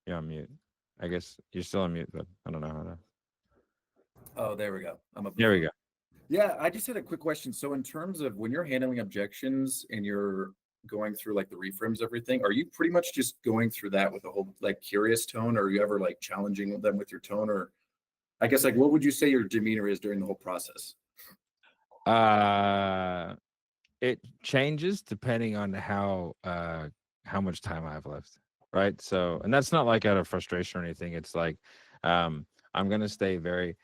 You're on mute. I guess you're still on mute, but I don't know how to. Oh, there we go. I'm up. There we go. Yeah, I just had a quick question. So in terms of when you're handling objections and you're going through like the reframes, everything, are you pretty much just going through that with a whole like curious tone, or are you ever like challenging them with your tone? Or I guess like what would you say your demeanor is during the whole process? It changes depending on how much time I have left, right? So, and that's not like out of frustration or anything. It's like I'm gonna stay very.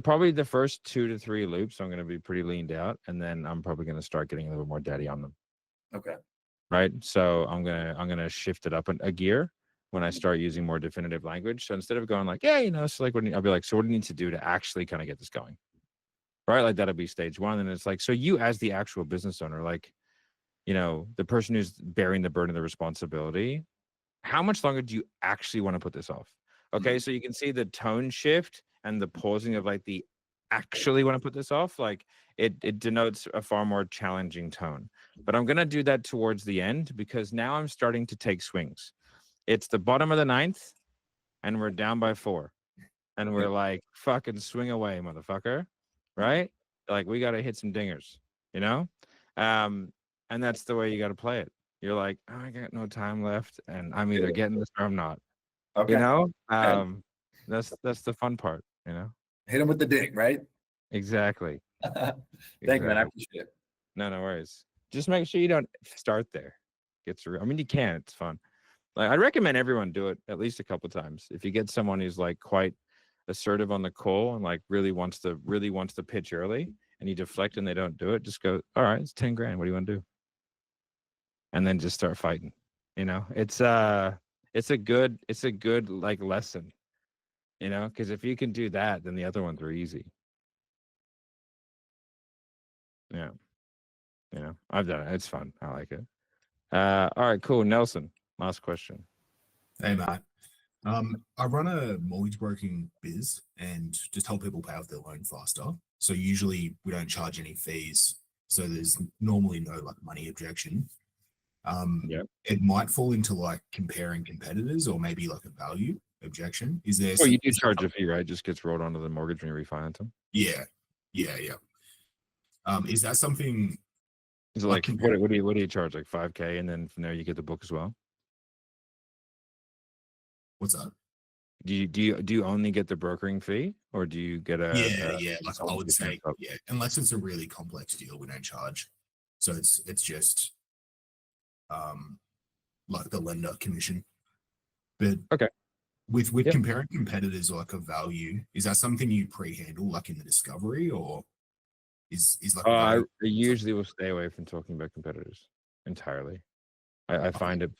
Probably the first 2 to 3 loops, I'm gonna be pretty leaned out, and then I'm probably gonna start getting a little more daddy on them. Okay. Right. So I'm gonna shift it up a gear when I start using more definitive language. So instead of going like, yeah, so like I'll be like, so what do you need to do to actually kind of get this going? Right. Like that'll be stage 1. And it's like, so you as the actual business owner, like, the person who's bearing the burden of the responsibility, how much longer do you actually want to put this off? Okay. So you can see the tone shift and the pausing of like the actually want to put this off. Like it denotes a far more challenging tone. But I'm going to do that towards the end because now I'm starting to take swings. It's the bottom of the 9th and we're down by 4. And we're like, fucking swing away, motherfucker. Right? Like we got to hit some dingers, and that's the way you got to play it. You're like, oh, I got no time left and I'm either getting this or I'm not. Okay. That's the fun part, Hit them with the ding, right? Exactly. Thank you, man. I appreciate it. No worries. Just make sure you don't start there. I mean, you can. It's fun. Like I'd recommend everyone do it at least a couple times. If you get someone who's like quite assertive on the call and like really wants to pitch early, and you deflect and they don't do it, just go, all right, it's 10 grand. What do you want to do? And then just start fighting. It's a good like lesson. Because if you can do that, then the other ones are easy. Yeah. I've done it. It's fun. I like it. All right, cool. Nelson, last question. Hey, Matt. I run a mortgage broking biz and just help people pay off their loan faster. So usually we don't charge any fees. So there's normally no like money objection. It might fall into like comparing competitors or maybe like a value objection. Is there? Well, you do charge a fee, right? It just gets rolled onto the mortgage when you refinance them. Yeah. Is that something? Is it like what do you charge? Like $5,000, and then from there you get the book as well. What's that? Do you only get the brokering fee, or do you get a yeah? Like I would say, yeah. Unless it's a really complex deal, we don't charge. So it's just like the lender commission. But okay, with comparing competitors or like a value, is that something you pre-handle like in the discovery, or is like? I usually will stay away from talking about competitors entirely. I find it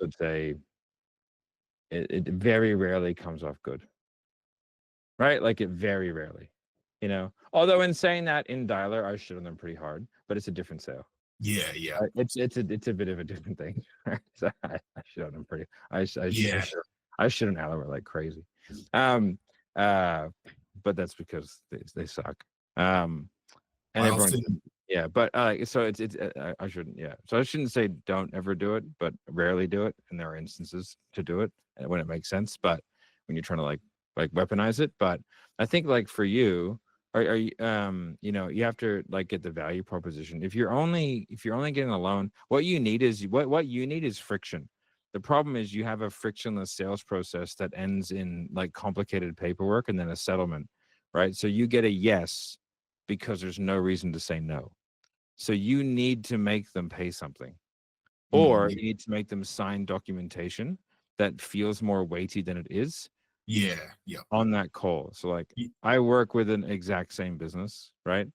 very rarely comes off good, right? Like it very rarely, Although in saying that, in dialer, I shit on them pretty hard, but it's a different sale. Yeah. It's a bit of a different thing. So I shit on them pretty. I shit on Alimer like crazy. But that's because they suck. And everyone. Yeah, but so it's I shouldn't. Yeah, so I shouldn't say don't ever do it, but rarely do it, and there are instances to do it when it makes sense. But when you're trying to like weaponize it, but I think like for you, are you you have to like get the value proposition. If you're only getting a loan, what you need is friction. The problem is you have a frictionless sales process that ends in like complicated paperwork and then a settlement, right? So you get a yes because there's no reason to say no. So you need to make them pay something. or you need to make them sign documentation that feels more weighty than it is. Yeah. On that call. So like I work with an exact same business, right?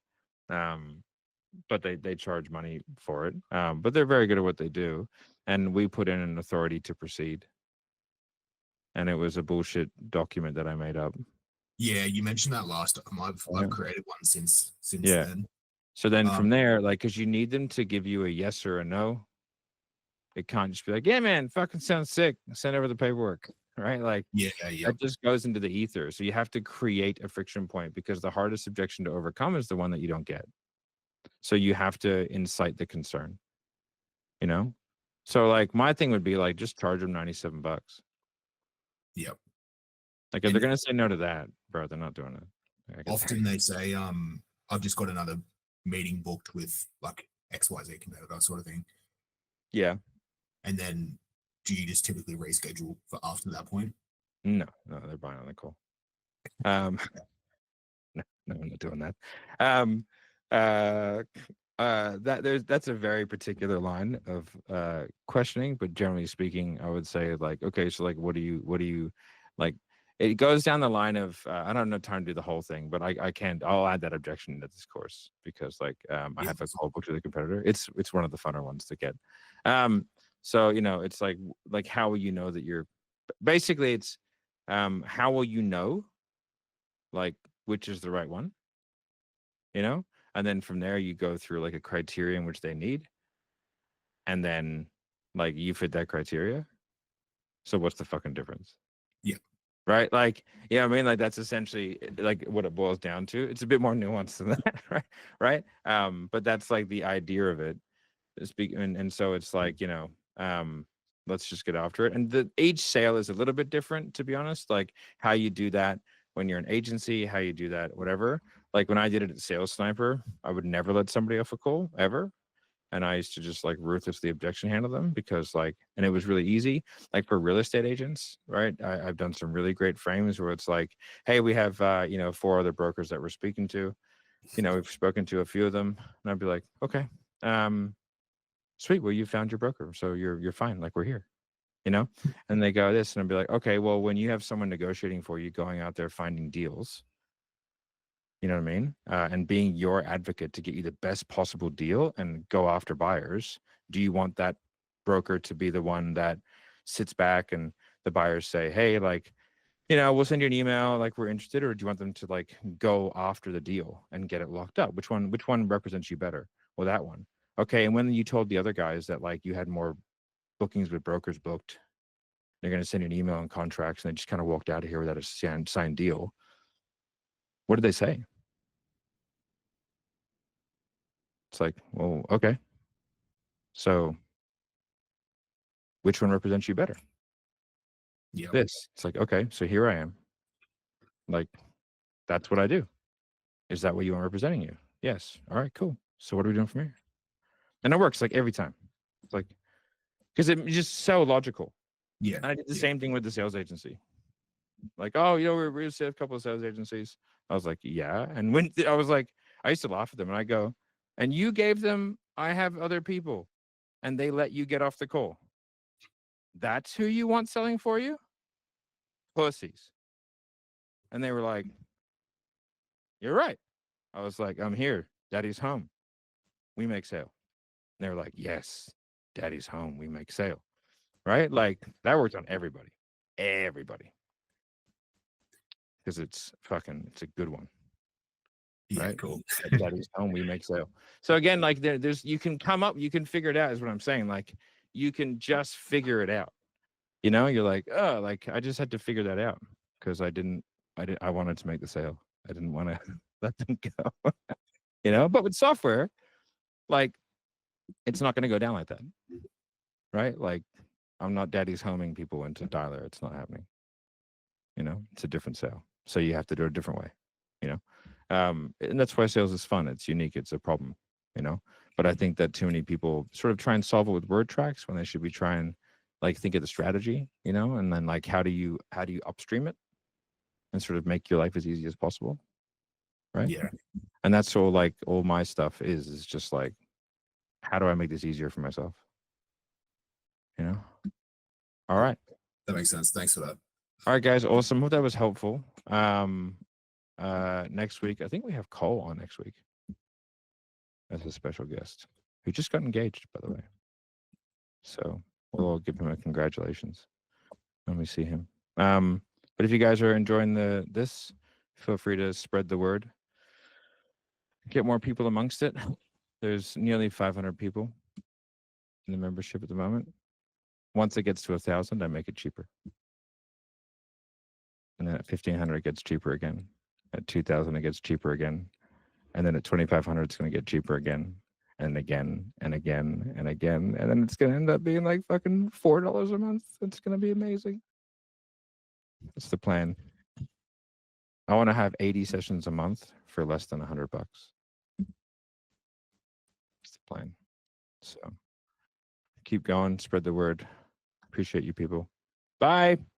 But they charge money for it. But they're very good at what they do. And we put in an authority to proceed. And it was a bullshit document that I made up. Yeah, you mentioned that last time. I've created one since then. So then from there, like, because you need them to give you a yes or a no. It can't just be like, yeah, man, fucking sounds sick. Send over the paperwork, right? Like, that just goes into the ether. So you have to create a friction point because the hardest objection to overcome is the one that you don't get. So you have to incite the concern, you know? So like my thing would be like, just charge them $97. Yep. Like if they're going to say no to that, bro, they're not doing it. Often they say, I've just got another meeting booked with like XYZ competitor sort of thing. Yeah. And then do you just typically reschedule for after that point? No, they're buying on the call. No, I'm not doing that. That's a very particular line of questioning, but generally speaking, I would say like, okay, so like, what do you like? It goes down the line of I don't have time to do the whole thing, but I'll add that objection into this course because like I have a call booked with a competitor. It's one of the funner ones to get. So it's like how will you know that you're basically it's how will you know like which is the right one, and then from there you go through like a criteria in which they need, and then like you fit that criteria, so what's the fucking difference? Right, like I mean, like that's essentially like what it boils down to. It's a bit more nuanced than that, right? But that's like the idea of it. And so it's like let's just get after it. And each sale is a little bit different, to be honest. Like how you do that when you're an agency, how you do that, whatever. Like when I did it at Sales Sniper, I would never let somebody off a call ever. And I used to just like ruthlessly objection handle them because and it was really easy. Like for real estate agents, right? I've done some really great frames where it's like, hey, we have 4 other brokers that we're speaking to. We've spoken to a few of them, and I'd be like, okay, sweet. Well, you found your broker, so you're fine. Like we're here, And they go this, and I'd be like, okay, well, when you have someone negotiating for you, going out there finding deals. You know what I mean? And being your advocate to get you the best possible deal and go after buyers. Do you want that broker to be the one that sits back and the buyers say, hey, like, we'll send you an email, like we're interested, or do you want them to like go after the deal and get it locked up? Which one represents you better? Well, that one. Okay. And when you told the other guys that like you had more bookings with brokers booked, they're going to send you an email and contracts, and they just kind of walked out of here without a signed deal. What did they say? It's like, well, okay. So which one represents you better? Yeah. This. It's like, okay, so here I am. Like, that's what I do. Is that what you want representing you? Yes. All right, cool. So what are we doing from here? And it works like every time. It's like, because it's just so logical. Yeah. And I did the same thing with the sales agency. Like, oh, we a couple of sales agencies. I was like, yeah. And when I was like, I used to laugh at them and I go, and you gave them, I have other people, and they let you get off the call. That's who you want selling for you? Pussies. And they were like, you're right. I was like, I'm here. Daddy's home. We make sale. And they were like, yes, Daddy's home. We make sale. Right? Like that works on everybody. Everybody. Because it's a good one. Yeah, right? Cool. Daddy's home. We make sale. So again, like there's you can figure it out is what I'm saying. Like you can just figure it out. You're like, oh, like I just had to figure that out because I wanted to make the sale. I didn't want to let them go. But with software, like it's not going to go down like that. Right? Like I'm not daddy's homing people into dialer. It's not happening. It's a different sale. So you have to do it a different way. And that's why sales is fun. It's unique. It's a problem, but I think that too many people sort of try and solve it with word tracks when they should be trying like think of the strategy, and then like how do you upstream it and sort of make your life as easy as possible. Right. Yeah. And that's all my stuff is just like, how do I make this easier for myself? You know. All right. That makes sense. Thanks for that. All right, guys. Awesome. Hope that was helpful. Next week, I think we have Cole on next week as a special guest who just got engaged, by the way. So we'll all give him a congratulations when we see him. But if you guys are enjoying this, feel free to spread the word. Get more people amongst it. There's nearly 500 people in the membership at the moment. Once it gets to 1,000, I make it cheaper. And then at 1,500, it gets cheaper again. At 2,000, it gets cheaper again. And then at 2,500, it's going to get cheaper again. And again, and again, and again. And then it's going to end up being like fucking $4 a month. It's going to be amazing. That's the plan. I want to have 80 sessions a month for less than $100. That's the plan. So keep going, spread the word. Appreciate you people. Bye.